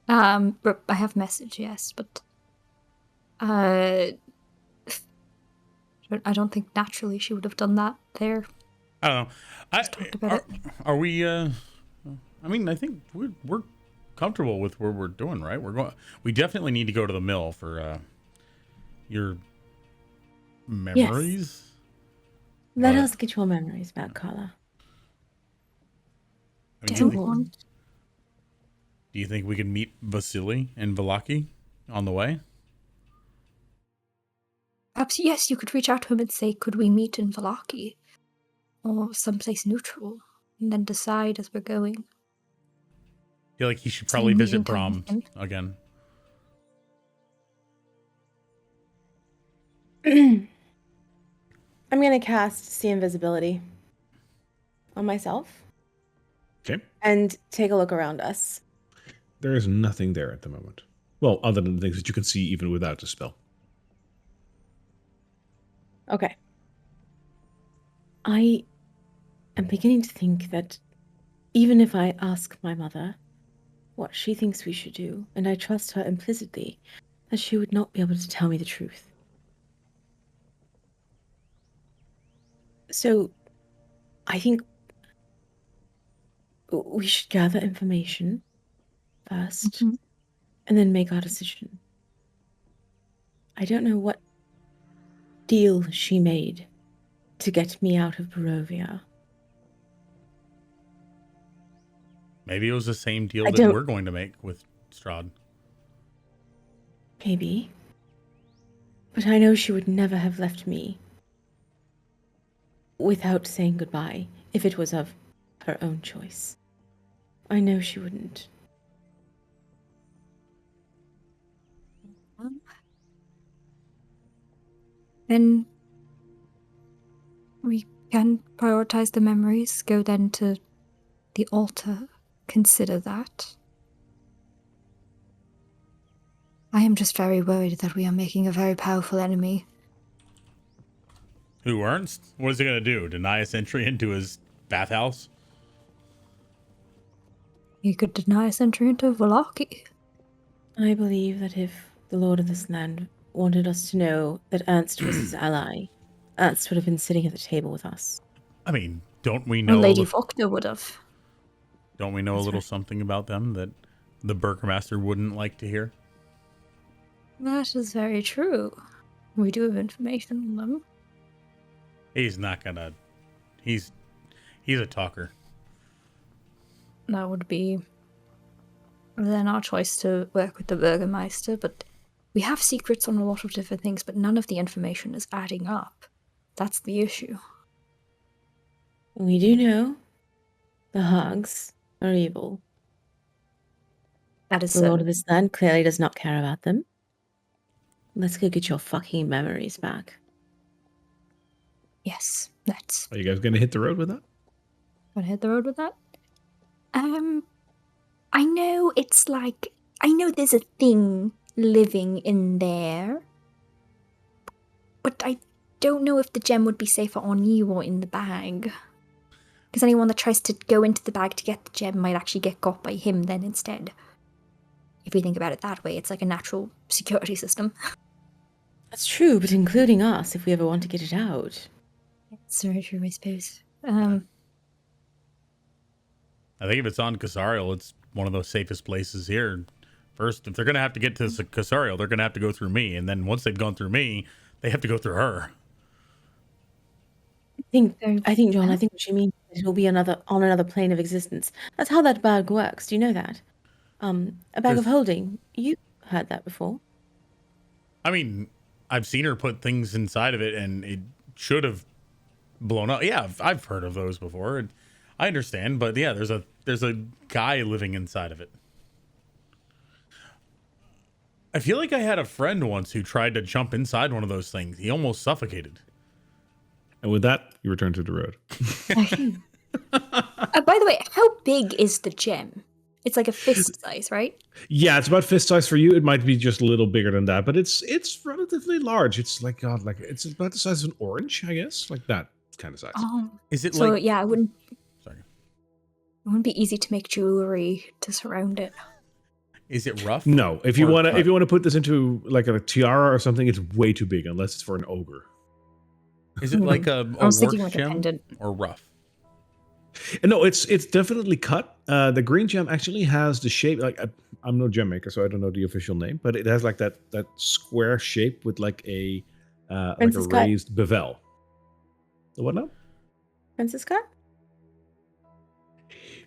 I have message, yes, but I don't think naturally she would have done that there.
I don't know.
Talked about
Are we? I mean, I think we're comfortable with where we're doing, right? We definitely need to go to the mill for your memories.
Let us get your memories back, Carla.
I mean,
Don't want.
do you think we could meet Vasily and Velaki on the way?
Perhaps, yes, you could reach out to him and say, could we meet in Velaki? or someplace neutral, and then decide as we're going.
I feel like he should
So
probably
in the
visit
meantime,
prom again.
I'm gonna cast See Invisibility on myself
Okay.
and take a look around us.
There is nothing there at the moment. Well, other than the things that you can see even without the spell.
Okay. I am beginning to think that even if I ask my mother what she thinks we should do, and I trust her implicitly, that she would not be able to tell me the truth. So, I think we should gather information first,
Mhm.
and then make our decision. I don't know what deal she made to get me out of Barovia.
Maybe it was the same deal
I
that
don't-
we're going to make with Strahd.
Maybe. But I know she would never have left me without saying goodbye if it was of her own choice. I know she wouldn't.
Then we can prioritize the memories, go then to the altar, consider that. I am just very worried that we are making a very powerful enemy.
Who, Ernst? What is he going to do? Deny us entry into his bathhouse?
He could deny us entry into Valaki.
I believe that if the Lord of this land wanted us to know that Ernst was his ally, Ernst would have been sitting at the table with us.
I mean, don't we
Well,
know?
Lady Faulkner would have.
Don't we know a
That's
little
right.
something about them that the Burgermaster wouldn't like to hear?
That is very true. We do have information on them.
He's not gonna. He's a talker.
That would be then our choice to work with the Burgermeister, but we have secrets on a lot of different things, but none of the information is adding up. That's the issue.
We do know the Hogs are evil.
That is
The Lord of
certain.
this land clearly does not care about them. Let's go get your fucking memories back.
Yes, let's.
Are you guys going to hit the road with that?
Wanna hit the road with that? I know it's like, I know there's a thing living in there, but I don't know if the gem would be safer on you or in the bag. Because anyone that tries to go into the bag to get the gem might actually get got by him then instead. If you think about it that way, it's like a natural security system.
That's true, but including us if we ever want to get it out.
It's very true, I suppose.
I think if it's on Casariel, it's one of the safest places here. First, if they're gonna have to get to Casariel, they're gonna have to go through me, and then once they've gone through me, they have to go through her.
I think, John, I think what you mean is it'll be on another plane of existence. That's how that bag works. Do you know that? A bag
There's-
of holding. You heard that before.
I mean, I've seen her put things inside of it, and it should have blown up. Yeah, I've heard of those before. And I understand, but yeah, there's a guy living inside of it. I feel like I had a friend once who tried to jump inside one of those things. He almost suffocated.
And with that, you return to the road.
By the way, how big is the gem? It's like a fist size, right?
Yeah, it's about fist size for you. It might be just a little bigger than that, but it's relatively large. It's like God, like it's about the size of an orange, I guess, like that kind of size.
Is it
So
like?
yeah, it wouldn't
Sorry.
be easy to make jewelry to surround it.
Is it rough?
No, if you
Or
want to,
cut?
if you want to put this into like a tiara or something, it's way too big unless it's for an ogre.
Is it like a
I was thinking
work
like a
gem
pendant.
or rough?
No, it's definitely cut. The green gem actually has the shape. Like I'm no gem maker, so I don't know the official name, but it has like that square shape with like a
Princess cut.
raised bevel. The what now?
Princess cut?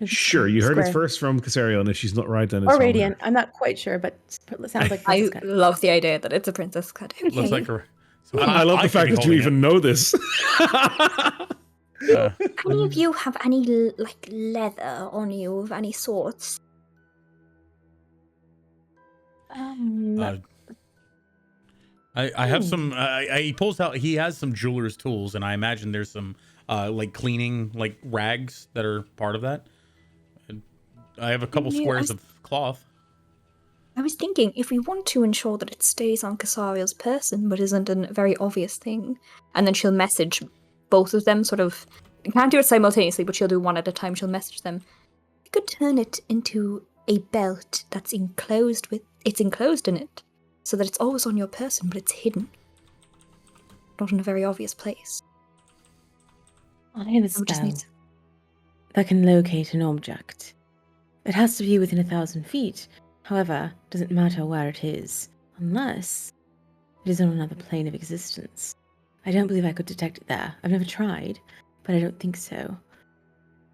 Sure, you heard it
Square.
first from Casario, and if she's not right, then it's
Or
on her.
radiant. I'm not quite sure, but it sounds like
I
princess cut.
love the idea that it's a princess cut.
Looks
Okay.
like a. So
I love the
could
fact
be
that you
holding
even
it.
know this.
Any of you have any like leather on you of any sorts?
I have some. He pulls out. He has some jeweler's tools, and I imagine there's some like cleaning like rags that are part of that. And I have a couple squares of cloth.
I was thinking, if we want to ensure that it stays on Casario's person, but isn't a very obvious thing, and then she'll message both of them, sort of. You can't do it simultaneously, but she'll do one at a time. She'll message them. You could turn it into a belt that's enclosed with. It's enclosed in it, so that it's always on your person, but it's hidden, not in a very obvious place.
I have a
We just
spell
need to-
that can locate an object. It has to be within 1,000 feet. However, it doesn't matter where it is, unless it is on another plane of existence. I don't believe I could detect it there. I've never tried, but I don't think so.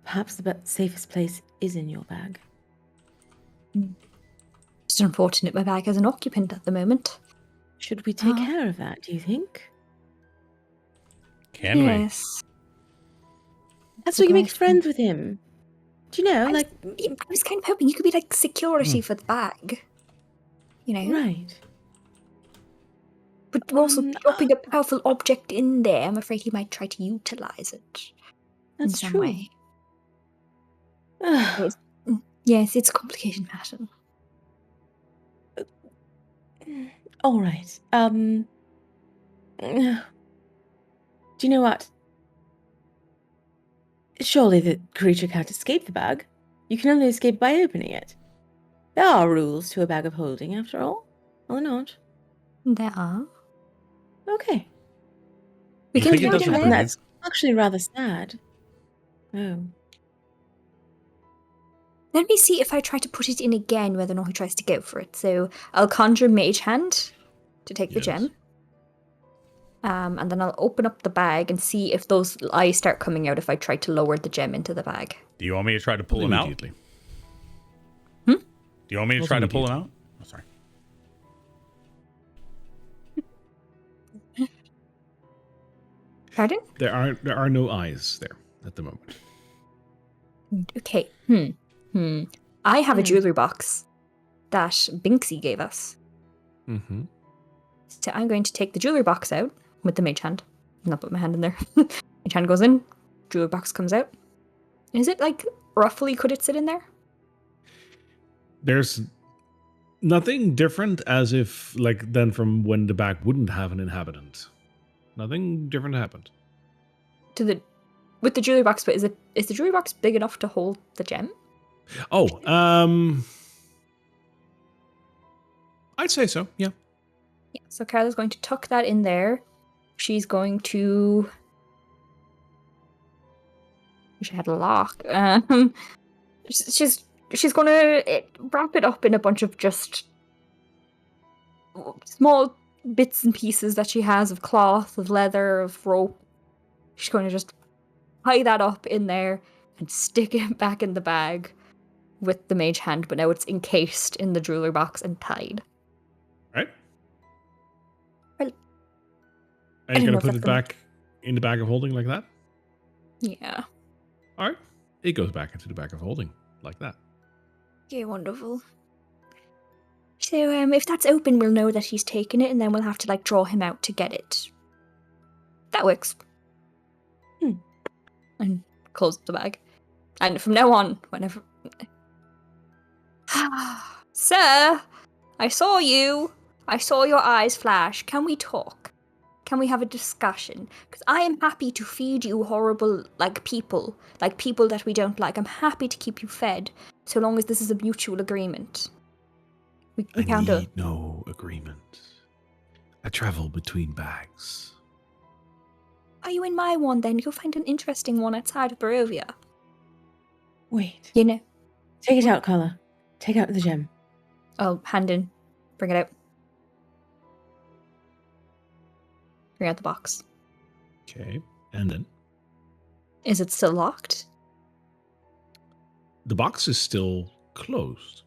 Perhaps the safest place is in your bag.
It's unfortunate my bag has an occupant at the moment.
Should we take care of that, do you think?
Can we?
Yes.
That's
a
why you make
great
friends with him. Do you know,
I
like,
was kind of hoping you could be like security for the bag. You know?
right.
But we're also dropping a powerful object in there. I'm afraid he might try to utilize it in
That's
some
true.
way. Yes, it's a complicated matter.
All right. Do you know what? Surely the creature can't escape the bag. You can only escape by opening it. There are rules to a bag of holding, after all. Are there not?
There are.
Okay.
We
You
can
think it
do
doesn't
it
breathe?
That's actually rather sad. Oh.
Let me see if I try to put it in again, whether or not he tries to go for it. So I'll conjure Mage Hand to take the
Yes.
gem. And then I'll open up the bag and see if those eyes start coming out if I try to lower the gem into the bag.
Do you want me to try to pull him out?
Immediately.
Do you want me to
Not
try to pull him
immediately.
out? Oh, sorry.
Pardon?
There are no eyes there at the moment.
Okay. I have a jewelry box that Binksy gave us.
Mm-hmm.
So I'm going to take the jewelry box out with the mage hand. Not put my hand in there. Mage hand goes in, jewelry box comes out. Is it like roughly could it sit in there?
There's nothing different as if like than from when the bag wouldn't have an inhabitant. Nothing different happened.
With the jewelry box, but is the jewelry box big enough to hold the gem?
Oh, I'd say so. Yeah.
Yeah. So Carla's going to tuck that in there. She's going to. She had a lock. She's going to wrap it up in a bunch of just small bits and pieces that she has of cloth, of leather, of rope. She's going to just tie that up in there and stick it back in the bag with the mage hand, but now it's encased in the jeweler box and tied.
Right.
Well,
And
I
you're
don't
gonna
know
put
if
it back in the bag of holding like that.
Yeah.
All right. It goes back into the bag of holding like that.
Okay, wonderful. So, if that's open, we'll know that he's taken it, and then we'll have to, draw him out to get it. That works. And close the bag. And from now on, whenever... Sir! I saw you! I saw your eyes flash. Can we talk? Can we have a discussion? Because I am happy to feed you horrible, people that we don't like. I'm happy to keep you fed, so long as this is a mutual agreement. We
I
can't
need no agreement. I travel between bags.
Are you in my one then? You'll find an interesting one outside of Barovia.
Wait.
You know.
Take it out, Carla. Take out the gem.
Oh, hand in. Bring it out. Bring out the box.
Okay. And then
Is it still locked?
the box is still closed.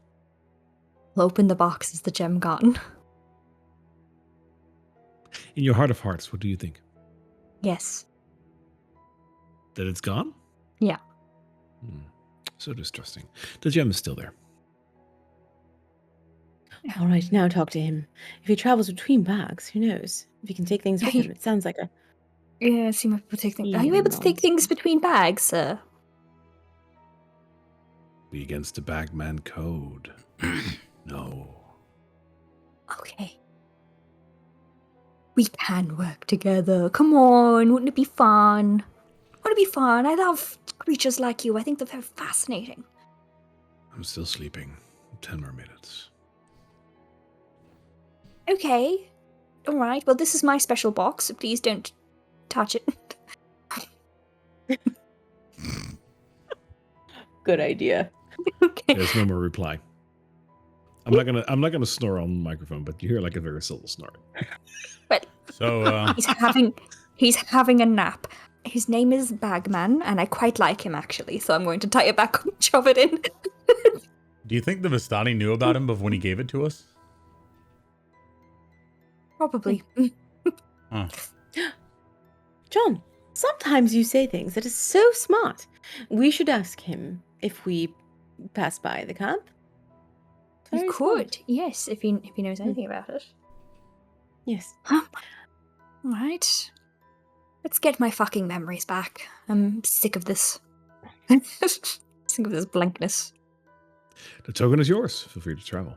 I'll open the box. Is the gem gone?
In your heart of hearts, what do you think?
Yes.
That it's gone?
Yeah.
So distrusting. The gem is still there.
All right, now talk to him. If he travels between bags, who knows? If he can take things with him, it sounds like a...
Yeah, see my people take things. Are you
Yeah,
able to take things between bags, sir?
Be against the Bagman code. No.
Okay. We can work together. Come on, wouldn't it be fun? Wouldn't it be fun? I love creatures like you. I think they're very fascinating.
I'm still sleeping. 10 more minutes.
Okay. All right. Well, this is my special box, so please don't touch it.
Good idea.
Okay.
There's no more reply. I'm not gonna snore on the microphone, but you hear like a very subtle snort.
But
So,
he's having a nap. His name is Bagman, and I quite like him actually. So I'm going to tie it back and shove it in.
do you think the Vistani knew about him before when he gave it to us?
Probably.
Huh.
John, sometimes you say things that is so smart. We should ask him if we pass by the camp.
You
Very
could,
smart.
yes, if he knows anything about it.
Yes.
Right. Let's get my fucking memories back. I'm sick of this. Sick of this blankness.
The token is yours. Feel free to travel.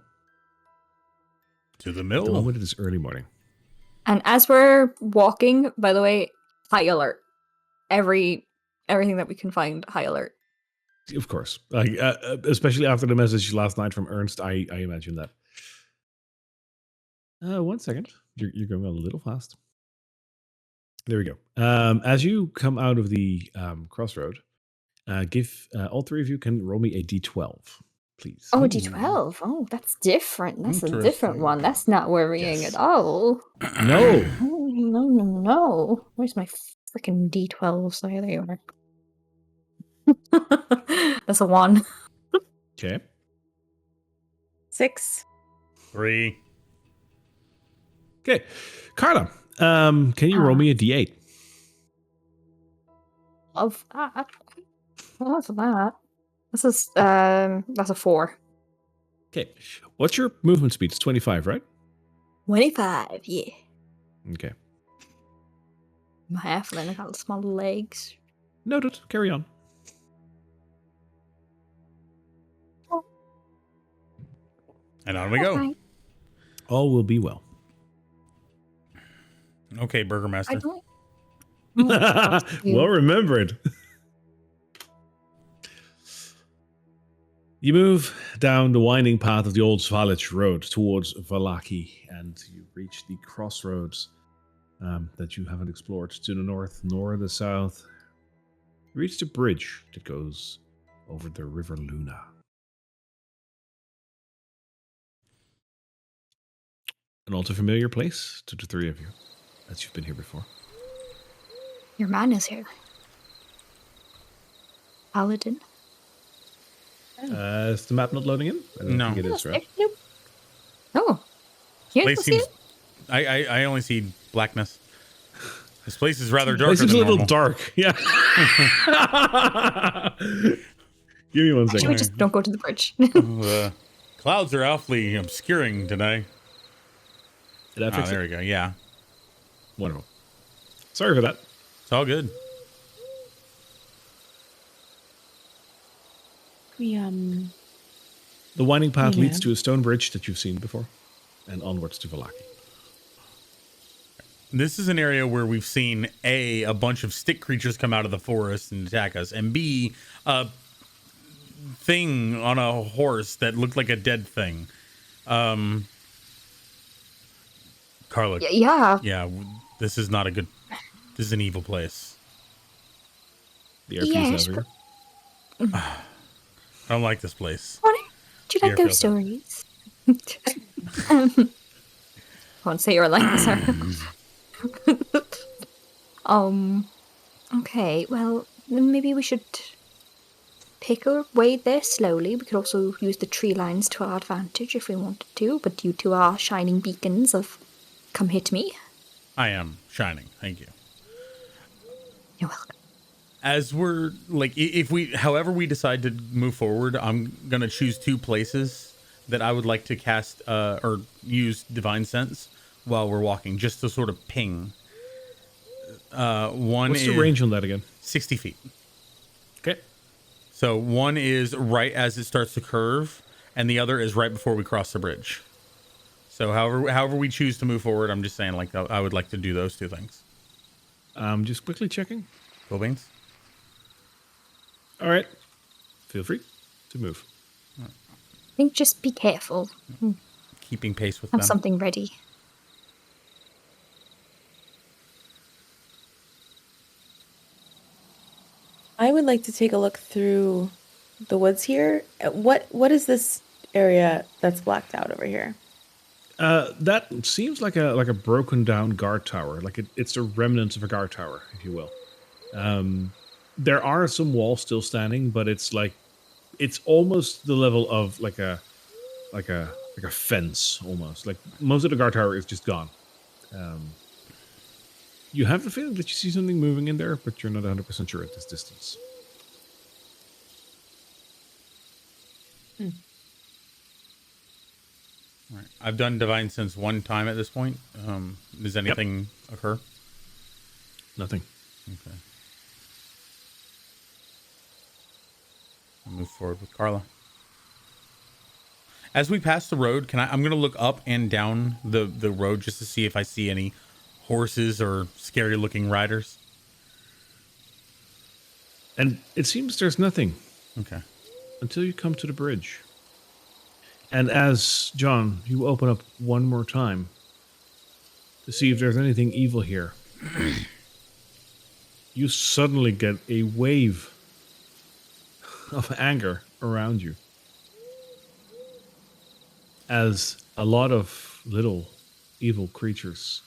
To the
The
mill.
moment it is early morning.
And as we're walking, by the way, high alert. Everything that we can find, high alert.
Of course. Like, especially after the message last night from Ernst, I imagine that. 1 second. You're going a little fast. There we go. As you come out of the crossroad, give all three of you can roll me a d12, please.
Oh, D12. Oh, that's different. That's a different
Interesting.
one. That's not worrying
Yes.
at all.
No.
Oh, no. Where's my freaking D12s? Oh, there you are. That's a 1.
Okay.
6.
3.
Okay. Carla, can you roll me a d8?
Of that. What's that? That's a 4.
Okay. What's your movement speed? It's 25, right?
25, yeah.
Okay.
I'm halfling, I got small legs.
Noted. Carry on.
And on we go.
Okay.
All will be well.
Okay,
I
Burgermaster.
don't.
Well remembered. You move down the winding path of the old Svalich road towards Valaki, and you reach the crossroads that you haven't explored to the north nor the south. You reach the bridge that goes over the River Luna. An all too familiar place to the three of you, as you've been here before.
Your man is here. Paladin.
Is the map not loading in? I don't
No.
think it is, right?
Nope. Oh. Here's
Place
the
seems.
scene.
I only see blackness. This place is rather darker
This is
than
a little
normal.
dark. Yeah. Give me 1 second.
Actually, just don't go to the bridge.
The clouds are awfully obscuring today.
Did I
Oh,
fix
there
it?
we go. Yeah,
Wonderful. Sorry for that.
it's all good.
We,
The winding path
Yeah.
leads to a stone bridge that you've seen before, and onwards to Valaki.
This is an area where we've seen a bunch of stick creatures come out of the forest and attack us, and B, a thing on a horse that looked like a dead thing. Carla,
Yeah.
yeah, this is not a good. This is an evil place.
The airfield
Yes,
is over
but-
here.
I don't like this place.
Do you like
Here,
ghost
feel
stories? I won't say you're like this, sir. Okay, well, then maybe we should pick our way there slowly. We could also use the tree lines to our advantage if we wanted to, but you two are shining beacons of come hit me.
I am shining. Thank you.
You're welcome.
As we're like, however we decide to move forward, I'm gonna choose 2 places that I would like to cast or use divine sense while we're walking, just to sort of ping. One
What's
is
the range on that again?
60 feet.
Okay.
So one is right as it starts to curve, and the other is right before we cross the bridge. So however we choose to move forward, I'm just saying, like, I would like to do those 2 things.
Just quickly checking.
Cool beans.
All right. Feel free to move.
I think just be careful.
Keeping pace with
Have
them.
something ready.
I would like to take a look through the woods here. What is this area that's blacked out over here?
That seems like a broken down guard tower. Like it's a remnant of a guard tower, if you will. There are some walls still standing, but it's almost the level of like a fence almost. Like most of the guard tower is just gone. You have the feeling that you see something moving in there, but you're not 100% sure at this distance.
All right. I've done divine sense 1 time at this point. Does anything occur?
Nothing.
Okay. I'll move forward with Carla. As we pass the road, I'm going to look up and down the road just to see if I see any horses or scary looking riders.
And it seems there's nothing.
Okay.
Until you come to the bridge. And as, John, you open up one more time to see if there's anything evil here, you suddenly get a wave of anger around you. As a lot of little evil creatures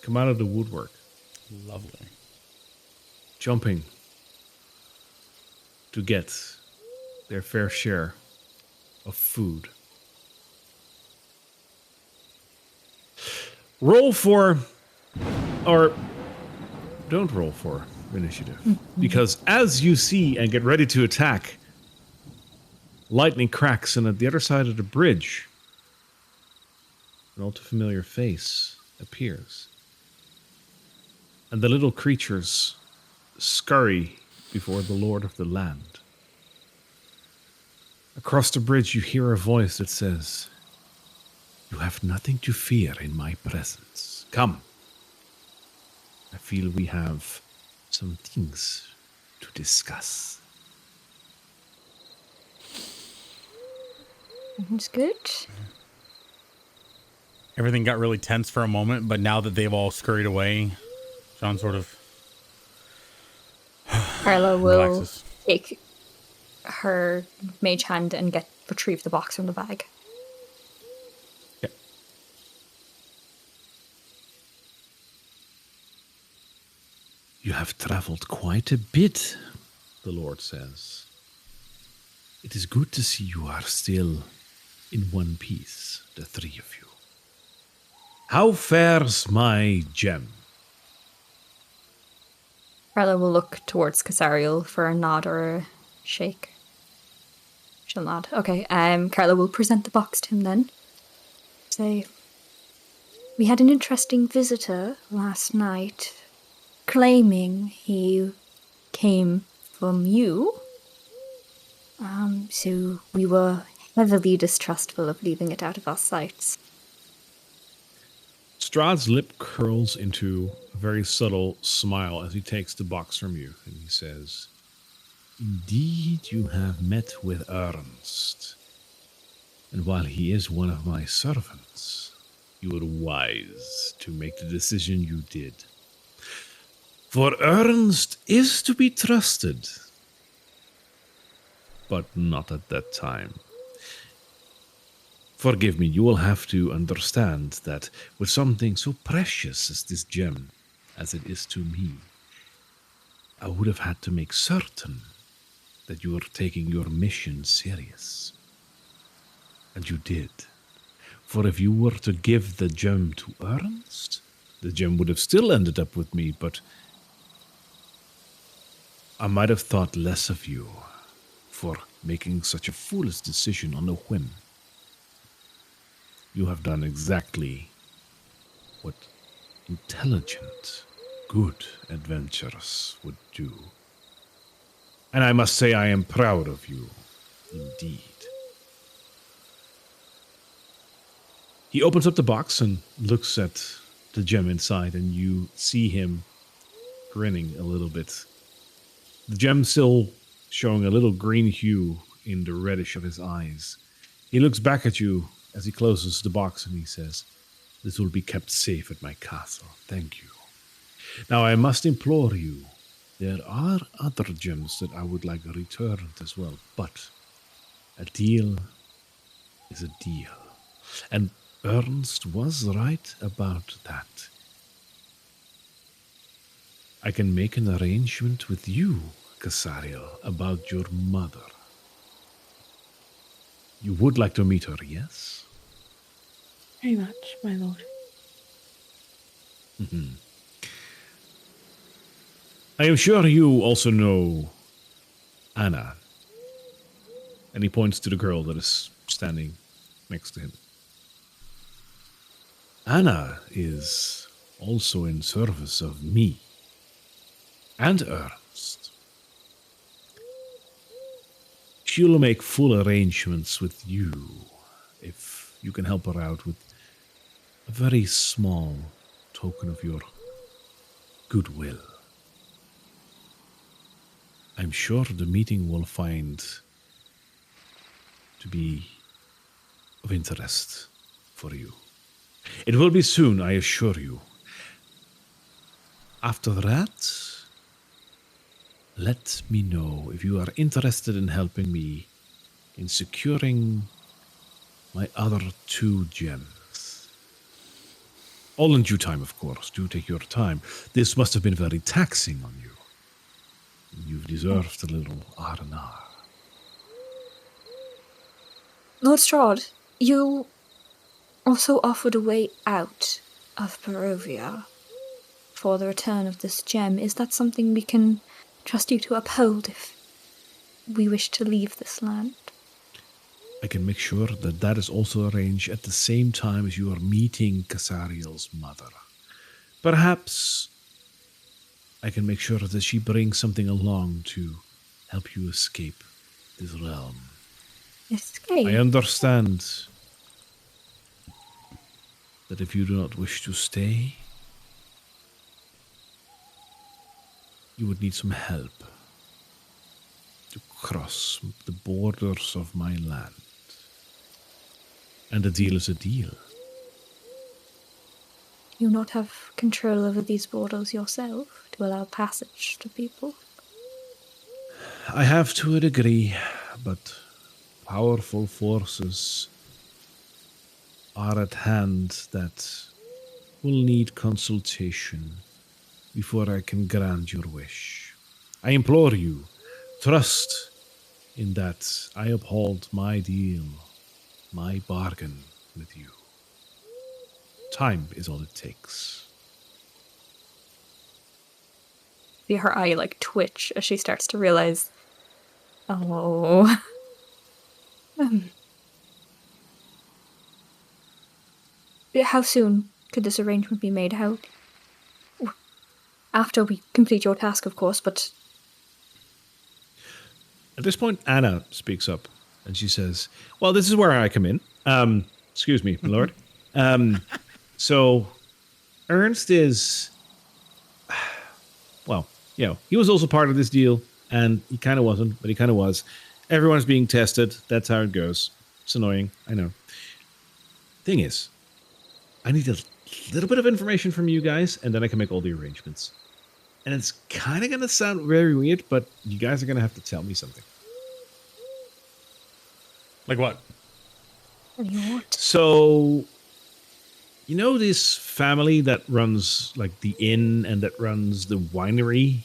come out of the woodwork.
Lovely.
Jumping to get their fair share of food. Roll for, or don't roll for initiative. Because as you see and get ready to attack, lightning cracks, and at the other side of the bridge, an all too familiar face appears. And the little creatures scurry before the Lord of the Land. Across the bridge, you hear a voice that says, "You have nothing to fear in my presence. Come. I feel we have some things to discuss."
Sounds good.
Everything got really tense for a moment, but now that they've all scurried away, John sort of
Carla will
relaxes.
take her mage hand and retrieve the box from the bag.
Okay. You have traveled quite a bit, the Lord says. It is good to see you are still in one piece, the 3 of you. How fares my gem?
Carla will look towards Casariel for a nod or a shake. She'll nod. Okay, Carla will present the box to him then. Say, we had an interesting visitor last night, claiming he came from you. So we were heavily distrustful of leaving it out of our sights.
Strahd's lip curls into a very subtle smile as he takes the box from you, and he says, "Indeed, you have met with Ernst. And while he is one of my servants, you were wise to make the decision you did. For Ernst is to be trusted, but not at that time. Forgive me, you will have to understand that with something so precious as this gem, as it is to me, I would have had to make certain that you were taking your mission serious. And you did. For if you were to give the gem to Ernst, the gem would have still ended up with me, but
I might have thought less of you for making such a foolish decision on a whim. You have done exactly what intelligent, good adventurers would do. And I must say I am proud of you, indeed. He opens up the box and looks at the gem inside, and you see him grinning a little bit. The gem still showing a little green hue in the reddish of his eyes. He looks back at you as he closes the box and he says, "This will be kept safe at my castle. Thank you. Now I must implore you, there are other gems that I would like returned as well, but a deal is a deal. And Ernst was right about that. I can make an arrangement with you, Casariel, about your mother. You would like to meet her, yes?"
Very much, my lord.
I am sure you also know Anna. And he points to the girl that is standing next to him. Anna is also in service of me and Ernst. She'll make full arrangements with you if you can help her out with a very small token of your goodwill. I'm sure the meeting will find to be of interest for you. It will be soon, I assure you. After that, let me know if you are interested in helping me in securing my other 2 gems. All in due time, of course. Do take your time. This must have been very taxing on you. You've deserved a little R&R.
Lord Strahd, you also offered a way out of Barovia for the return of this gem. Is that something we can trust you to uphold if we wish to leave this land?
I can make sure that that is also arranged at the same time as you are meeting Casariel's mother. Perhaps I can make sure that she brings something along to help you escape this realm.
Escape?
I understand that if you do not wish to stay, you would need some help to cross the borders of my land. And a deal is a deal.
You not have control over these borders yourself to allow passage to people?
I have to a degree, but powerful forces are at hand that will need consultation before I can grant your wish. I implore you, trust in that I uphold my deal, my bargain with you. Time is all it takes.
See her eye twitch as she starts to realize, oh. How soon could this arrangement be made? How? After we complete your task, of course, but...
At this point, Anna speaks up, and she says, "Well, this is where I come in. Excuse me, my lord. So, Ernst is... Well, he was also part of this deal, and he kind of wasn't, but he kind of was. Everyone's being tested. That's how it goes. It's annoying, I know. Thing is, I need a little bit of information from you guys, and then I can make all the arrangements. And it's kind of going to sound very weird, but you guys are going to have to tell me something."
Like what?
What?
So, you know this family that runs the inn and that runs the winery?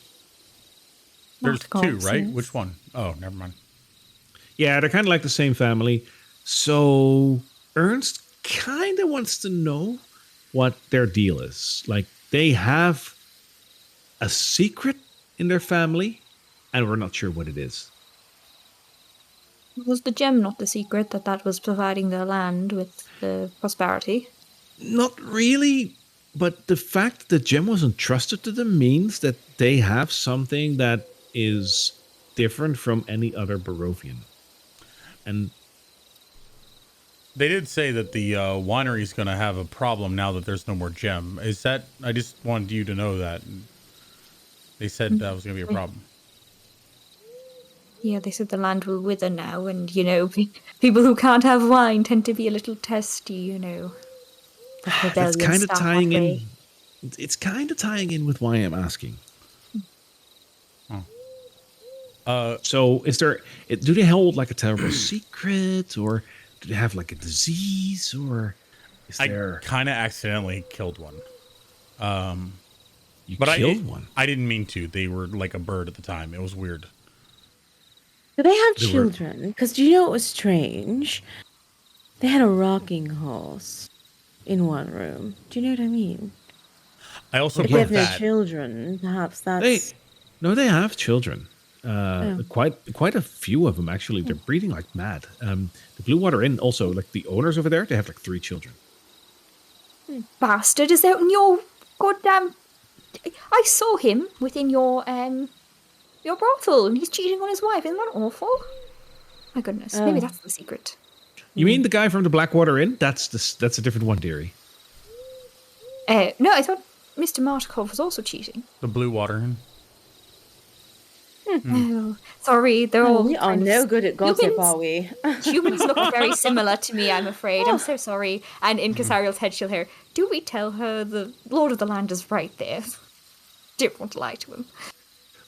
There's
Not
2, right?
Gulthias.
Which one? Oh, never mind.
Yeah, they're kind of like the same family. So, Ernst kind of wants to know what their deal is. They have a secret in their family
and we're not sure what it is.
Was the gem not the secret that was providing their land with the prosperity?
Not really, but the fact that the gem was entrusted to them means that they have something that is different from any other Barovian. And
They did say that the winery is going to have a problem now that there's no more gem. Is that? I just wanted you to know that. They said that was going to be a problem.
Yeah, they said the land will wither now, and, people who can't have wine tend to be a little testy, The
that's
rebellion
kind of
start
tying
that
in.
way.
It's kind of tying in with why I'm asking. So, do they hold like a terrible secret, or do they have like a disease, or is there?
I kind of accidentally killed one.
You
But
killed one.
I didn't mean to. They were like a bird at the time. It was weird.
Do they have
They were-
children? Because do you know what was strange? They had a rocking horse in one room. Do you know what I mean?
I also
If
put
they have no
that.
children, perhaps that's...
They have children. Quite a few of them actually. They're breeding like mad. The Blue Water Inn also, like the owners over there, they have like 3 children.
Bastard is out in your goddamn... I saw him within your brothel, and he's cheating on his wife. Isn't that awful? My goodness, maybe that's the secret.
You mean the guy from the Blackwater Inn? That's a different one, dearie.
No, I thought Mr. Martikov was also cheating.
The blue water.
Oh, sorry, they're all...
we are
kind of-
no good at gossip,
Humans-
are we?
Humans look very similar to me, I'm afraid. I'm so sorry. And in Kasariel's head, she'll hear, do we tell her the Lord of the Land is right there? Didn't want to lie to him.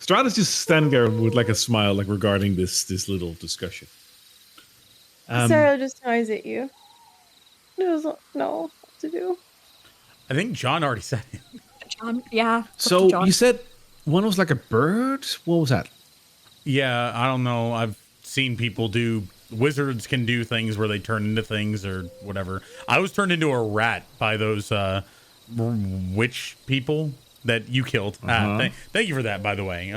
Strahd is just standing there with like a smile, like regarding this little discussion.
Sarah just eyes at you. Doesn't know what to do.
I think John already said it.
John, yeah.
So
Dr. John.
you said one was like a bird. What was that?
Yeah, I don't know. I've seen people do. Wizards can do things where they turn into things or whatever. I was turned into a rat by those witch people that you killed. Thank you for that, by the way.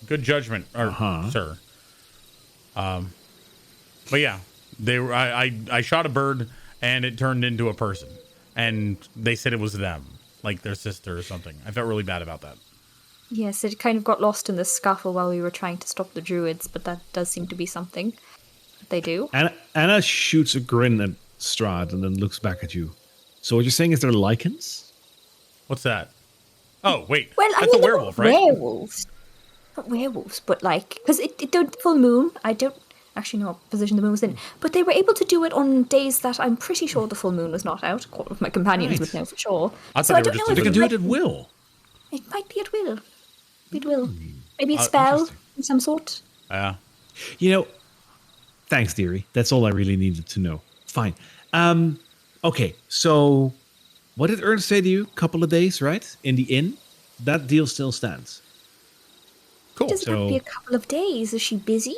Good judgment, sir. But yeah, they were. I shot a bird and it turned into a person, and they said it was them, like their sister or something. I felt really bad about that.
Yes, it kind of got lost in the scuffle while we were trying to stop the druids, but that does seem to be something that they do.
Anna shoots a grin at Strahd and then looks back at you. So what you're saying is they're lichens?
What's that? Oh wait,
Well,
that's a werewolf, right?
Werewolves. Not werewolves, but like, because it the full moon, I don't actually know what position the moon was in, but they were able to do it on days that I'm pretty sure the full moon was not out. All of my companions
Right.
would know for sure.
I
So
thought
I
they were
don't
just
know
They
if
can
it
do
might,
it at will.
it might be at will. It will. Maybe a spell
interesting.
of some sort.
Yeah.
You know, thanks, dearie. That's all I really needed to know. Fine. Okay, so what did Ernst say to you? Couple of days, right? In the inn? That deal still stands.
Cool.
Does it have to
So-
be a couple of days? Is she busy?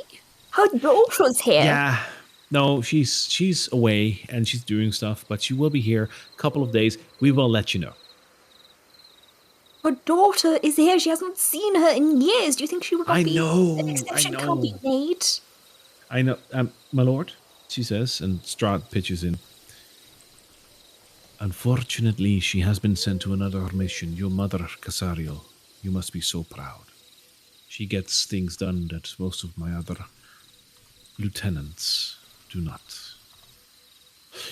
Her daughter's here.
Yeah. No, she's away and she's doing stuff, but she will be here a couple of days. We will let you know.
Her daughter is here. She hasn't seen her in years. Do you think she would not
I
be...
know,
An
I
exception can't be
know.
made.
I know, my lord, she says, and Strahd pitches in. Unfortunately, she has been sent to another mission. Your mother, Kasariel, you must be so proud. She gets things done that most of my other lieutenants do not.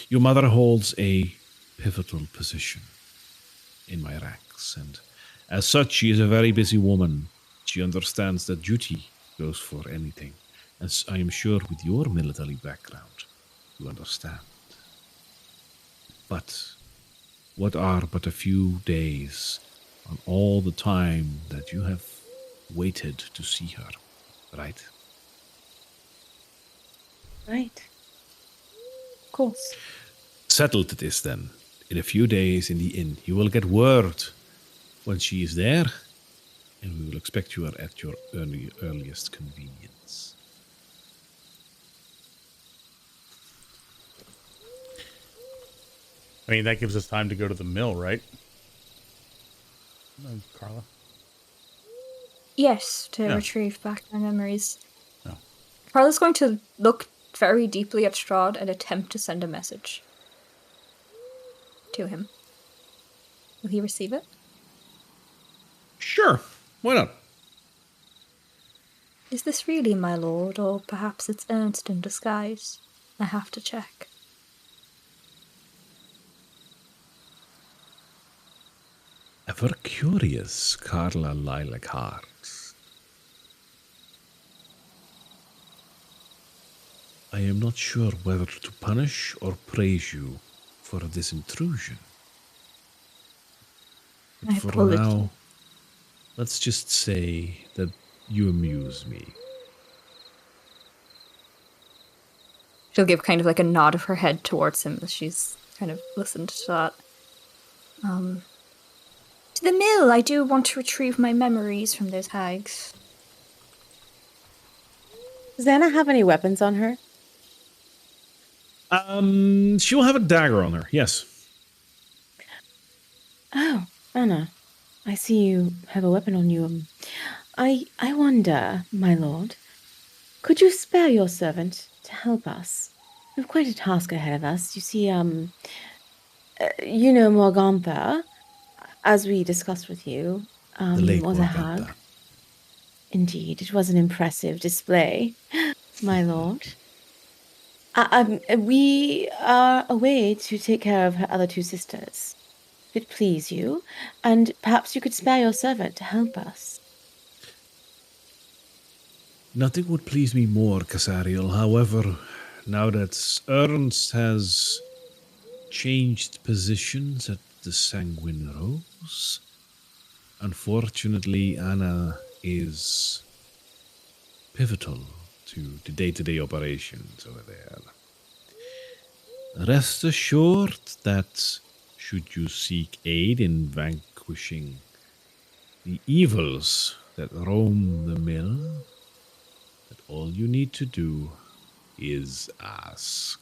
Your mother holds a pivotal position in my ranks, and as such, she is a very busy woman. She understands that duty goes for anything, as I am sure with your military background, you understand. But what are but a few days on all the time that you have waited to see her, right?
Right. Of course.
Settled it is then. In a few days in the inn, you will get word when she is there, and we will expect you at your earliest convenience.
I mean, that gives us time to go to the mill, right? Carla.
Yes, to
Yeah.
retrieve back my memories.
Yeah.
Carla's going to look very deeply at Strahd and attempt to send a message to him. Will he receive it?
Sure. Why not?
Is this really my lord, or perhaps it's Ernst in disguise? I have to check.
Ever curious, Carla Lilac Hearts. I am not sure whether to punish or praise you for this intrusion. But
My
for
apologies.
now, let's just say that you amuse me.
She'll give kind of like a nod of her head towards him as she's kind of listened to that. To the mill, I do want to retrieve my memories from those hags.
Does Anna have any weapons on her?
She will have a dagger on her, yes.
Oh, Anna, I see you have a weapon on you. I wonder, my lord, could you spare your servant to help us? We have quite a task ahead of us. You see, you know Morgantha, as we discussed with you,
The late
was a
Morgantha.
hag. Indeed, it was an impressive display, my lord. We are away to take care of her other two sisters. If it please you, and perhaps you could spare your servant to help us.
Nothing would please me more, Casariel. However, now that Ernst has changed positions at the Sanguine Rose, unfortunately, Anna is pivotal to the day-to-day operations over there. Rest assured that should you seek aid in vanquishing the evils that roam the mill, that all you need to do is ask.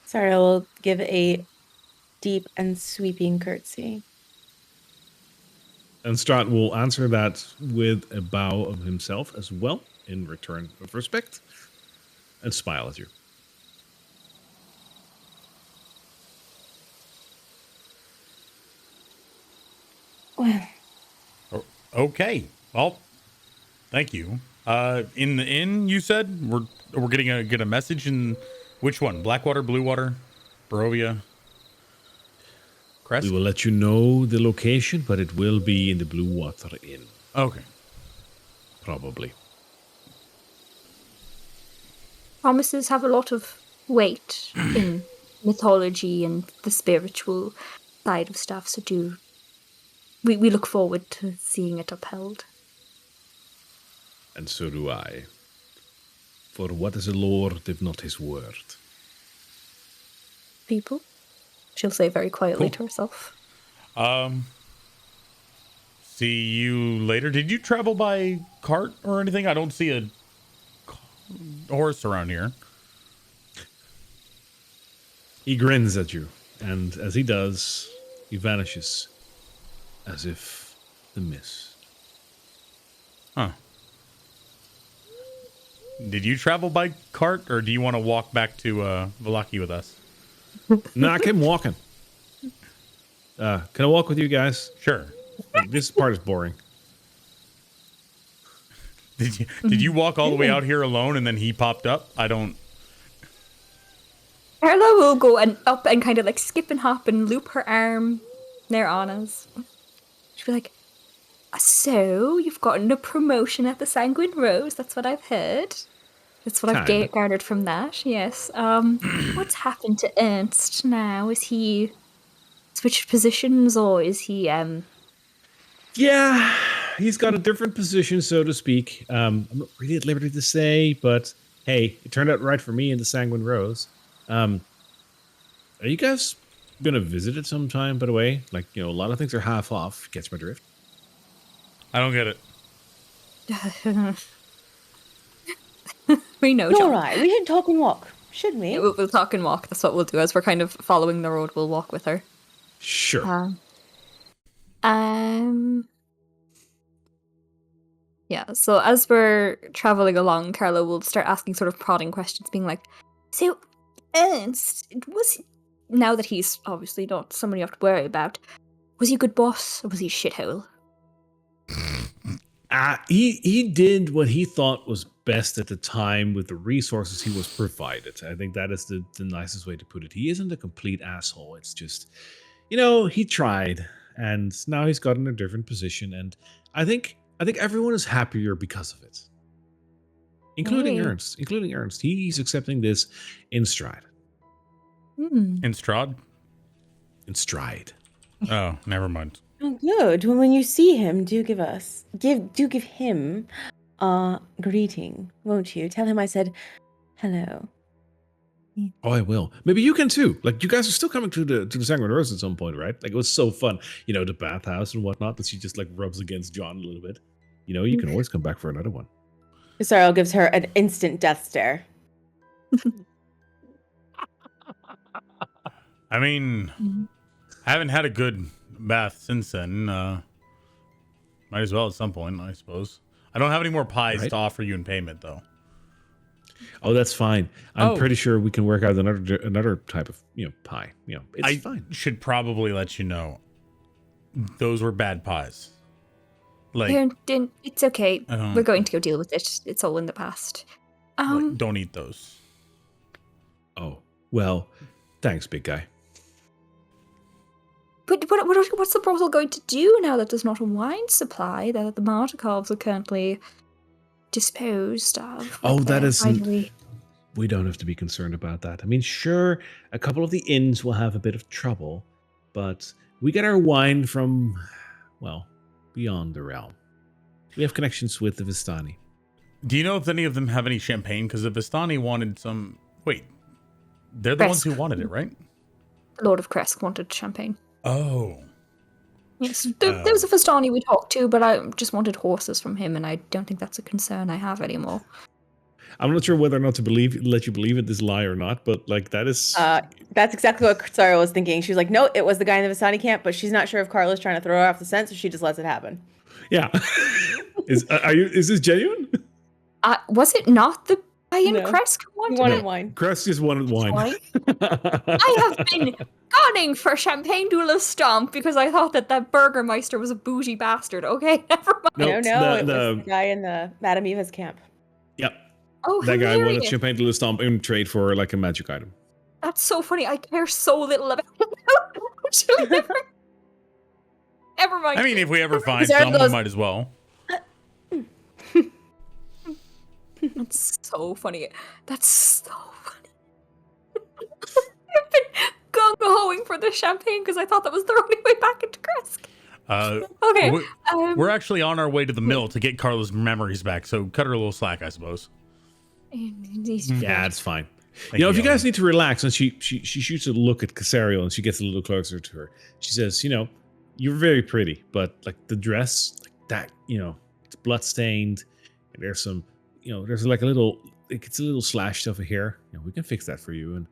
Sorry, I will give a deep and sweeping curtsy.
And Strahd will answer that with a bow of himself as well, in return of respect, and smile at you.
Well,
Okay. Well, thank you. In the inn, you said we're get a message in which one? Blackwater, Bluewater, Barovia, Crest.
We will let you know the location, but it will be in the Blue Water Inn,
Okay.
probably.
Promises have a lot of weight in mythology and the spiritual side of stuff, so we look forward to seeing it upheld.
And so do I. For what is a lord if not his word?
People? She'll say very quietly
Cool.
to herself.
See you later. Did you travel by cart or anything? I don't see a horse around here.
He grins at you, and as he does, he vanishes as if the mist.
Huh. Did you travel by cart, or do you want to walk back to Vallaki with us?
No, I came walking. Can I walk with you guys?
Sure.
Like, this part is boring.
Did you walk all the way out here alone and then he popped up? I don't.
Carla will go and up and kind of like skip and hop and loop her arm near Anna's. She'll be like, so you've gotten a promotion at the Sanguine Rose. That's what I've heard. That's what I've
Kinda.
garnered from that. Yes. What's happened to Ernst now? Is he switched positions, or is he?
Yeah, he's got a different position, so to speak. I'm not really at liberty to say, but hey, it turned out right for me in the Sanguine Rose. Are you guys gonna visit it sometime, by the way? Like, a lot of things are half off. Catch my drift?
I don't get it.
We know,
you're
John.
right. We should talk and walk, shouldn't we?
We'll talk and walk. That's what we'll do. As we're kind of following the road, we'll walk with her.
Sure.
Yeah, so as we're traveling along, Carla will start asking sort of prodding questions, being like, so, Ernst, now that he's obviously not someone you have to worry about, was he a good boss, or was he a shithole?
He did what he thought was best at the time with the resources he was provided. I think that is the nicest way to put it. He isn't a complete asshole. It's just, he tried, and now he's got in a different position, and I think everyone is happier because of it. Including
Hey.
Ernst. He's accepting this in stride.
Hmm.
In Strahd?
In stride.
Oh, never mind.
Oh, good. Well, when you see him, do give him a greeting, won't you? Tell him I said hello.
Oh, I will. Maybe you can too. Like, you guys are still coming to the Sanguine Rose at some point, right? Like, it was so fun. The bathhouse and whatnot that she just like rubs against John a little bit. You can always come back for another one.
Cesaro gives her an instant death stare.
I mean, I haven't had a good bath since then. Might as well at some point, I suppose. I don't have any more pies
Right.
to offer you in payment, though.
Oh, that's fine. I'm
Oh.
pretty sure we can work out another type of pie. It's fine.
Should probably let you know. Those were bad pies. Like,
It's okay.
I don't-
We're going to go deal with it. It's all in the past.
don't eat those.
Oh, well, thanks, big guy.
But what's the brothel going to do now that there's not a wine supply that the Martikovs are currently disposed of?
Oh, that
they're
isn't-
finally-
We don't have to be concerned about that. I mean, sure, a couple of the inns will have a bit of trouble, but we get our wine from, well, beyond the realm. We have connections with the Vistani.
Do you know if any of them have any champagne? Because the Vistani wanted some. Wait, they're the
Kresk.
ones who wanted it, right?
Lord of Kresk wanted champagne.
Oh.
Yes, there was a Fastani we talked to, but I just wanted horses from him, and I don't think that's a concern I have anymore.
I'm not sure whether or not to let you believe it, this lie or not, but like that is.
That's exactly what Cesaro was thinking. She was like, no, it was the guy in the Vistani camp, but she's not sure if Carla's trying to throw her off the scent, so she just lets it happen.
Yeah. Is this genuine?
Was it not the guy in
No.
Kresk who
He
wanted
wanted
it?
wine.
Crest just wanted wine.
Wine? I have been gunning for champagne de la Stomp because I thought that Burgermeister was a bougie bastard. Okay, never mind.
No,
It was the guy in the Madame Eva's camp.
Yep.
Oh,
That guy wanted
hilarious.
champagne de la Stomp in trade for like a magic item.
That's so funny. I care so little about it. Never mind.
I mean, if we ever find
Cesaro
some, we
goes-
might as well.
That's so funny. That's so funny. I've been gung-hoing for the champagne because I thought that was the only way back into Kresk. Okay.
We're actually on our way to the mill to get Carla's memories back, so cut her a little slack, I suppose.
Yeah, it's fine.
Thank
If you
Ellen.
guys need to relax, and she shoots a look at Casario, and she gets a little closer to her. She says, you're very pretty, but like the dress, like that, it's bloodstained, and there's some, there's like a little, it's a little slashed over here. We can fix that for you, and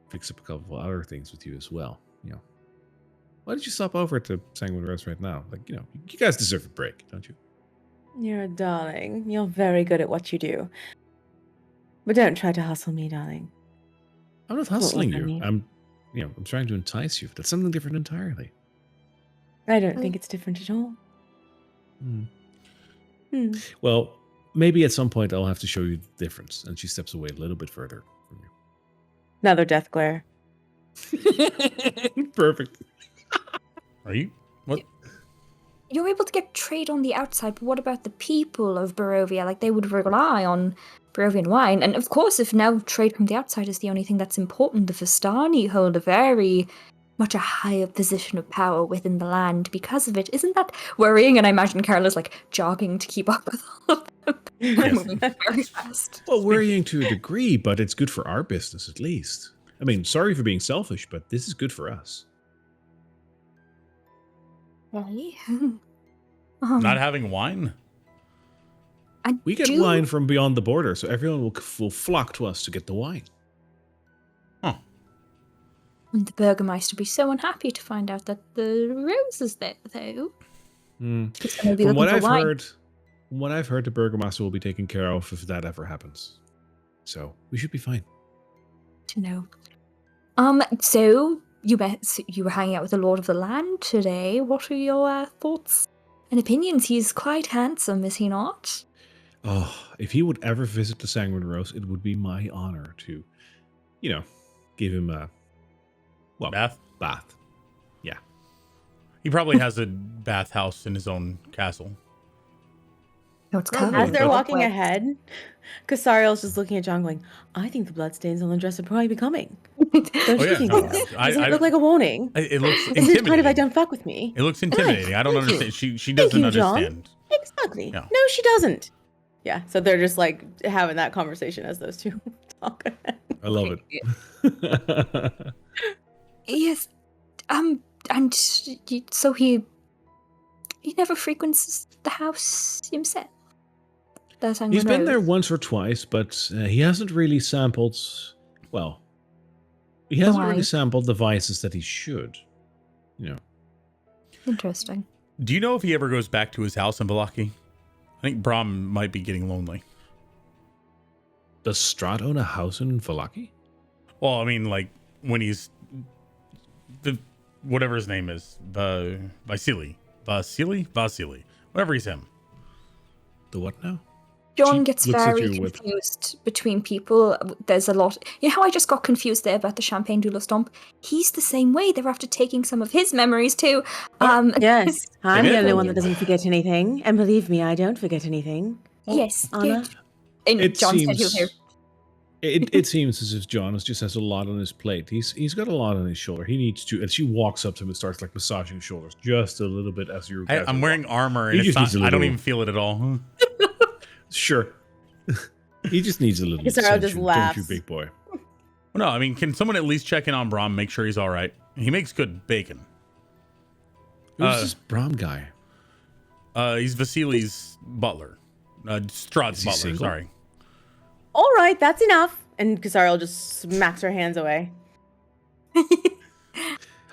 fix up a couple of other things with you as well. Why did you stop over to Sanguine Rose right now? Like, you guys deserve a break, don't you?
You're a darling. You're very good at what you do. But don't try to hustle me, darling.
I'm not
What was
hustling
I
you.
mean?
I'm trying to entice you. That's something different entirely.
I don't think it's different at all.
Well, maybe at some point I'll have to show you the difference. And she steps away a little bit further from
Another death glare.
you. Perfect.
Are you? What?
You're able to get trade on the outside, but what about the people of Barovia? Like, they would rely on Barovian wine. And of course, if now trade from the outside is the only thing that's important, the Vistani hold a very much a higher position of power within the land because of it. Isn't that worrying? And I imagine Carla's like jogging to keep up with all of them.
Yes.
Moving very fast.
Well, worrying to a degree, but it's good for our business at least. I mean, sorry for being selfish, but this is good for us.
Right.
Not having wine?
We get wine from beyond the border, so everyone will flock to us to get the wine.
Huh.
And the Burgermeister will be so unhappy to find out that the rose is there, though. He's going to be
From what
looking for wine.
I've heard, the Burgomaster will be taken care of if that ever happens. So we should be fine.
To know. So you were hanging out with the Lord of the Land today. What are your thoughts and opinions? He's quite handsome, is he not?
Oh, if he would ever visit the Sanguine Rose, it would be my honor to, give him a bath. Yeah.
He probably has a bathhouse in his own castle.
No, it's
Probably.
covered.
As they're
But-
walking ahead, Kasariel's just looking at John going, I think the bloodstains on the dress are probably becoming. Don't
Oh,
you
yeah.
think
No,
so?
I-
Doesn't
I-
it look like a warning?
It looks
This is kind of I
intimidating.
don't fuck with me.
It looks intimidating. I don't
Thank you.
understand. She
Thank
doesn't
you, John.
understand.
Exactly.
No.
No, she doesn't. Yeah, so they're just like having that conversation as those two talk.
I love it.
Yes. And so he never frequents the house himself.
He's been there once or twice, but he hasn't really sampled. Well, he hasn't really
wine.
sampled the vices that he should.
Interesting.
Do you know if he ever goes back to his house in Valaki? I think Brom might be getting lonely.
Does Strahd own a house in Valaki?
Well, I mean, like when he's whatever his name is, Vasily, whatever he's him.
The what now?
John
She
gets
looks at
very
you with-
confused between people. There's a lot. You know how I just got confused there about the Champagne du Stomp? He's the same way. They're after taking some of his memories too.
Yes, I'm
did?
the only one that doesn't forget anything. And believe me, I don't forget anything.
Yes.
Anna?
Good. And
It
John said
seems
he'll hear.
it seems as if John just has a lot on his plate. He's got a lot on his shoulder. He needs to. And she walks up to him and starts like massaging his shoulders just a little bit as you're. guys
I'm
are
wearing
walking.
armor,
He
and it's
just needs
not,
a
I don't
little-
even feel it at all.
Sure. He just needs a little
Sarah
attention,
just
don't
laughs.
you, big boy?
No, I mean, can someone at least check in on Brom, make sure he's all right? He makes good bacon.
Who's this Brom guy?
He's Vasily's butler. Strahd's
Is he
butler,
single?
sorry.
All right, that's enough. And Kasariel just smacks her hands away.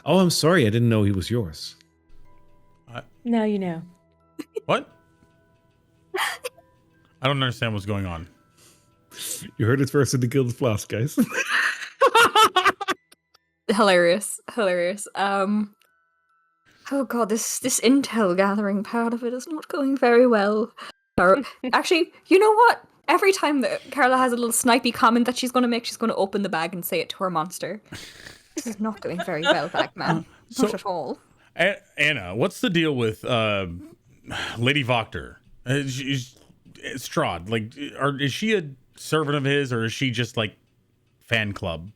Oh, I'm sorry. I didn't know he was yours.
Now you know.
What? I don't understand what's going on.
You heard it first in the Guild of Flash, guys.
Hilarious. Oh god, this intel gathering part of it is not going very well. Actually, you know what? Every time that Carla has a little snipey comment that she's going to make, she's going to open the bag and say it to her monster. This is not going very well, Bagman.
So-
Not at all.
Anna, what's the deal with Lady Voctor? Strahd, like, is she a servant of his, or is she just like fan club?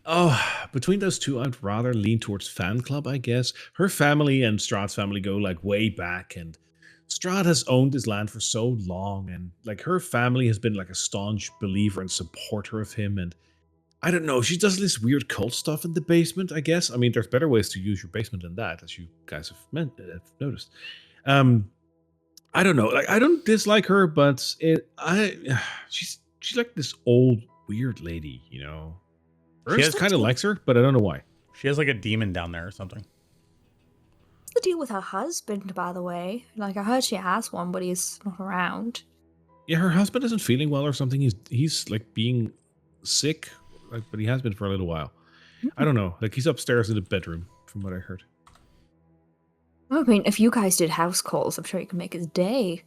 Oh, between those two, I'd rather lean towards fan club, I guess. Her family and Strahd's family go like way back, and Strahd has owned his land for so long, and like her family has been like a staunch believer and supporter of him, and I don't know, she does this weird cult stuff in the basement, I guess. I mean, there's better ways to use your basement than that, as you guys have noticed. I don't know, like I don't dislike her, but she's like this old weird lady, you know. Ernst kind of likes her, but I don't know why.
She has like a demon down there or something.
What's the deal with her husband, by the way? Like, I heard she has one, but he's not around.
Yeah, her husband isn't feeling well or something. He's like being sick, like, but he has been for a little while. I don't know. Like he's upstairs in the bedroom, from what I heard.
I mean, if you guys did house calls, I'm sure you could make his day.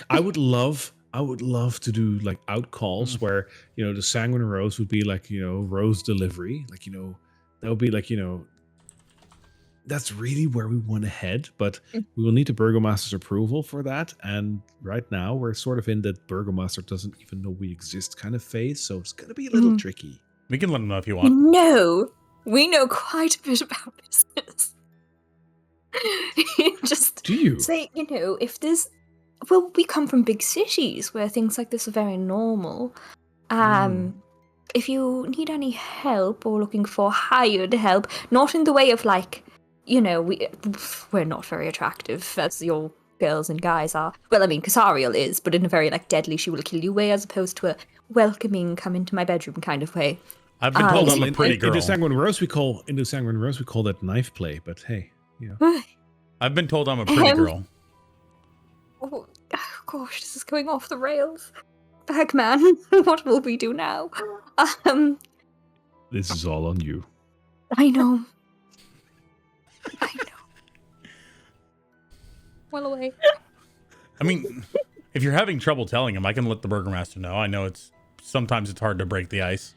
I would love to do like out calls where, you know, the Sanguine Rose would be like, you know, rose delivery. Like, you know, that would be like, you know, that's really where we want to head, but we will need the Burgomaster's approval for that. And right now we're sort of in that Burgomaster doesn't even know we exist kind of phase. So it's going to be a little tricky.
We can let him know if you want.
No, we know quite a bit about business. Just
Do you?
say, you know, if there's, well, we come from big cities where things like this are very normal. If you need any help or looking for hired help, not in the way of like, you know, we're not very attractive as your girls and guys are. Well, I mean, Kasariel is, but in a very like deadly, she will kill you way, as opposed to a welcoming, come into my bedroom kind of way.
I've been told I'm a
In
pretty girl.
Sanguine Rose, we call that knife play. But hey, you know.
I've been told I'm a pretty girl.
Oh, gosh, this is going off the rails. Bagman, what will we do now?
This is all on you.
I know. Well away.
I mean, if you're having trouble telling him, I can let the burgomaster know. I know sometimes it's hard to break the ice.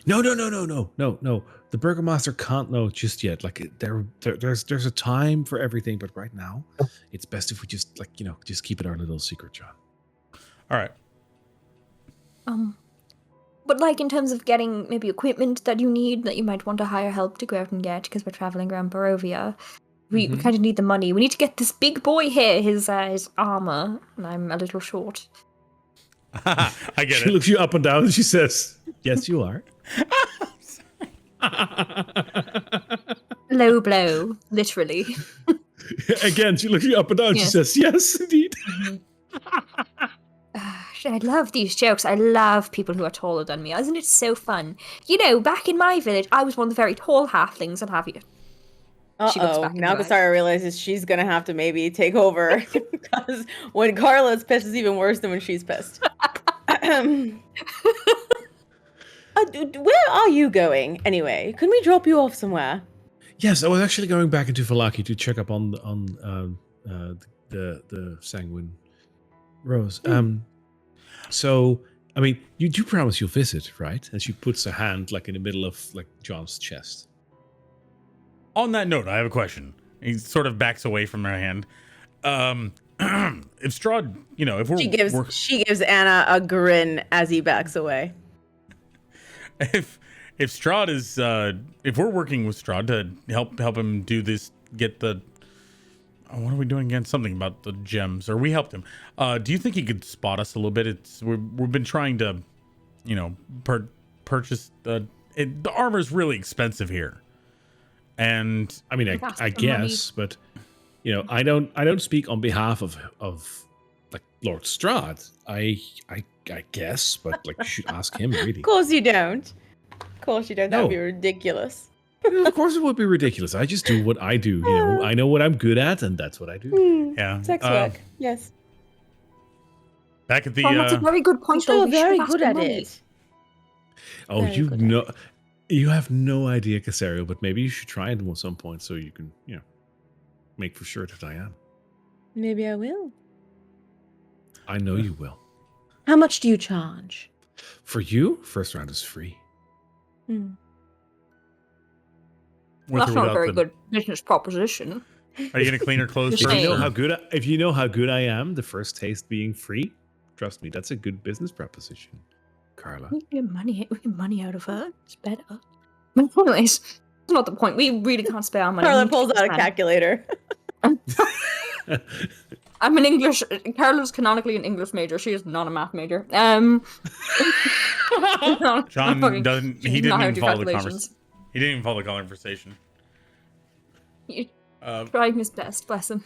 No. The burgomaster can't know just yet. Like there's a time for everything, but right now, it's best if we just just keep it our little secret, John.
All right.
But like in terms of getting maybe equipment that you need, that you might want to hire help to go out and get because we're traveling around Barovia, we kind of need the money. We need to get this big boy here his armor, and I'm a little short.
I get
She
it.
looks you up and down and she says, "Yes, you are."
Low blow, literally.
Again, she looks you up and down.
Yes.
She says, "Yes, indeed."
I love these jokes. I love people who are taller than me. Isn't it so fun? You know, back in my village, I was one of the very tall halflings, and have you? She looks
Uh-oh.
back in
Now
her eyes.
Kasara realizes she's going to have to maybe take over. Because when Carla's pissed, is even worse than when she's pissed. Where are you going, anyway? Can we drop you off somewhere?
Yes, I was actually going back into Valaki to check up on the Sanguine Rose. So, I mean, you do promise you'll visit, right? And she puts her hand like in the middle of like John's chest.
On that note, I have a question. He sort of backs away from her hand. If Strahd, if we're
She gives Anna a grin as he backs away.
if Strahd is if we're working with Strahd to help him do this, get the what are we doing again? Something about the gems, or we helped him. Do you think he could spot us a little bit? We've been trying to, purchase the armor's really expensive here, and
I mean, I guess, but I don't speak on behalf of like Lord Strahd. I guess, but like you should ask him really.
Of course you don't. Of course you don't. That would
No.
be ridiculous.
Of course it would be ridiculous. I just do what I do. I know what I'm good at, and that's what I do.
yeah,
Sex work. Yes.
back at the
That's a very good point.
You're
though. We should
very
ask
good
for
at
money.
it.
Oh,
Very
you
good
know, you have no idea, Casario, but maybe you should try it at some point so you can, make for sure that I am.
Maybe I will.
I know you will.
How much do you charge?
For you, first round is free.
with
That's
or
not a
without
very
the-
good business proposition.
Are you gonna clean her clothes
Just
If
first?
you know
saying.
how good, if you know how good I am, the first taste being free, trust me, that's a good business proposition, Carla.
We can get money out of her. It's better. But anyways, that's not the point. We really can't spare our money. We
Carla
need to
pulls
get
out a
this man.
calculator.
I'm an English. Carla's canonically an English major. She is not a math major.
John
Fucking-
doesn't.
she
He
does not
didn't
know how to
even
do
follow the
calculations.
conversation. He didn't even follow the conversation.
He tried his best, bless him.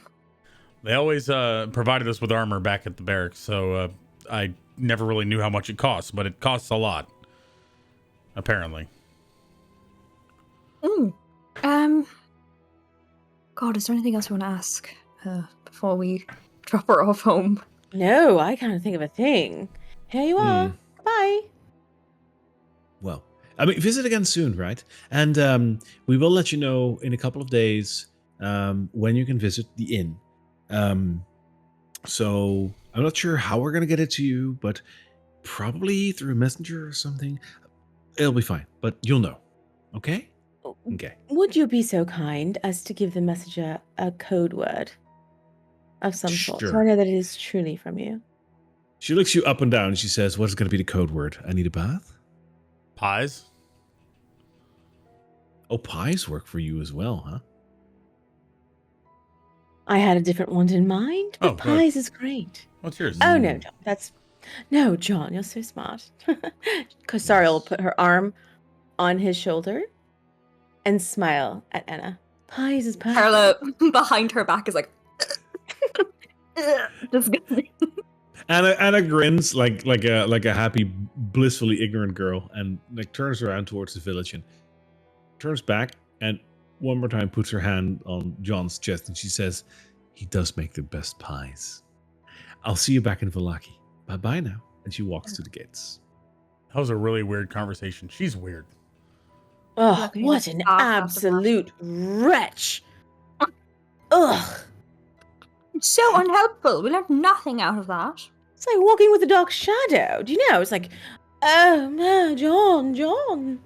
They always provided us with armor back at the barracks, so I never really knew how much it costs, but it costs a lot, apparently.
God, is there anything else you want to ask before we drop her off home?
No, I can't think of a thing. Here you are. Bye.
Well, I mean, visit again soon, right? And we will let you know in a couple of days when you can visit the inn. So I'm not sure how we're going to get it to you, but probably through a messenger or something. It'll be fine, but you'll know. Okay? Okay.
Would you be so kind as to give the messenger a code word of some sort, so
Sure.
I know that it is truly from you?
She looks you up and down and she says, what is going to be the code word? I need a bath?
Pies?
Oh, pies work for you as well, huh?
I had a different one in mind, but
Oh, good.
pies is great.
What's yours?
Oh no, John, no, John, you're so smart. Kosari will put her arm on his shoulder and smile at Anna. Pies is perfect.
Carla, behind her back, is like... Disgusting.
Anna grins like a happy blissfully ignorant girl and like turns around towards the village and turns back and one more time puts her hand on John's chest and she says, "He does make the best pies. I'll see you back in Vallaki. Bye-bye now." And she walks to the gates.
That was a really weird conversation. She's weird.
Oh,
Look, we
what
just
an
laugh out of
absolute wretch. Ugh.
It's so unhelpful. We learned nothing out of that.
It's like walking with a dark shadow. Do you know? It's like, oh, no, John.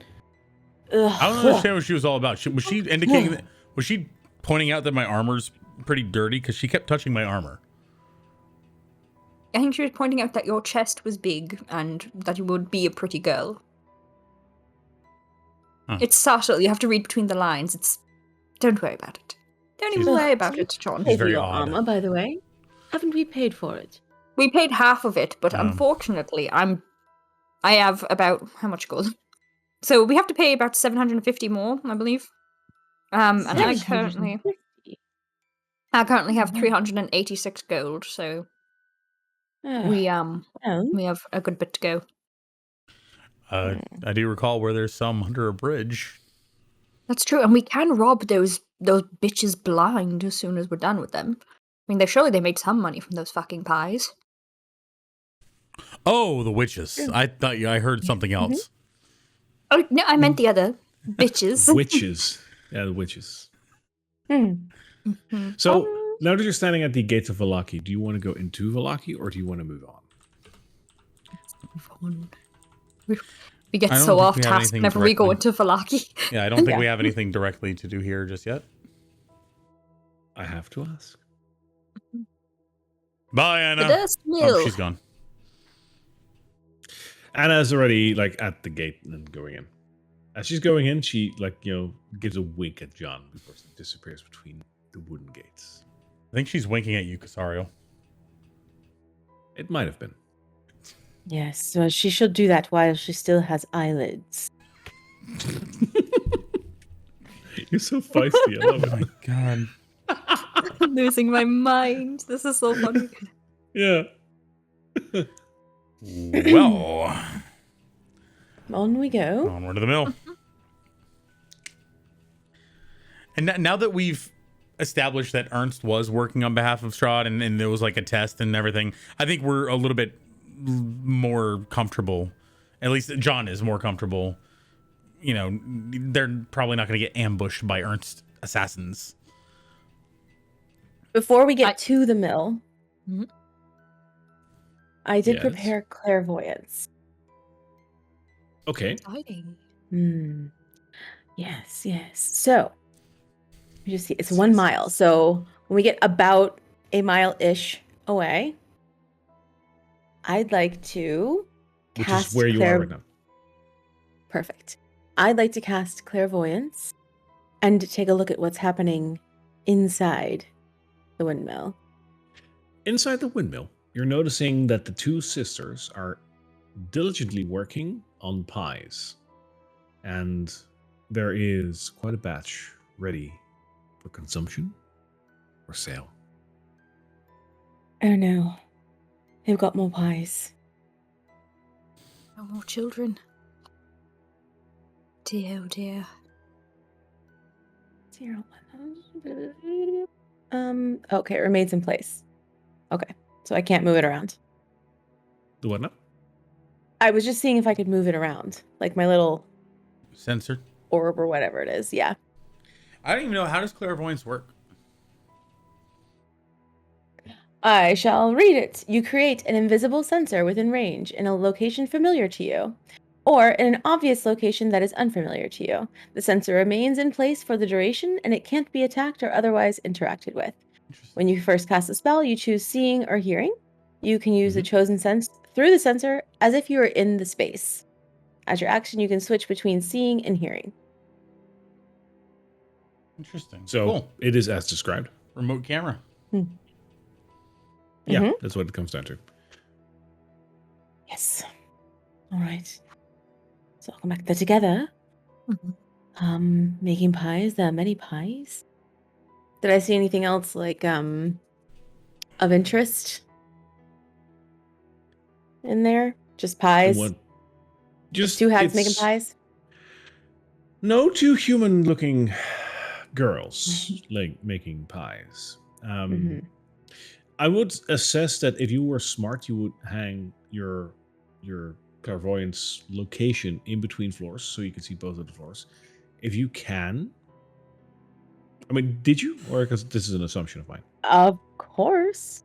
Ugh.
I don't understand what she was all about. Was she indicating that? Was she pointing out that my armor's pretty dirty? Because she kept touching my armor.
I think she was pointing out that your chest was big and that you would be a pretty girl.
Huh.
It's subtle. You have to read between the lines. Don't worry about it. Don't even
She's-
worry about it, John.
It's
Paid for
very
your
odd.
armor, by the way. Haven't we paid for it?
We paid half of it, but
Oh.
unfortunately, I have about how much gold? So we have to pay about 750 more, I believe. And I currently
750.
have
Mhm.
386 gold, so
Oh,
we
well,
we have a good bit to go.
I do recall where there's some under a bridge.
That's true, and we can rob those bitches blind as soon as we're done with them. I mean, surely they made some money from those fucking pies.
Oh, the witches. I thought I heard something else.
Oh no, I meant the other bitches.
Witches. Yeah, the witches.
hmm.
Mhm.
So now that you're standing at the gates of Vallaki, do you want to go into Vallaki or do you want to move on?
We get
I don't
so
think
off
we have
task
anything
whenever we go
directly.
into Vallaki.
Yeah, I don't think
Yeah.
we have anything directly to do here just yet.
I have to ask.
Bye,
The
Anna.
dust mill.
Oh, she's gone.
Anna's already like at the gate and going in. As she's going in, she gives a wink at John before she disappears between the wooden gates.
I think she's winking at you, Casario.
It might have been.
Yes, well, she should do that while she still has eyelids.
You're so feisty. I love it.
God.
I'm losing my mind. This is so funny.
Yeah.
Well,
On we go.
onward to the mill. And now that we've established that Ernst was working on behalf of Strahd and there was like a test and everything, I think we're a little bit more comfortable. At least John is more comfortable. You know, they're probably not going to get ambushed by Ernst assassins.
Before we get to the mill,
Mhm.
I did
Yes.
prepare clairvoyance.
Okay.
Exciting.
Yes. So, you just see it's 1 mile. So when we get about a mile-ish away, I'd like to
Which
cast
is where you are right now.
Perfect. I'd like to cast clairvoyance and take a look at what's happening inside the windmill.
Inside the windmill, you're noticing that the two sisters are diligently working on pies. And there is quite a batch ready for consumption or sale.
Oh no. They've got more pies.
No more children. Dear, oh dear.
0, 100. Okay, it remains in place. Okay, so I can't move it around.
The what now?
I was just seeing if I could move it around, like my little
Censored.
orb or whatever it is. Yeah.
I don't even know, how does clairvoyance work?
I shall read it. You create an invisible sensor within range in a location familiar to you, or in an obvious location that is unfamiliar to you. The sensor remains in place for the duration, and it can't be attacked or otherwise interacted with. When you first cast a spell, you choose seeing or hearing. You can use the chosen sense through the sensor as if you were in the space. As your action, you can switch between seeing and hearing.
Interesting.
So
Cool.
it is as described.
Remote camera.
Yeah,
Mhm.
that's what it comes down to.
Yes. All right. So I'll come back there together.
Mhm.
Making pies. There are many pies. Did I see anything else like of interest in there? Just pies.
What Just
Two hags
it's-
making pies?
No, two human-looking girls like making pies. I would assess that if you were smart, you would hang your clairvoyance location in between floors so you can see both of the floors. If you can, I mean, did you? Or because this is an assumption of mine.
Of course.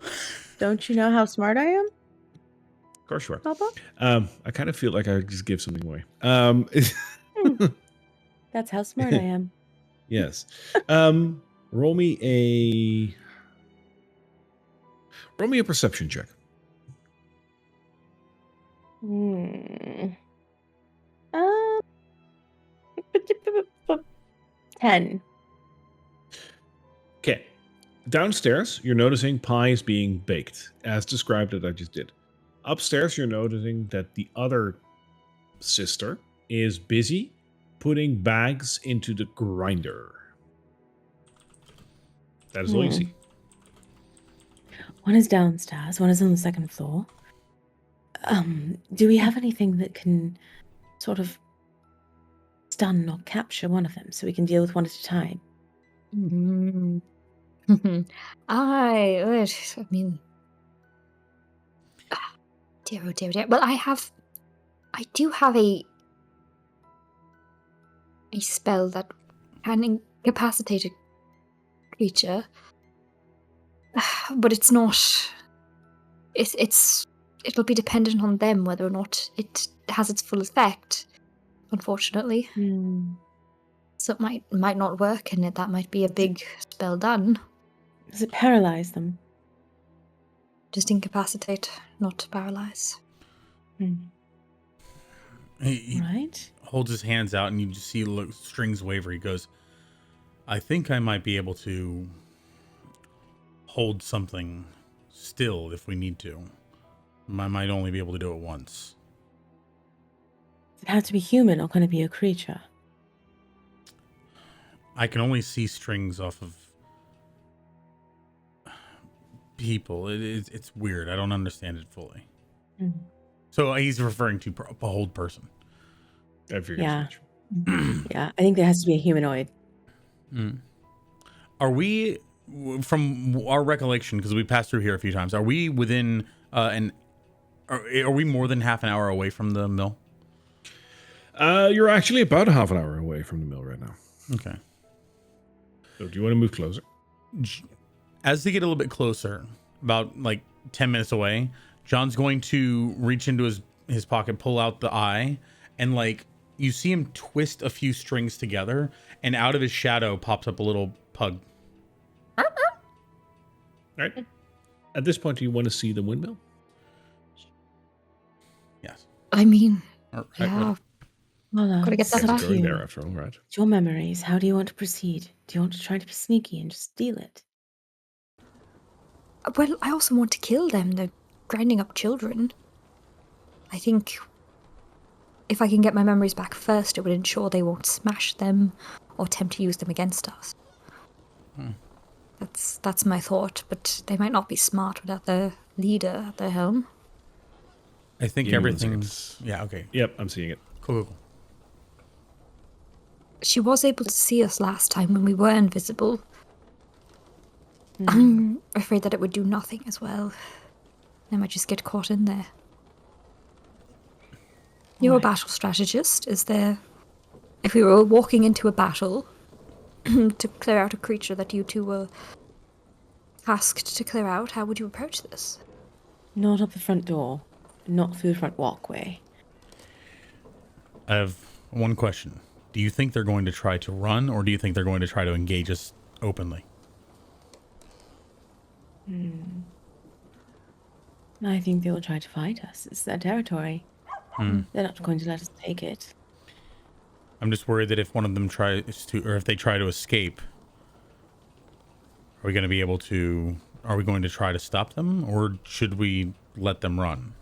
Don't you know how smart I am,
Of course you are.
Papa?
I kind of feel like I just give something away.
That's how smart I am.
Yes. Roll me a perception check.
Hmm. Um, 10.
Okay. Downstairs, you're noticing pies being baked, as described that I just did. Upstairs, you're noticing that the other sister is busy putting bags into the grinder. That is all you see.
One is downstairs, one is on the second floor. Do we have anything that can sort of stun or capture one of them so we can deal with one at a time?
I mean, dear, oh dear, oh dear. Well, I do have a spell that can incapacitate a creature, but it's not. It'll be dependent on them whether or not it has its full effect. Unfortunately, so it might not work, and that might be a big spell done.
Does it paralyze them?
Just incapacitate, not paralyze.
He
Right?
holds his hands out, and you just see strings waver. He goes, I think I might be able to hold something still if we need to. I might only be able to do it once.
Does it have to be human, or can it be a creature?
I can only see strings off of people. It's weird. I don't understand it fully. So he's referring to a hold person.
I figured
Yeah.
as much.
Yeah, I think there has to be a humanoid.
Are we, from our recollection, because we passed through here a few times, are we within are we more than half an hour away from the mill?
You're actually about a half an hour away from the mill right now.
Okay.
So do you want to move closer?
As they get a little bit closer, about like 10 minutes away, John's going to reach into his pocket, pull out the eye, and like you see him twist a few strings together, and out of his shadow pops up a little pug.
All right. At this point, do you want to see the windmill?
Yes.
I mean,
Or-
yeah.
Well,
Gotta get that
It's
back.
going there after all, right?
Your memories. How do you want to proceed? Do you want to try to be sneaky and just steal it?
Well, I also want to kill them. They're grinding up children. I think if I can get my memories back first, it would ensure they won't smash them or attempt to use them against us. That's my thought, but they might not be smart without their leader at their helm.
I think
Give me 1
everything's...
second.
Yeah, okay.
Yep, I'm seeing it.
Cool.
She was able to see us last time when we were invisible. I'm afraid that it would do nothing as well. They might just get caught in there. You're a battle strategist. Is there... If we were walking into a battle to clear out a creature that you two were tasked to clear out, how would you approach this?
Not up the front door. Not through the front walkway.
I have one question. Do you think they're going to try to run, or do you think they're going to try to engage us openly?
I think they'll try to fight us. It's their territory. They're not going to let us take it.
I'm just worried that if one of them tries to, or if they try to escape, are we going to be able to, are we going to try to stop them, or should we let them run?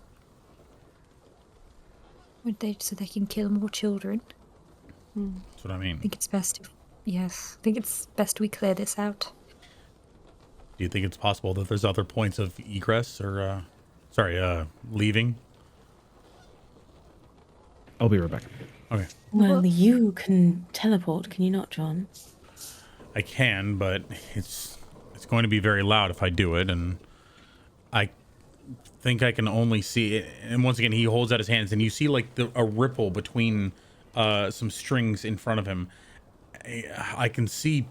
Would they, so they can kill more children?
That's what I mean.
I think it's best if... Yes, I think it's best we clear this out.
Do you think it's possible that there's other points of egress or, leaving?
I'll be right back.
Okay.
Well, you can teleport, can you not, John?
I can, but it's going to be very loud if I do it, and I think I can only see it. And once again, he holds out his hands, and you see like a ripple between some strings in front of him. I can see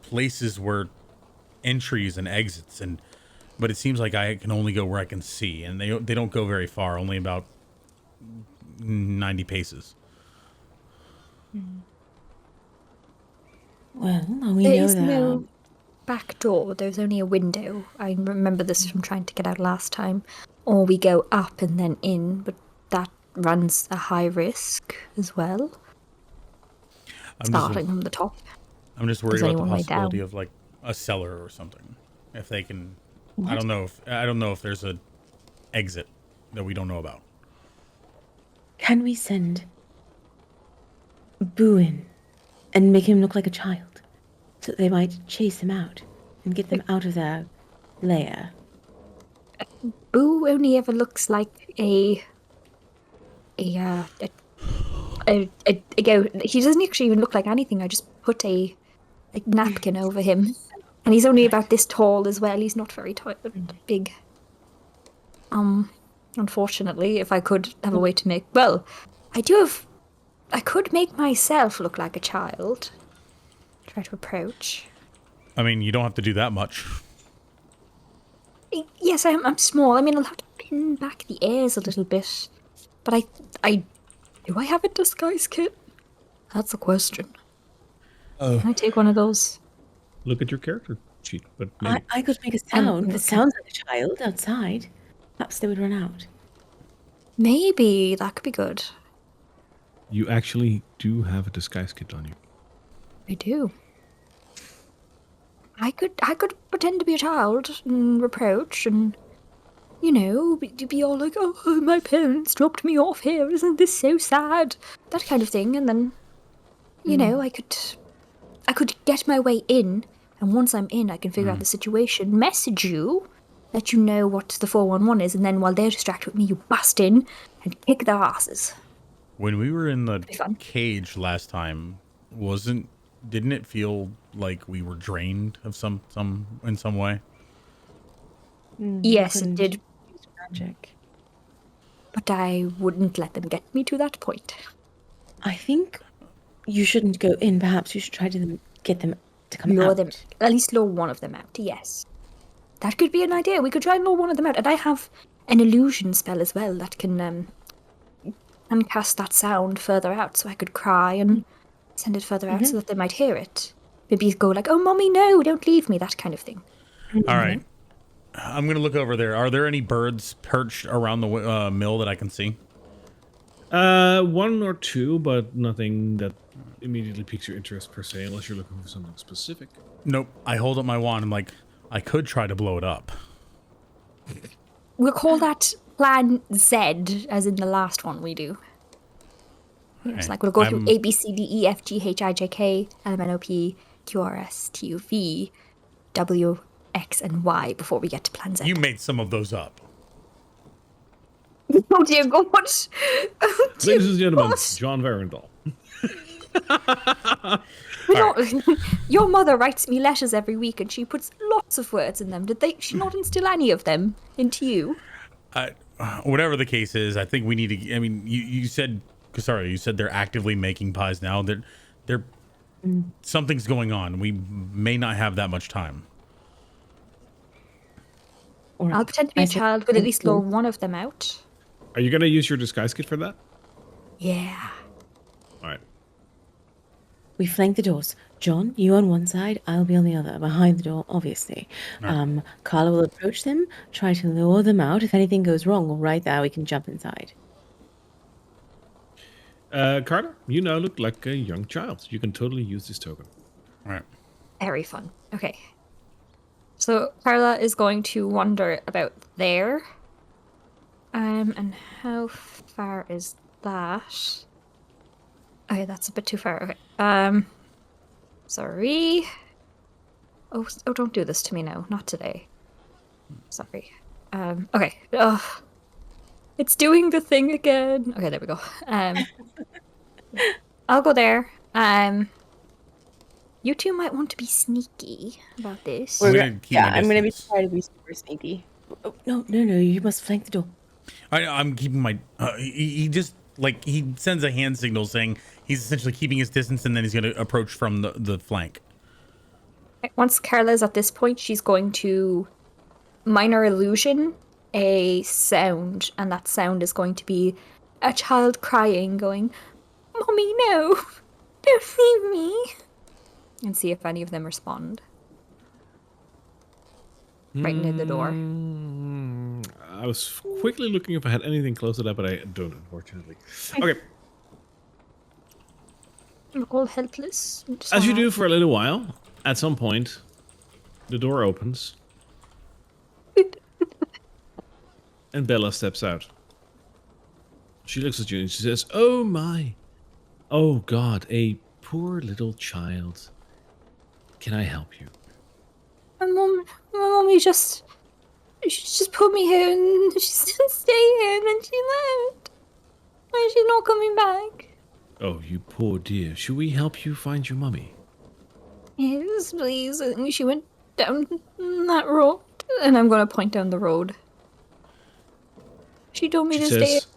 places where entries and exits, but it seems like I can only go where I can see, and they don't go very far, only about 90 paces.
Well, we
There
know
is
that.
no back door. There's only a window. I remember this from trying to get out last time. Or we go up and then in, but that runs a high risk as well. Starting from the top.
I'm just worried
Is
about the
anyone way
possibility
down?
of like a cellar or something. If they can, I don't know if there's a exit that we don't know about.
Can we send Boo in and make him look like a child, so that they might chase him out and get them out of their lair?
Boo only ever looks like a goat. He doesn't actually even look like anything. I just put a napkin over him, and he's only about this tall as well. He's not very big. Unfortunately, if I could have a way to make, I could make myself look like a child. Try to approach.
I mean, you don't have to do that much.
Yes, I'm small. I mean, I'll have to pin back the ears a little bit. But do I have a disguise kit? That's the question.
Oh.
Can I take one of those?
Look at your character sheet, but maybe.
I could make a sound that sounds like a child outside. Perhaps they would run out.
Maybe that could be good.
You actually do have a disguise kit on you.
I do. I could pretend to be a child and reproach and, be all like, oh, my parents dropped me off here. Isn't this so sad? That kind of thing. And then, I could get my way in. And once I'm in, I can figure out the situation, message you, let you know what the 411 is. And then while they're distracted with me, you bust in and kick their asses.
When we were in the cage last time, didn't it feel like we were drained of some in some way?
Yes, it did.
Use magic.
But I wouldn't let them get me to that point.
I think you shouldn't go in. Perhaps you should try to get them to come
Lure
out.
them, at least lure one of them out, yes. That could be an idea. We could try and lure one of them out. And I have an illusion spell as well that can cast that sound further out, so I could cry and send it further out so that they might hear it. Maybe go like, oh, Mommy, no, don't leave me, that kind of thing.
All right. I'm going to look over there. Are there any birds perched around the mill that I can see?
One or two, but nothing that immediately piques your interest per se, unless you're looking for something specific.
Nope. I hold up my wand. I'm like, I could try to blow it up.
We'll call that Plan Z, as in the last one we do. It's like we'll go through A, B, C, D, E, F, G, H, I, J, K, L, M, N, O, P, Q, R, S, T, U, V, W, X, and Y before we get to Plan Z.
You made some of those up.
Oh dear God. Oh, dear
Ladies and gentlemen,
God.
John Varendal.
Your mother writes me letters every week and she puts lots of words in them. Did she not instill any of them into you?
Whatever the case is, I think we need to. I mean, you said they're actively making pies now. They're something's going on. We may not have that much time.
I'll pretend to be a child, but at least lure one of them out.
Are you going to use your disguise kit for that?
Yeah.
All right.
We flank the doors. John, you on one side, I'll be on the other, behind the door, obviously.
Right.
Carla will approach them, try to lure them out. If anything goes wrong, right there, we can jump inside.
Carter, you now look like a young child. You can totally use this token.
All right.
Very fun. Okay. So Carla is going to wander about there. And how far is that? Okay, that's a bit too far. Okay. Sorry. Oh, don't do this to me now. Not today. Sorry. Okay. Ugh. It's doing the thing again. Okay, there we go. I'll go there. You two might want to be sneaky about this.
I'm gonna keep my
I'm gonna be
distance.
trying to be super sneaky. Oh, no, you must flank the door.
I'm keeping my. He just like he sends a hand signal saying he's essentially keeping his distance, and then he's gonna approach from the flank.
Once Carla's at this point, she's going to minor illusion a sound, and that sound is going to be a child crying, going, "Mommy, no, don't leave me," and see if any of them respond. Right near the door.
I was quickly looking if I had anything close to that, but I don't, unfortunately. Okay.
We're all helpless.
As you do for a little while, at some point, the door opens. And Bella steps out. She looks at you and she says, "Oh my. Oh God, a poor little child. Can I help you?"
My mommy she just put me here and she said stay here and then she left. And she's not coming back.
"Oh, you poor dear. Should we help you find your mummy?"
Yes, please. I think she went down that road. And I'm going to point down the road. She told me
She
to stay.
says,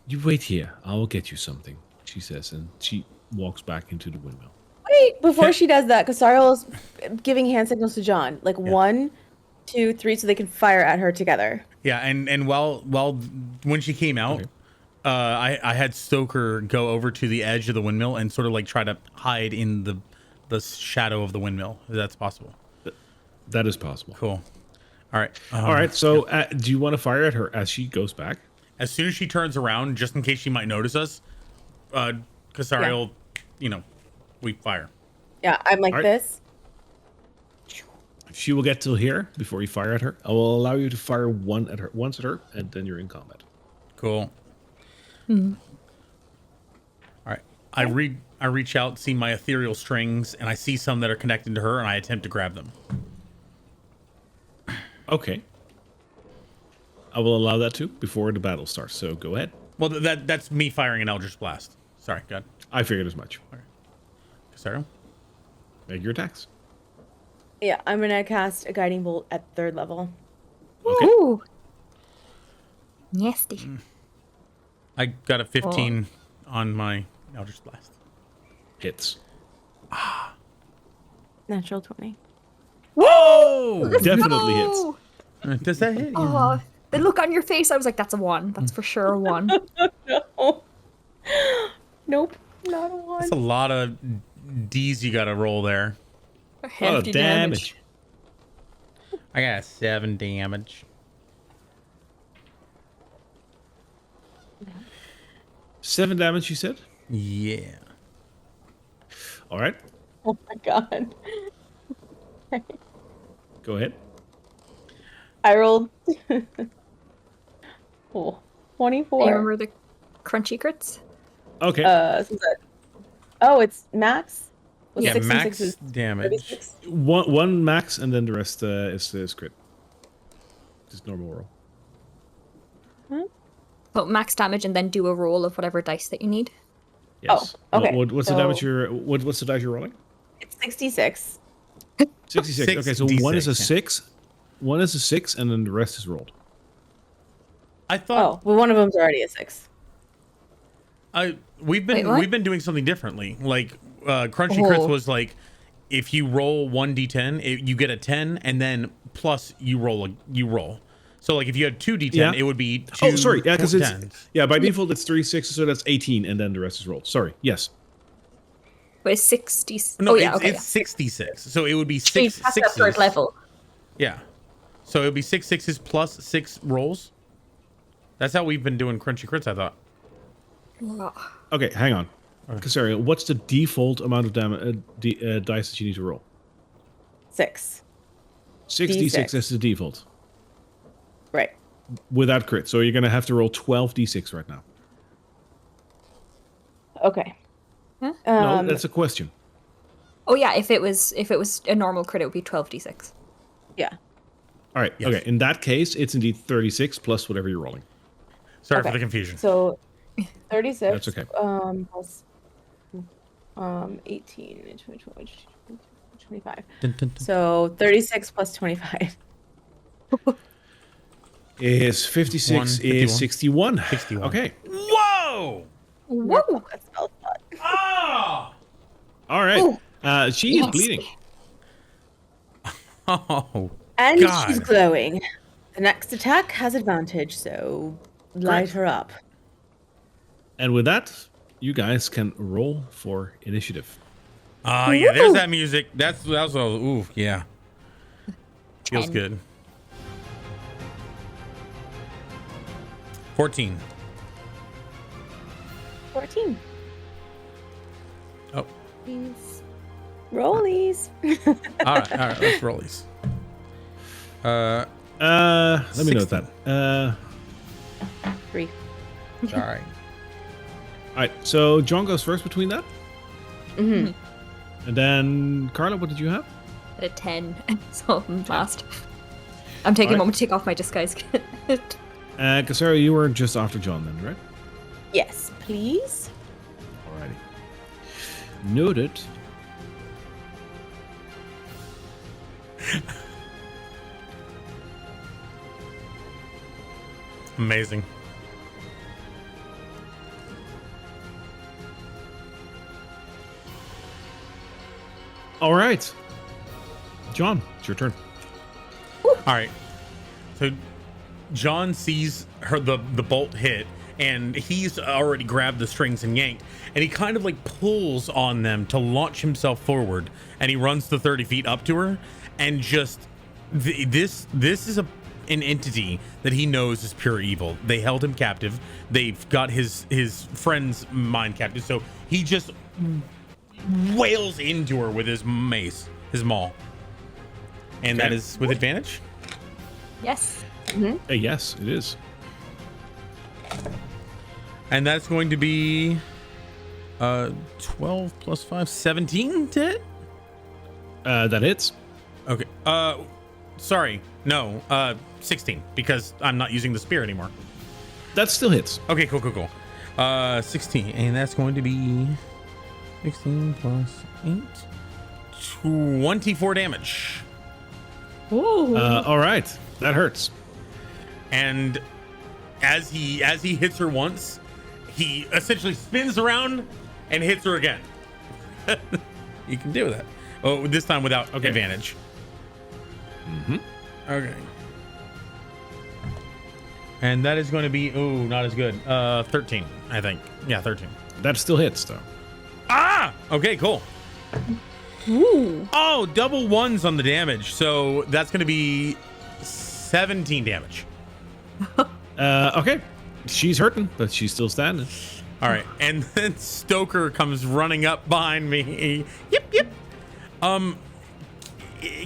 "You wait here. I will get you something," she says, and she walks back into the windmill.
Wait, before she does that, Casariel's giving hand signals to John. Like 1, 2, 3, so they can fire at her together.
Yeah, and while when she came out, I had Stoker go over to the edge of the windmill and sort of like try to hide in the shadow of the windmill. If that's possible.
That is possible.
Cool. All right.
All right. So, do you want to fire at her as she goes back?
As soon as she turns around, just in case she might notice us, Casariel, we fire.
Yeah, I'm like
Alright.
this.
She will get till here before you fire at her. I will allow you to fire once at her, and then you're in combat.
Cool. All right. I reach out, see my ethereal strings, and I see some that are connected to her, and I attempt to grab them.
Okay. I will allow that too before the battle starts. So go ahead.
Well, that's me firing an Eldritch Blast. Sorry, go ahead.
I figured as much.
Casariel?
Make your attacks.
Yeah, I'm gonna cast a guiding bolt at 3rd level.
Okay.
Ooh. Nasty.
I got a 15 on my Eldritch Blast.
Hits.
Natural 20.
Whoa!
Definitely hits.
Oh,
Does that hit?
oh, the look on your face, I was like, that's a 1. That's for sure a 1.
No. Nope, not a 1.
That's a lot of D's you gotta roll there.
Hefty
damage.
I got 7 damage.
7 damage, you said?
Yeah.
All right.
Oh my god.
Go ahead.
I rolled 24.
You remember the crunchy crits?
Okay.
So that, it's max? Was
Yeah,
6 and
max
6 is
damage.
36?
One max, and then the rest is crit. Just normal roll.
So max damage and then do a roll of whatever dice that you need.
Yes.
Oh, okay.
What's the damage what's the dice you're rolling?
It's 66.
66. Okay, so one is a 6. One is a 6, and then the rest is rolled.
I thought
Well, one of them's already a 6.
we've
Wait, what?
been doing something differently. Like Crunchy Crits was like, if you roll 1d10, you get a 10, and then plus you roll. So like if you had 2d10, it would be 2.
Oh, sorry. Yeah, because it's
10s.
by default it's 3 6s, so that's 18, and then the rest is rolled. Sorry. Yes.
But it's 60.
No,
it's
66. So it would be
So you
6
passed that
sixes.
third level.
Yeah. So it would be 6 6s plus 6 rolls. That's how we've been doing Crunchy Crits, I thought.
Wow.
Okay, hang on. Casaria, what's the default amount of dice that you need to roll?
6.
6d6 is the default.
Right.
Without crit. So you're going to have to roll 12d6 right now.
Okay.
No, that's a question.
Oh yeah, if it was a normal crit, it would be 12d6.
Yeah.
All right.
Yes.
Okay. In that case, it's indeed 36 plus whatever you're rolling.
Sorry
Okay.
for the confusion.
So 36
That's okay.
plus 18, 25.
Dun, dun, dun.
So 36 plus 25.
Is 56 is 61.
61.
Okay.
Whoa!
Whoa!
That spell slot.
Ah!
All right.
Ooh.
She is
Yes.
bleeding.
Oh,
And
God.
she's glowing. The next attack has advantage, so light
Correct.
her up.
And with that, you guys can roll for initiative.
Oh, yeah, there's that music. That's ooh, yeah. Feels
10.
good. 14.
14.
Oh,
Please. Rollies.
all right, let's roll these.
Let me note
16.
that.
3.
Sorry.
All right. So John goes first between that.
Mm-hmm.
And then Carla, what did you have?
At a 10, so I'm last. I'm taking a
Alright.
moment to take off my disguise kit.
Cassara, you were just after John then, right?
Yes, please.
Alrighty. Noted.
Amazing.
All right. John, it's your turn.
All right. So John sees the bolt hit, and he's already grabbed the strings and yanked, and he kind of like pulls on them to launch himself forward, and he runs the 30 feet up to her, and just this is an entity that he knows is pure evil. They held him captive. They've got his friend's mind captive, so he just wails into her with his mace, his maul, and that
Okay.
is with advantage.
Yes.
Yes, it is.
And that's going to be 12 plus 5, 17 to hit?
That hits.
Okay. Sorry. No, 16, because I'm not using the spear anymore.
That still hits.
Okay, cool. 16, and that's going to be 16 plus 8, 24 damage.
Ooh.
All right. That hurts.
And as he hits her once, he essentially spins around and hits her again. You can do that. Oh, this time without advantage.
Mm-hmm.
Okay. And that is going to be not as good. 13, I think. Yeah, 13.
That still hits, though.
Ah! Okay, cool.
Ooh.
Oh, double ones on the damage. So that's going to be 17 damage.
Okay. She's hurting, but she's still standing.
All right, and then Stoker comes running up behind me. Yep.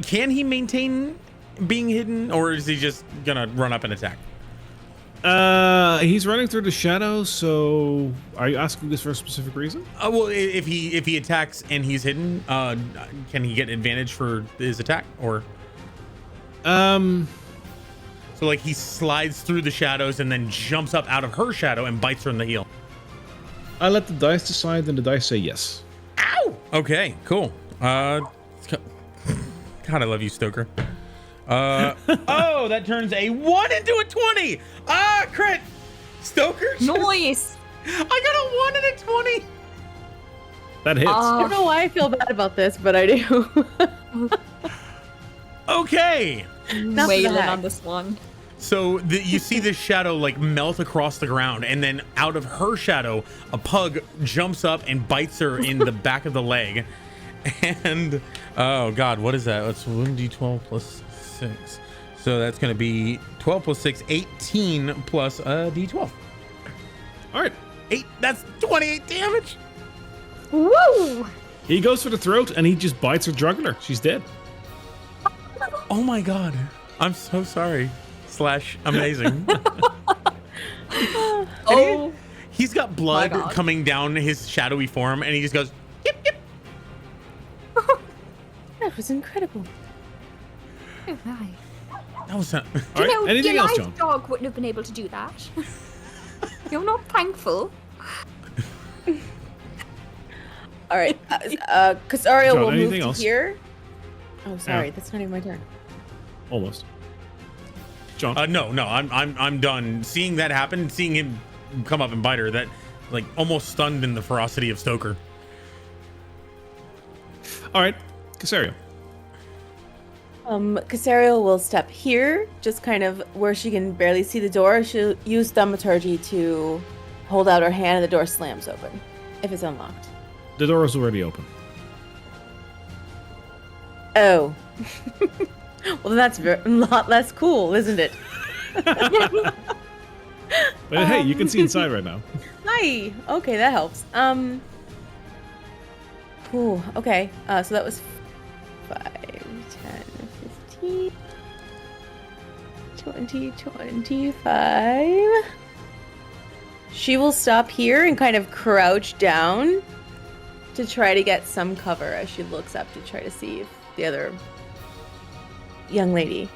Can he maintain being hidden, or is he just gonna run up and attack?
He's running through the shadows, so are you asking this for a specific reason?
Well, if he attacks and he's hidden, can he get advantage for his attack, or? So like he slides through the shadows and then jumps up out of her shadow and bites her in the heel.
I let the dice decide, and the dice say yes.
Ow! Okay, cool. God, I love you, Stoker. Oh, that turns a 1 into a 20. Ah, crit. Stoker.
Noise.
I got a 1 and a 20.
That hits.
I don't know why I feel bad about this, but I do.
Okay.
Not for
Wailing
that.
on this one.
So you see this shadow like melt across the ground, and then out of her shadow, a pug jumps up and bites her in the back of the leg. And oh god, what is that? That's 1d12 plus 6. So that's going to be 12 plus 6, 18 plus d12.
All right.
8. That's 28 damage.
Woo!
He goes for the throat, and he just bites her jugular. She's dead.
Oh my god. I'm so sorry. / amazing.
Oh.
He's got blood
My God.
coming down his shadowy form, and he just goes, yip, yip.
That was incredible.
Right.
That was not.
All right, anything
your
else,
live
John?
dog wouldn't have been able to do that. You're not thankful.
All right. Casario
John,
will move
anything
to
else?
here. Oh, sorry.
Yeah.
That's not even my turn.
Almost. John.
No, I'm done. Seeing that happen, seeing him come up and bite her, that like almost stunned in the ferocity of Stoker.
All right, Casario.
Casario will step here, just kind of where she can barely see the door. She'll use thaumaturgy to hold out her hand and the door slams open if it's unlocked.
The door is already open.
Oh. Well, that's a lot less cool, isn't it?
But hey, you can see inside right now.
Hi. Okay, that helps. Ooh, okay. So that was 5, 10, 15, 20, 25. She will stop here and kind of crouch down to try to get some cover as she looks up to try to see if the other young lady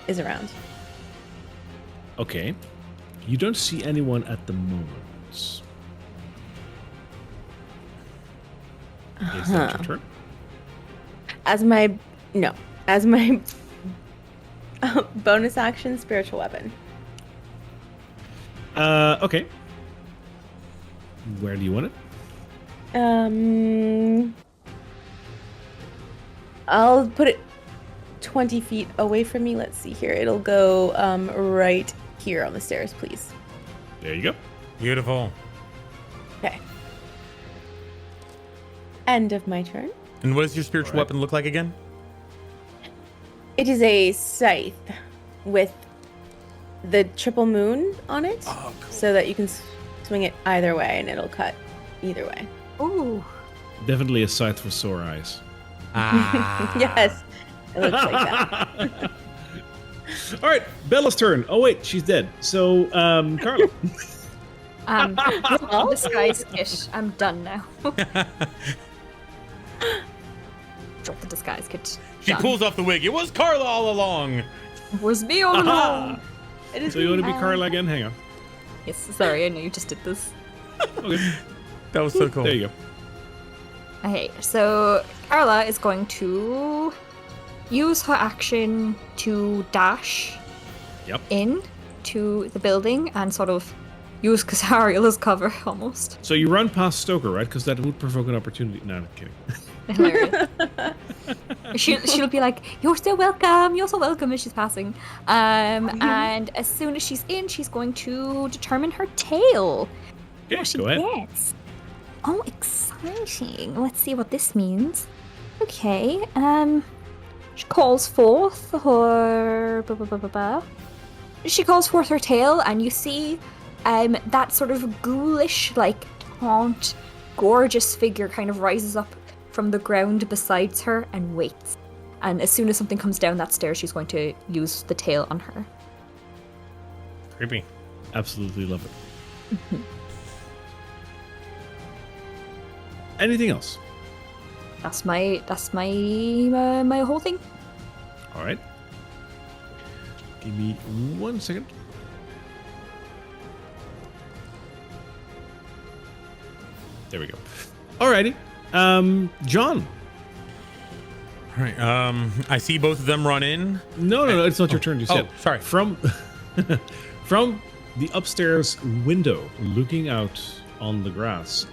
is around.
Okay. You don't see anyone at the moment. Is that your turn?
As my bonus action, spiritual weapon.
Okay. Where do you want it?
I'll put it 20 feet away from me. Let's see here. It'll go right here on the stairs, please.
There you go.
Beautiful.
Okay. End of my turn.
And what does your spiritual weapon look like again?
It is a scythe with the triple moon on it,
Oh, cool.
so that you can swing it either way and it'll cut either way.
Ooh.
Definitely a sight for sore eyes.
Ah.
Yes, it looks like that.
All right, Bella's turn. Oh wait, she's dead. So, Carla.
Disguise kit. I'm done now. Drop the disguise kit.
She
Done.
pulls off the wig. It was Carla all along.
It was me all along.
It is
So you want to be Carla again? Hang on.
Yes, sorry, I know you just did this.
Okay,
That was so cool.
there you go.
Okay, so Carla is going to use her action to dash
Yep.
in to the building and sort of use Casariel as cover almost.
So you run past Stoker, right? Because that would provoke an opportunity. No, I'm kidding.
Hilarious. She'll be like, "You're so welcome" as she's passing. And as soon as she's in, she's going to determine her tail.
Okay,
What she
go ahead.
gets. Oh, exciting! Let's see what this means. Okay. She calls forth her. She calls forth her tail, and you see, that sort of ghoulish, like taunt, gorgeous figure kind of rises up from the ground beside her and waits. And as soon as something comes down that stair, she's going to use the tail on her.
Creepy.
Absolutely love it. Anything else?
That's my my whole thing.
All right. Give me 1 second. There we go. Alrighty. John.
All right. I see both of them run in.
No, it's not your turn just
Oh,
yet.
sorry.
From the upstairs window, looking out on the grass,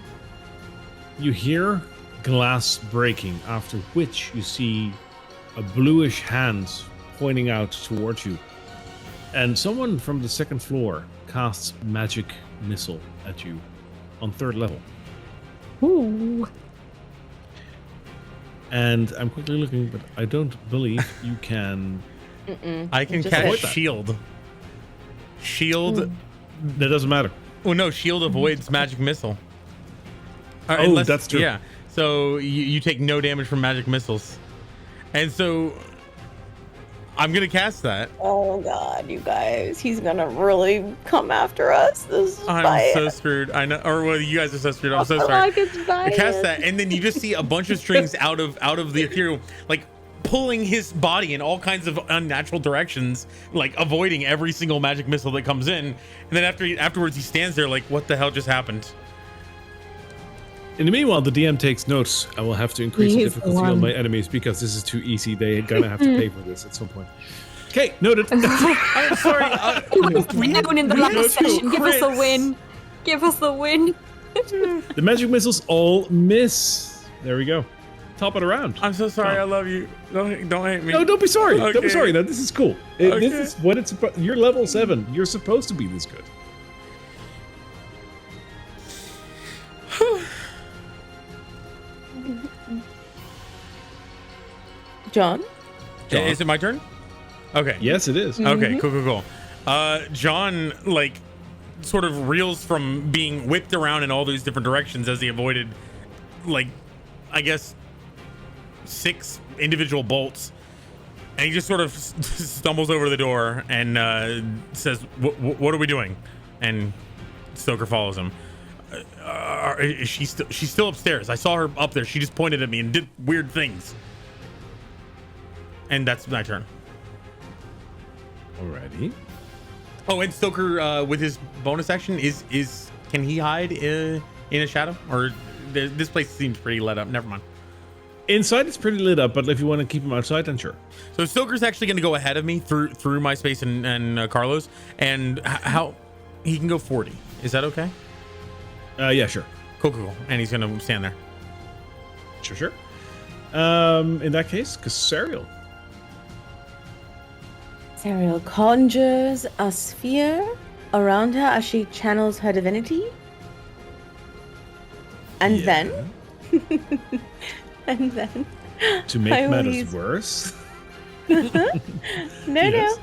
you hear glass breaking, after which you see a bluish hand pointing out towards you. And someone from the second floor casts magic missile at you on 3rd level.
Ooh.
And I'm quickly looking, but I don't believe you can.
I can
Just
cast
avoid that.
shield. Shield.
That doesn't matter.
Well, no, shield avoids magic missile.
Oh, that's true.
Yeah. So you take no damage from magic missiles, and so I'm gonna cast that.
Oh god, you guys, he's gonna really come after us. This is
I'm
bad.
so screwed. I know. Or well, you guys are so screwed. I'm so
Oh,
sorry.
like it's
I cast
bad.
that, and then you just see a bunch of strings out of the ethereal, like
pulling his body in all kinds of unnatural directions, like avoiding every single magic missile that comes in. And then afterwards he stands there like, what the hell just happened?
In the meanwhile, the DM takes notes. I will have to increase the
He's the
difficulty on
one.
my enemies because this is too easy. They're gonna have to pay for this at some point. Okay, noted.
I'm sorry.
You went down in the
we
last
go to
session. Give us a
crits.
win. Give us the win.
The magic missiles all miss. There we go. Top of the round.
I'm so sorry. I love you. Don't hate me.
No, don't be sorry. Don't be
Okay.
sorry. No, this is cool. This
Okay.
is what it's about. You're level 7. You're supposed to be this good.
John?
Is it my turn? Okay.
Yes, it is.
Okay, cool. John, like, sort of reels from being whipped around in all these different directions as he avoided, like, I guess, 6 individual bolts. And he just sort of stumbles over to the door and says, what are we doing? And Stoker follows him. She's still upstairs. I saw her up there. She just pointed at me and did weird things. And that's my turn.
Alrighty.
Oh, and Stoker, with his bonus action, can he hide in a shadow? Or this place seems pretty lit up. Never mind.
Inside it's pretty lit up, but if you want to keep him outside, then sure.
So Stoker's actually going to go ahead of me through my space and Carlos, and how he can go 40. Is that okay?
Yeah, sure.
Cool. And he's going to stand there.
Sure. In that case, Cassariel.
Sariel conjures a sphere around her as she channels her divinity. And then
To make
I will
matters
use-
worse.
No,
Yes.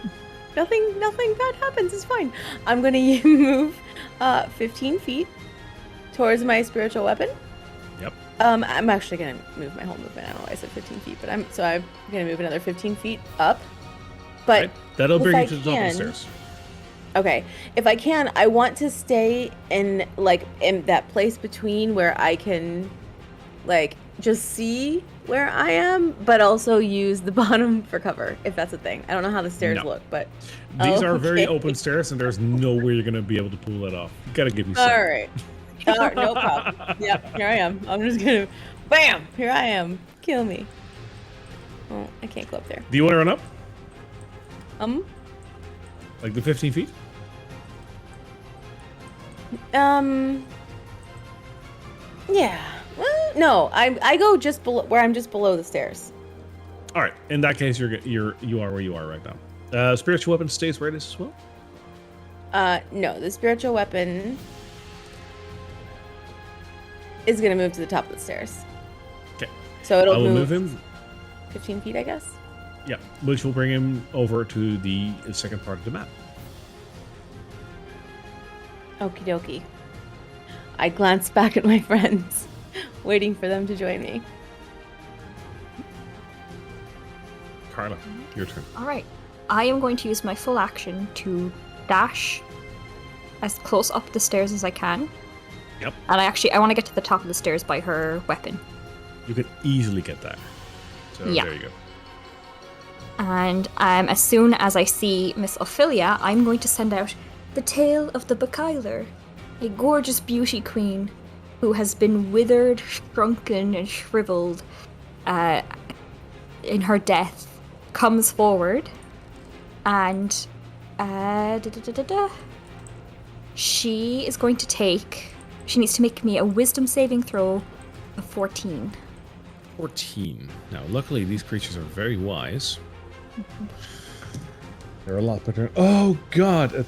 nothing bad happens. It's fine. I'm gonna move 15 feet towards my spiritual weapon.
Yep.
I'm actually gonna move my whole movement. I don't know why I said 15 feet, but I'm gonna move another 15 feet up. But
Right. That'll
if
bring
I
you to the top of the
can-
stairs.
okay, if I can, I want to stay in that place between where I can just see where I am, but also use the bottom for cover, if that's a thing. I don't know how the stairs
No.
look, but
These are very
okay.
open stairs, and there's no way you're going to be able to pull that off. You got to give me some.
All right. No problem. Yep, here I am. I'm just gonna, bam! Here I am. Kill me. Oh, I can't go up there.
Do you want to run up? Like the 15 feet?
Yeah. Well, no, I go just below where I'm just below the stairs.
All right. In that case, you are where you are right now. Spiritual weapon stays where it is as well.
No, the spiritual weapon is gonna move to the top of the stairs.
Okay.
So
I
it'll
will
move
move him.
15 feet, I guess.
Yeah, which will bring him over to the second part of the map.
Okie dokie. I glance back at my friends, waiting for them to join me.
Carla, your turn.
All right. I am going to use my full action to dash as close up the stairs as I can.
Yep.
And I want to get to the top of the stairs by her weapon.
You can easily get that. So
Yeah.
there you go.
And as soon as I see Miss Ophelia, I'm going to send out the tale of the Bekyler, a gorgeous beauty queen who has been withered, shrunken, and shriveled in her death, comes forward, and she is going to take. She needs to make me a wisdom saving throw of 14.
14. Now, luckily, these creatures are very wise. They're a lot better. Oh, God.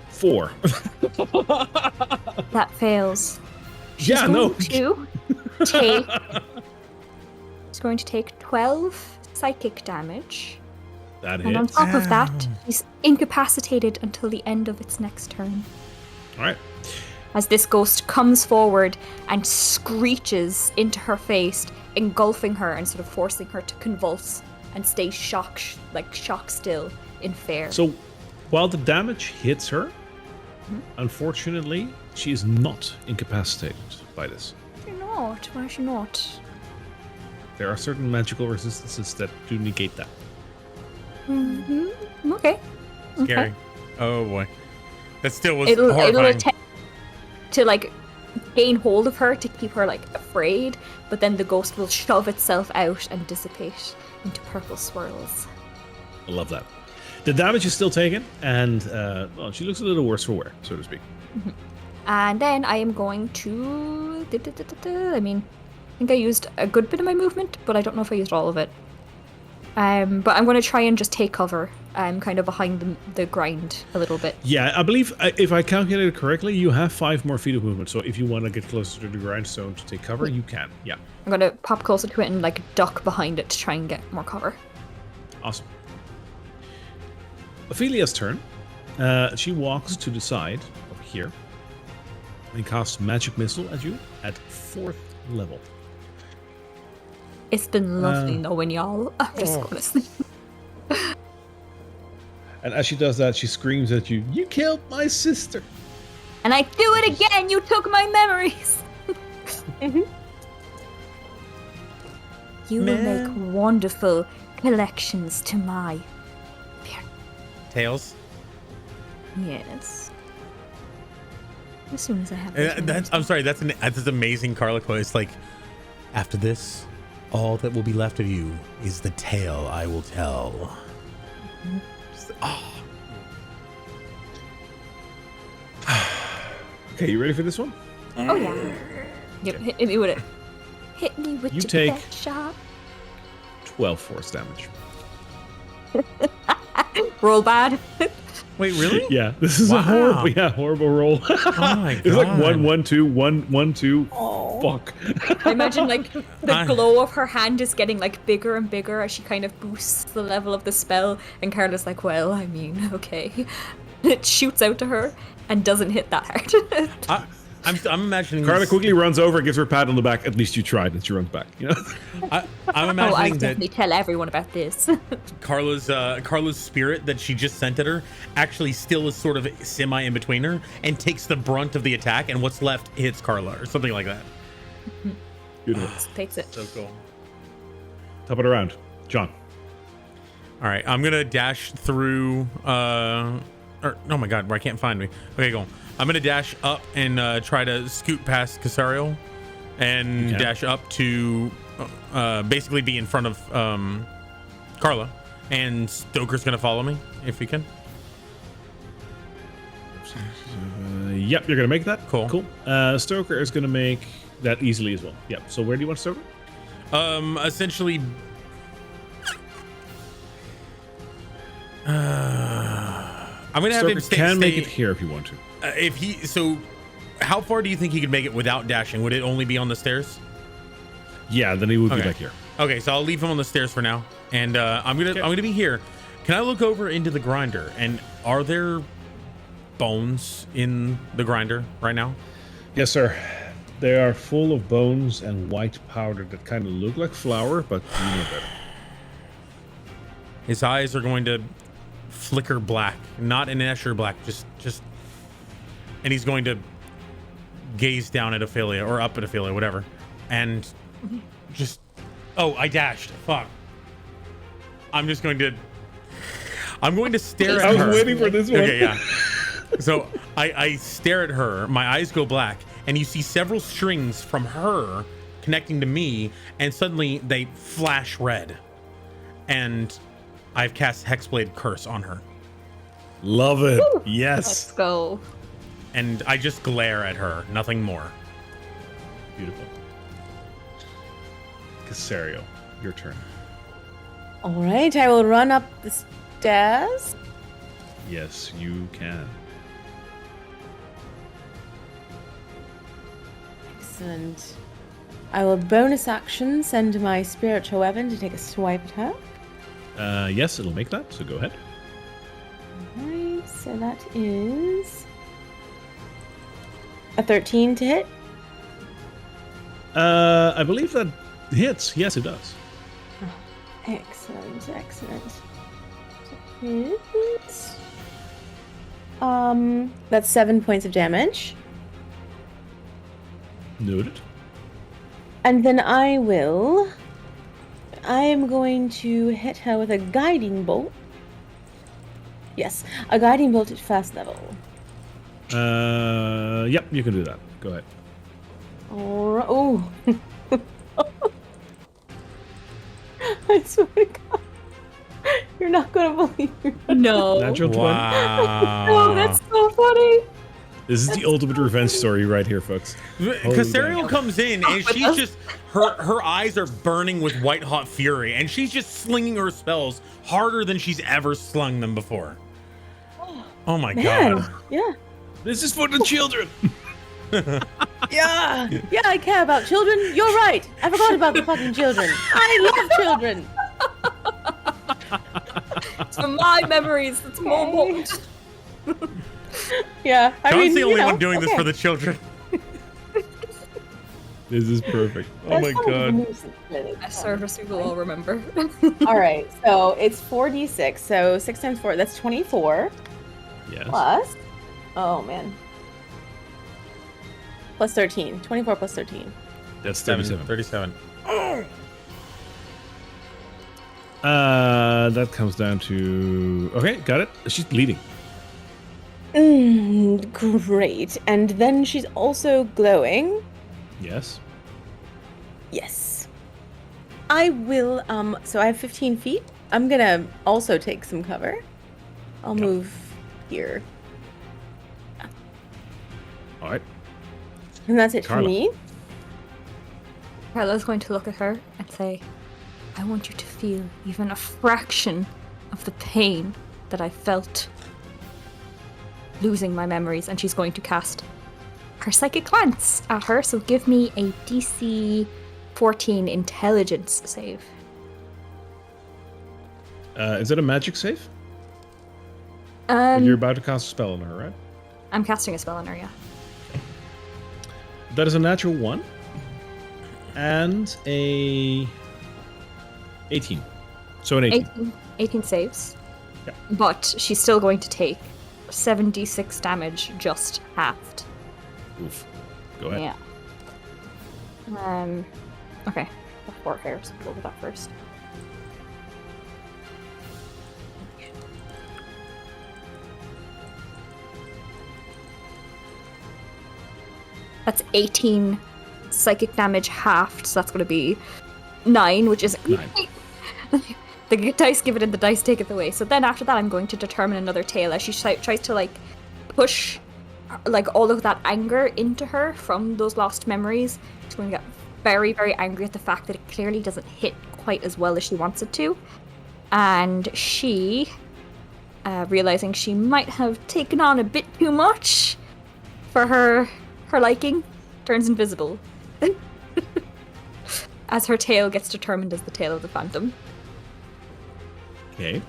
4.
That fails.
Yeah, no.
She's going to take 12 psychic damage.
That
And on
hits.
top of that, she's incapacitated until the end of its next turn.
All right.
As this ghost comes forward and screeches into her face, engulfing her and sort of forcing her to convulse and stay shock still in fear.
So, while the damage hits her, unfortunately, she is not incapacitated by this.
Why is she not?
There are certain magical resistances that do negate that.
Mm-hmm. Okay.
Scary. Oh boy. That still was
It'll
horrifying.
attempt to like gain hold of her to keep her like afraid, but then the ghost will shove itself out and dissipate into purple swirls.
I love that. The damage is still taken, and well, she looks a little worse for wear, so to speak.
And then I am going to. I mean, I think I used a good bit of my movement, but I don't know if I used all of it. But I'm going to try and just take cover. I'm kind of behind the grind a little bit.
Yeah, I believe if I calculated correctly, you have 5 more feet of movement. So if you want to get closer to the grindstone to take cover, you can. Yeah.
I'm going to pop closer to it and like duck behind it to try and get more cover.
Awesome. Ophelia's turn. She walks to the side over here and casts Magic Missile at you at 4th level.
It's been lovely knowing y'all. I'm just honestly.
And as she does that, she screams at you, "You killed my sister!"
And I do it again! You took my memories! You will make wonderful collections to my beard.
Tails.
Yes. As soon as I have
I'm sorry. That's amazing, Carla quote. It's like, after this, all that will be left of you is the tale I will tell.
Okay, you ready for this one?
Oh yeah. Hit me with it. Hit me with
You
your
take-
best shot.
12 force damage.
Roll bad.
Wait, really?
Yeah, this is a
Wow.
horrible roll.
Oh my god.
It's like 1, 1, 2, 1, 1, 2.
Oh.
Fuck.
I imagine like the glow of her hand is getting like bigger and bigger as she kind of boosts the level of the spell, and Carla's like, well, I mean, okay. It shoots out to her and doesn't hit that hard.
I'm imagining
Carla
this-
quickly runs over, gives her a pat on the back. At least you tried, and she runs back. You know.
I'm
Oh, I'll
imagining
definitely
that
tell everyone about this.
Carla's spirit that she just sent at her actually still is sort of semi in between her and takes the brunt of the attack, and what's left hits Carla or something like that.
Beautiful.
Takes it.
So cool.
Top of the round, John.
All right, I'm gonna dash through. Oh my god, where I can't find me. Okay, go. I'm gonna dash up and try to scoot past Casario, and
Okay.
dash up to basically be in front of Carla, and Stoker's gonna follow me if he can.
Yep, you're gonna make that.
Cool.
Cool. Stoker is gonna make that easily as well. Yep. So where do you want Stoker?
Essentially. I'm gonna have
Stoker
him stay.
can make it here if you want to.
If he so, how far do you think he could make it without dashing? Would it only be on the stairs?
Yeah, then he would be
Okay.
back here.
Okay, so I'll leave him on the stairs for now, and I'm gonna be here. Can I look over into the grinder? And are there bones in the grinder right now?
Yes, sir. They are full of bones and white powder that kind of look like flour, but you know better.
His eyes are going to flicker black, not an Escher black, just, and he's going to gaze down at Ophelia or up at Ophelia, whatever, and just, oh, I dashed. Fuck. I'm going to stare at
I
her.
was waiting for this one.
Okay, yeah. So I stare at her. My eyes go black, and you see several strings from her connecting to me, and suddenly they flash red. And I've cast Hexblade Curse on her.
Love it.
Let's
Yes.
go.
And I just glare at her, nothing more.
Beautiful. Casario, your turn.
All right, I will run up the stairs.
Yes, you can.
Excellent. I will bonus action send my spiritual weapon to take a swipe at her.
Yes, it'll make that, so go ahead.
Alright, so that is a 13 to hit.
I believe that hits. Yes, it does.
Excellent, excellent. Hit. That's 7 points of damage.
Noted.
And then I will I am going to hit her with a guiding bolt. Yes, a guiding bolt at first level.
Yep, you can do that. Go ahead.
Oh. I swear to God. You're not going to believe it.
No.
Natural 20.
Wow.
Oh, that's so funny.
This is the ultimate revenge story right here, folks.
Casario comes in and
but
she's
that's-
just her eyes are burning with white hot fury, and she's just slinging her spells harder than she's ever slung them before. Oh my
Man.
god.
Yeah.
This is for the children.
Yeah. Yeah, I care about children. You're right. I forgot about the fucking children. I love children.
It's for my memories. It's more important.
Yeah. I
John's
mean,
the only
you know,
one doing this
okay.
for the children.
This is perfect.
Oh
That's
my
kind of a
god.
nuisance, really.
A service we will all remember.
All right. So it's 4d6. So 6 times 4, that's 24.
Yes.
Plus. Oh, man. Plus 13. 24 plus 13.
That's 37.
37.
That comes down to... Okay, got it. She's bleeding.
Great. And then she's also glowing.
Yes.
Yes. I will, so I have 15 feet. I'm gonna also take some cover. I'll
Yep.
move here.
All right.
And that's it
Carla.
for me.
Carla's going to look at her and say, I want you to feel even a fraction of the pain that I felt losing my memories. And she's going to cast her psychic glance at her. So give me a DC 14 intelligence save.
Is it a magic save? You're about to cast a spell on her, right?
I'm casting a spell on her, yeah.
That is a natural 1. And a 18. So an 18.
18 saves.
Yep.
But she's still going to take 76 damage, just halved.
Oof. Go ahead.
Yeah. Okay. The 4 hairs. Go with that first. That's 18 psychic damage halved, so that's going to be 9, which is
9.
the dice give it and the dice take it away. So then after that, I'm going to determine another tale as she tries to like push like all of that anger into her from those lost memories. She's going to get very, very angry at the fact that it clearly doesn't hit quite as well as she wants it to. And she, realizing she might have taken on a bit too much for her liking, turns invisible. As her tail gets determined as the tail of the phantom.
Okay.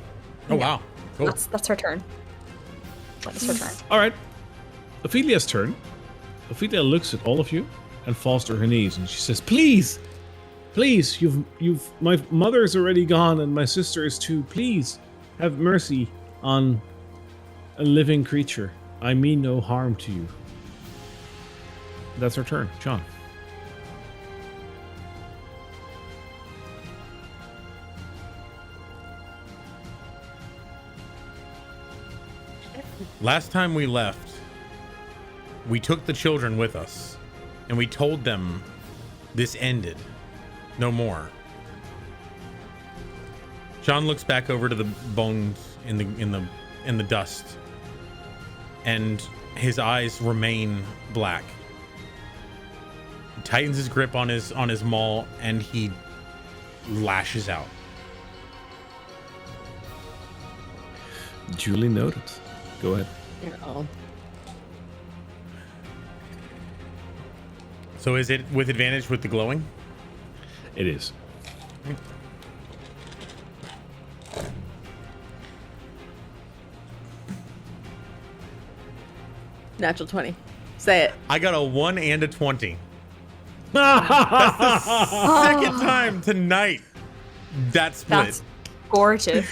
Oh wow. Cool.
That's her turn. That is her turn.
All right. Ophelia's turn. Ophelia looks at all of you and falls to her knees, and she says, "Please, please, my mother's already gone, and my sister is too. Please, have mercy on a living creature. I mean no harm to you." That's her turn, John.
Last time we left, we took the children with us, and we told them this ended. No more. John looks back over to the bones in the dust, and his eyes remain black. He tightens his grip on his maul, and he lashes out.
Duly noted. Go ahead.
Oh.
So is it with advantage with the glowing?
It is.
Natural 20. Say it.
I got a 1 and a 20. That's the second time tonight that split.
That's gorgeous.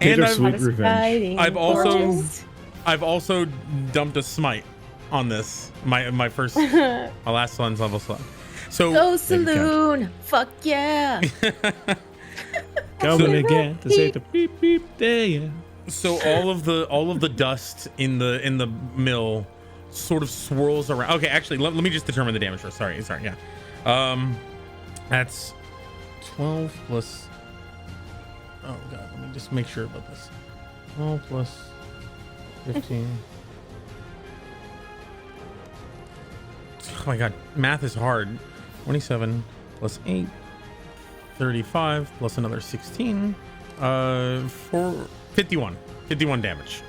And
Bittersweet
I've-
revenge.
I've also dumped a smite on this. My last Sun's level slot. So
Go saloon. Fuck yeah.
Coming again to say the beep beep day. Yeah.
So all of the dust in the mill sort of swirls around. Okay, actually, let me just determine the damage first. Sorry, yeah. That's 12 plus. Oh god, let me just make sure about this. 12 plus 15. Oh my god, math is hard. 27 plus 8, 35 plus another 16. 51 damage.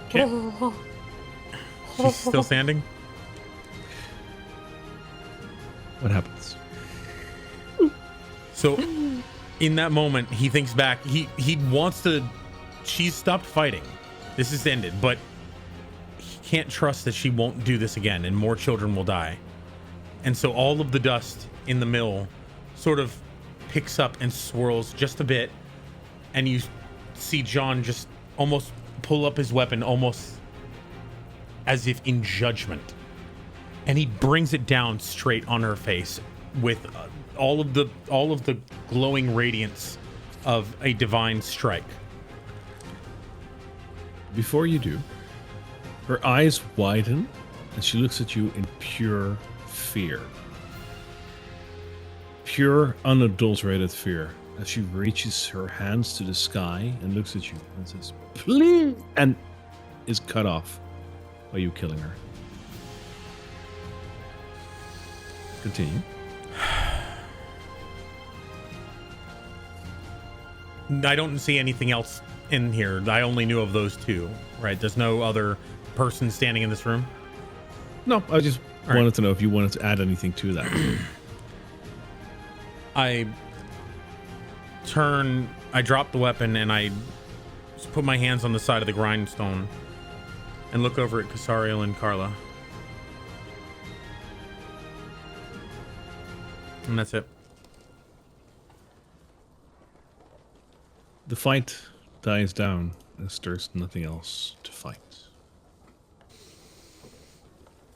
Okay. She's still standing.
What happens?
So in that moment he thinks back. He wants to. She's stopped fighting. This is ended, but he can't trust that she won't do this again and more children will die. And so all of the dust in the mill sort of picks up and swirls just a bit, and you see John just almost pull up his weapon, almost as if in judgment, and he brings it down straight on her face with all of the glowing radiance of a divine strike.
Before you do, her eyes widen and she looks at you in pure fear. Pure, unadulterated fear as she reaches her hands to the sky and looks at you and says, "Please," and is cut off by you killing her. Continue.
I don't see anything else in here. I only knew of those two, right? There's no other person standing in this room?
No, I just
All
wanted
right.
to know if you wanted to add anything to that.
I drop the weapon and I just put my hands on the side of the grindstone and look over at Casariel and Carla. And that's it.
The fight dies down as there's nothing else to fight.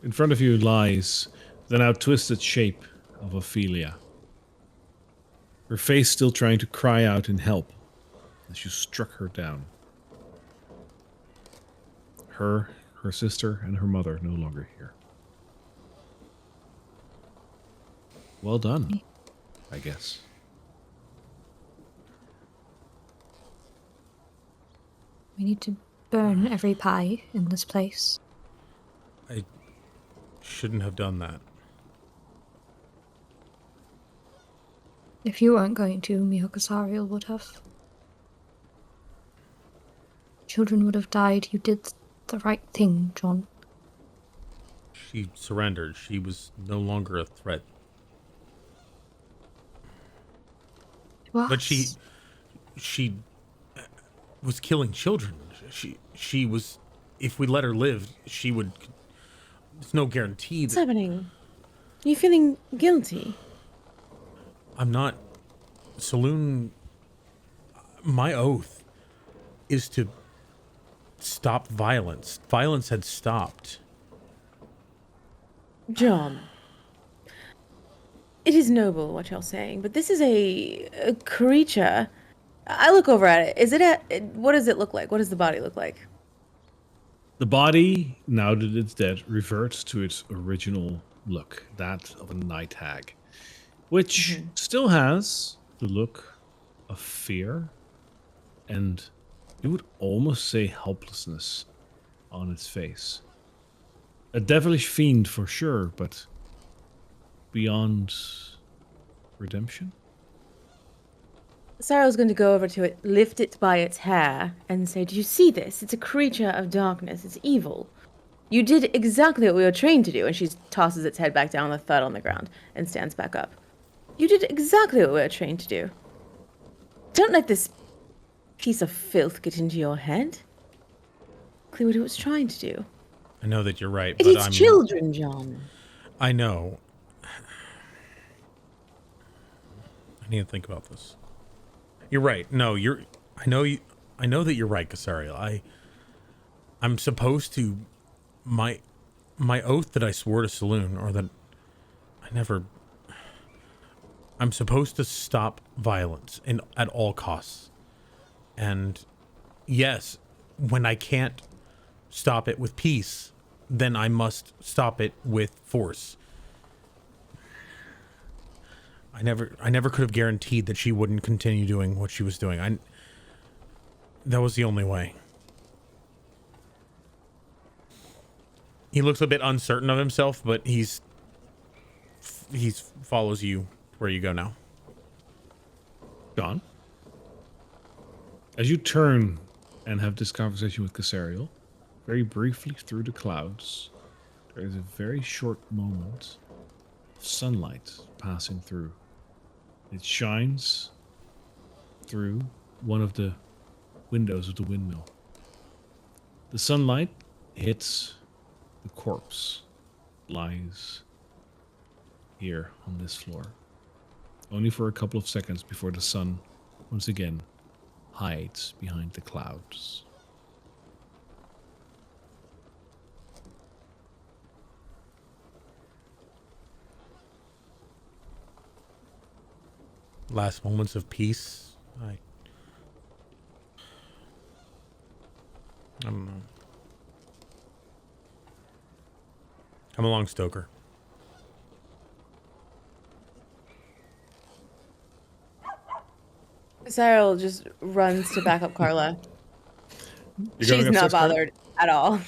In front of you lies the now twisted shape of Ophelia. Her face still trying to cry out in help as you struck her down. Her sister, and her mother no longer here. Well done, I guess.
We need to burn every pie in this place.
I shouldn't have done that.
If you weren't going to, Mihokasariel would have. Children would have died. You did the right thing, John.
She surrendered. She was no longer a threat. But she was killing children. She was, if we let her live, she would. There's no guarantee
What's
that
happening? Are you feeling guilty?
I'm not. Saloon. My oath is to stop violence. Violence had stopped.
John, it is noble what you're saying, but this is a creature. I look over at it. Is it what does it look like? What does the body look like?
The body, now that it's dead, reverts to its original look, that of a night hag, which still has the look of fear and you would almost say helplessness on its face. A devilish fiend for sure, but beyond redemption?
Sarah's going to go over to it, lift it by its hair, and say, "Do you see this? It's a creature of darkness. It's evil. You did exactly what we were trained to do." And she tosses its head back down with a thud on the ground and stands back up. "You did exactly what we were trained to do. Don't let this piece of filth get into your head. Exactly what it was trying to do.
I know that you're right,
It
but
is children, John."
I know. I need to think about this. You're right. No, you're. I know you. I know that you're right, Casariel. I'm supposed to. My oath that I swore to Saloon, or that I never.
I'm supposed to stop violence at all costs. And yes, when I can't stop it with peace, then I must stop it with force. I never could have guaranteed that she wouldn't continue doing what she was doing. That was the only way. He looks a bit uncertain of himself, but he's follows you where you go now.
John, as you turn and have this conversation with Cassariel, very briefly through the clouds, there is a very short moment of sunlight passing through. It shines through one of the windows of the windmill. The sunlight hits the corpse, lies here on this floor, only for a couple of seconds before the sun once again hides behind the clouds.
Last moments of peace. I don't know. Come along, Stoker.
Cyril just runs to back up Carla.
You're going
She's not
upstairs, Carla?
bothered at all.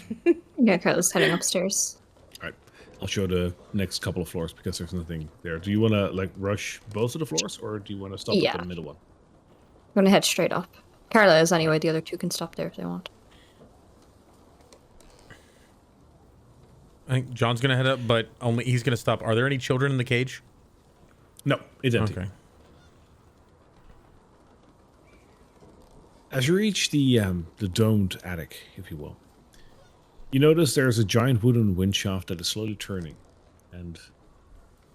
Yeah, Carla's heading upstairs.
All right, I'll show the next couple of floors because there's nothing there. Do you want to like rush both of the floors, or do you want to stop
Yeah.
at the middle one?
I'm gonna head straight up. Carla is anyway, the other two can stop there if they want.
I think John's gonna head up, but only he's gonna stop. Are there any children in the cage?
No, it's empty.
Okay.
As you reach the domed attic, if you will, you notice there's a giant wooden wind shaft that is slowly turning, and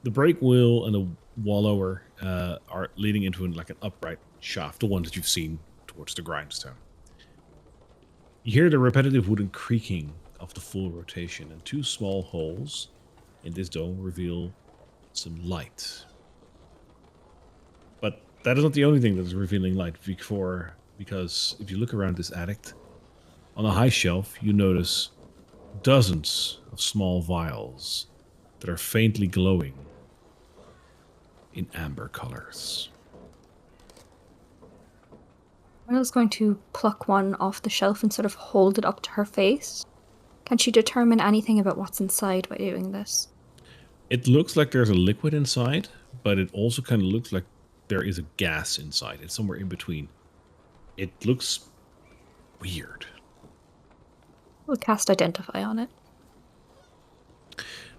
the brake wheel and the wallower are leading into like an upright shaft, the one that you've seen towards the grindstone. You hear the repetitive wooden creaking of the full rotation, and two small holes in this dome reveal some light. But that is not the only thing that is revealing light, because if you look around this attic, on a high shelf, you notice dozens of small vials that are faintly glowing in amber colors.
Carla's going to pluck one off the shelf and sort of hold it up to her face. Can she determine anything about what's inside by doing this?
It looks like there's a liquid inside, but it also kind of looks like there is a gas inside. It's somewhere in between. It looks weird.
We'll cast Identify on it.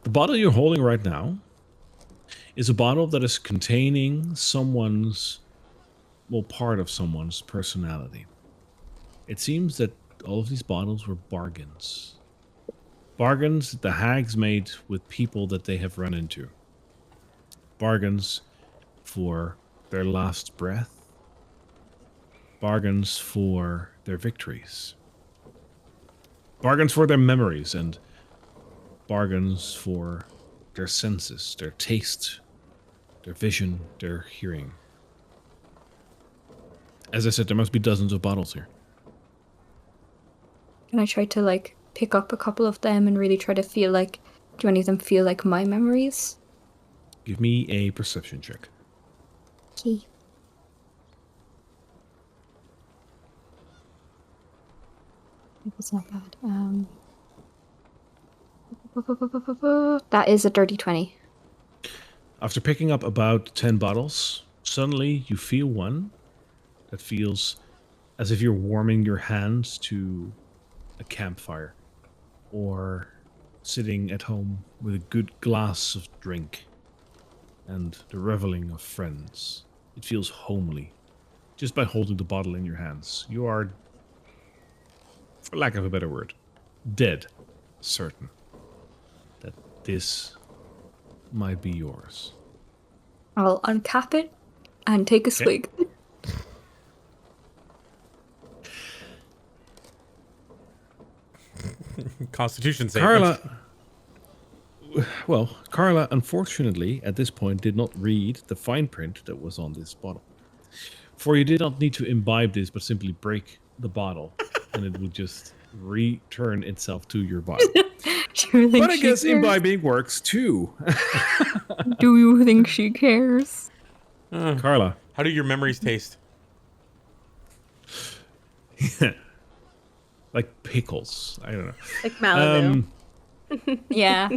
The bottle you're holding right now is a bottle that is containing part of someone's personality. It seems that all of these bottles were bargains. Bargains that the hags made with people that they have run into. Bargains for their last breath. Bargains for their victories. Bargains for their memories, and bargains for their senses, their taste, their vision, their hearing. As I said, there must be dozens of bottles here.
Can I try to pick up a couple of them and really try to feel do any of them feel like my memories?
Give me a perception check.
Okay. It's not bad. That is a dirty 20.
After picking up about 10 bottles, suddenly you feel one that feels as if you're warming your hands to a campfire or sitting at home with a good glass of drink and the reveling of friends. It feels homely just by holding the bottle in your hands. You are, for lack of a better word, dead certain that this might be yours.
I'll uncap it and take a swig.
Constitution save.
Carla, well, Carla, unfortunately, at this point, did not read the fine print that was on this bottle. For you did not need to imbibe this, but simply break the bottle, and it would just return itself to your body.
Do you think
But I
she
guess
cares?
imbibing works too.
Do you think she cares?
Carla.
How do your memories taste?
Like pickles. I don't know.
Like Malibu.
Yeah.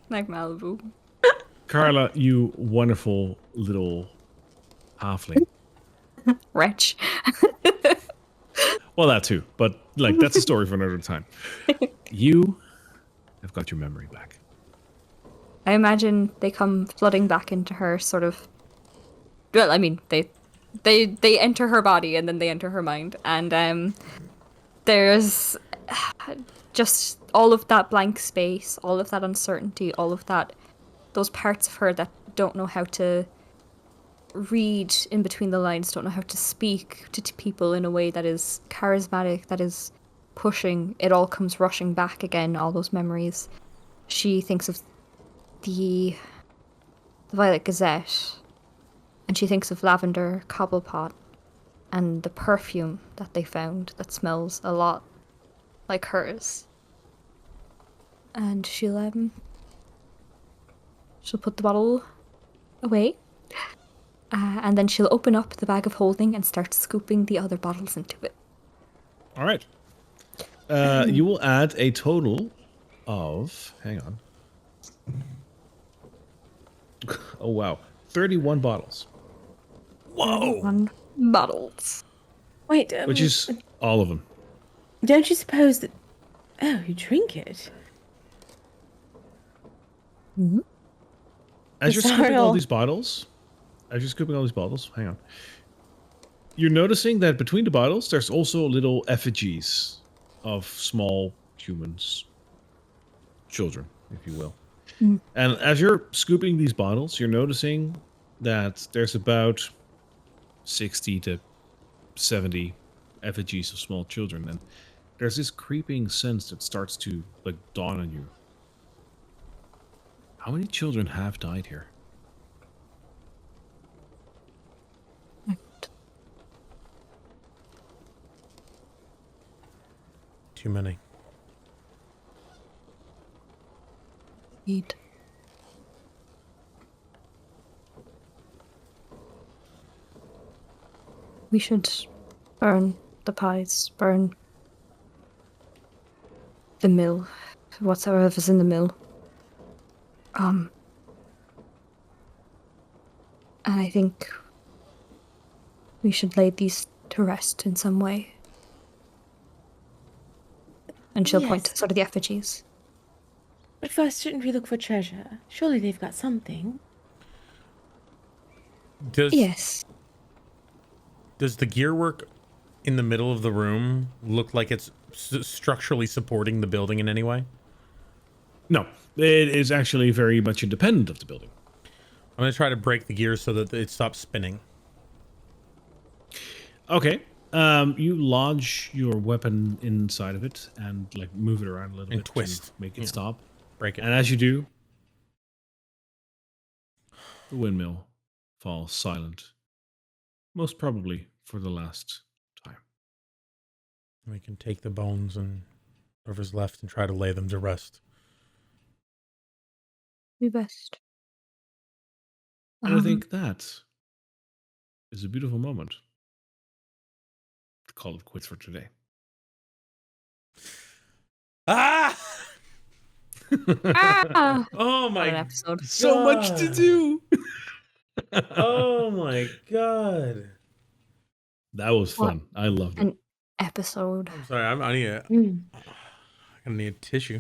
Like Malibu.
Carla, you wonderful little halfling.
Wretch.
Well, that too. But like that's a story for another time. You have got your memory back.
I imagine they come flooding back into her sort of. Well, I mean, they enter her body and then they enter her mind, and there's just all of that blank space, all of that uncertainty, all of that, those parts of her that don't know how to read in between the lines, don't know how to speak to people in a way that is charismatic, that is pushing. It all comes rushing back again, all those memories. She thinks of the Violet Gazette, and she thinks of Lavender Cobblepot and the perfume that they found that smells a lot like hers. And she'll put the bottle away, and then she'll open up the bag of holding and start scooping the other bottles into it.
All right. You will add a total of, hang on. Oh, wow. 31 bottles,
Whoa.
1 bottles.
Wait,
which is all of them.
don't you suppose that... Oh, you drink it?
As you're scooping all
Sorrel.
these bottles, hang on. You're noticing that between the bottles, there's also little effigies of small humans, children, if you will. And as you're scooping these bottles, you're noticing that there's about 60 to 70 effigies of small children, and there's this creeping sense that starts to like dawn on you. How many children have died here?
Too many.
Eat. We should burn the pies, burn the mill, whatever's in the mill. And I think we should lay these to rest in some way. And she'll point
Yes.
to sort of the effigies.
But first, shouldn't we look for treasure? Surely they've got something.
Yes.
Does the gearwork in the middle of the room look like it's structurally supporting the building in any way?
No, it is actually very much independent of the building.
I'm going to try to break the gears so that it stops spinning.
Okay. You lodge your weapon inside of it and like move it around a little
And
bit
twist.
to make it
Yeah.
stop.
Break it.
And as you do, the windmill falls silent, most probably for the last time.
We can take the bones and whatever's left and try to lay them to rest.
Be best.
And I think that is a beautiful moment to call it quits for today.
Ah!
Ah!
Oh
What
my
an episode.
So much to do.
Oh my god.
That was fun. I loved it.
An episode.
I'm sorry, I need a
Mm.
I'm gonna need a tissue.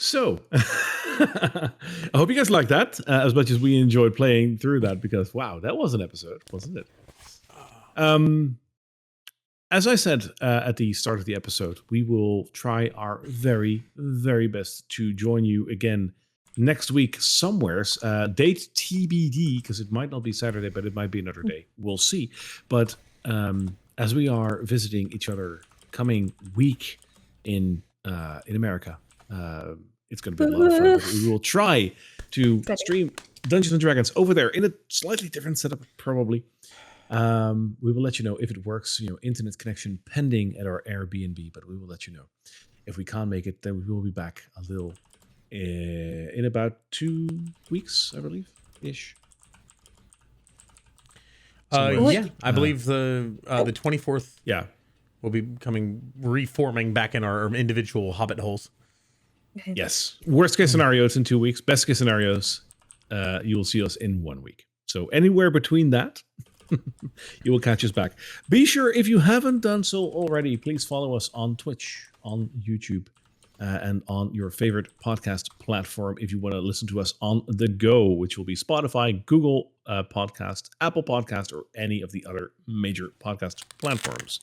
So, I hope you guys like that as much as we enjoyed playing through that, because wow, that was an episode, wasn't it? As I said at the start of the episode, we will try our very, very best to join you again next week somewheres. Date TBD, because it might not be Saturday, but it might be another day. We'll see. But as we are visiting each other coming week in in America. It's going to be a lot of fun. But we will try to stream Dungeons and Dragons over there in a slightly different setup, probably. We will let you know if it works. Internet connection pending at our Airbnb, but we will let you know. If we can't make it, then we will be back a little in about 2 weeks, I believe, ish.
I believe the 24th.
Yeah,
we'll be reforming back in our individual hobbit holes.
Yes. Worst case scenario, it's in 2 weeks. Best case scenarios, you will see us in 1 week. So anywhere between that, you will catch us back. Be sure, if you haven't done so already, please follow us on Twitch, on YouTube, and on your favorite podcast platform if you want to listen to us on the go, which will be Spotify, Google Podcast, Apple Podcast, or any of the other major podcast platforms.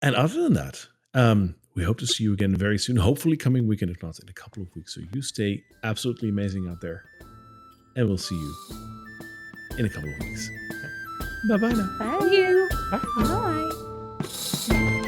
And other than that, we hope to see you again very soon, hopefully coming weekend, if not in a couple of weeks. So you stay absolutely amazing out there, and we'll see you in a couple of weeks. Bye-bye now.
Bye.
Bye.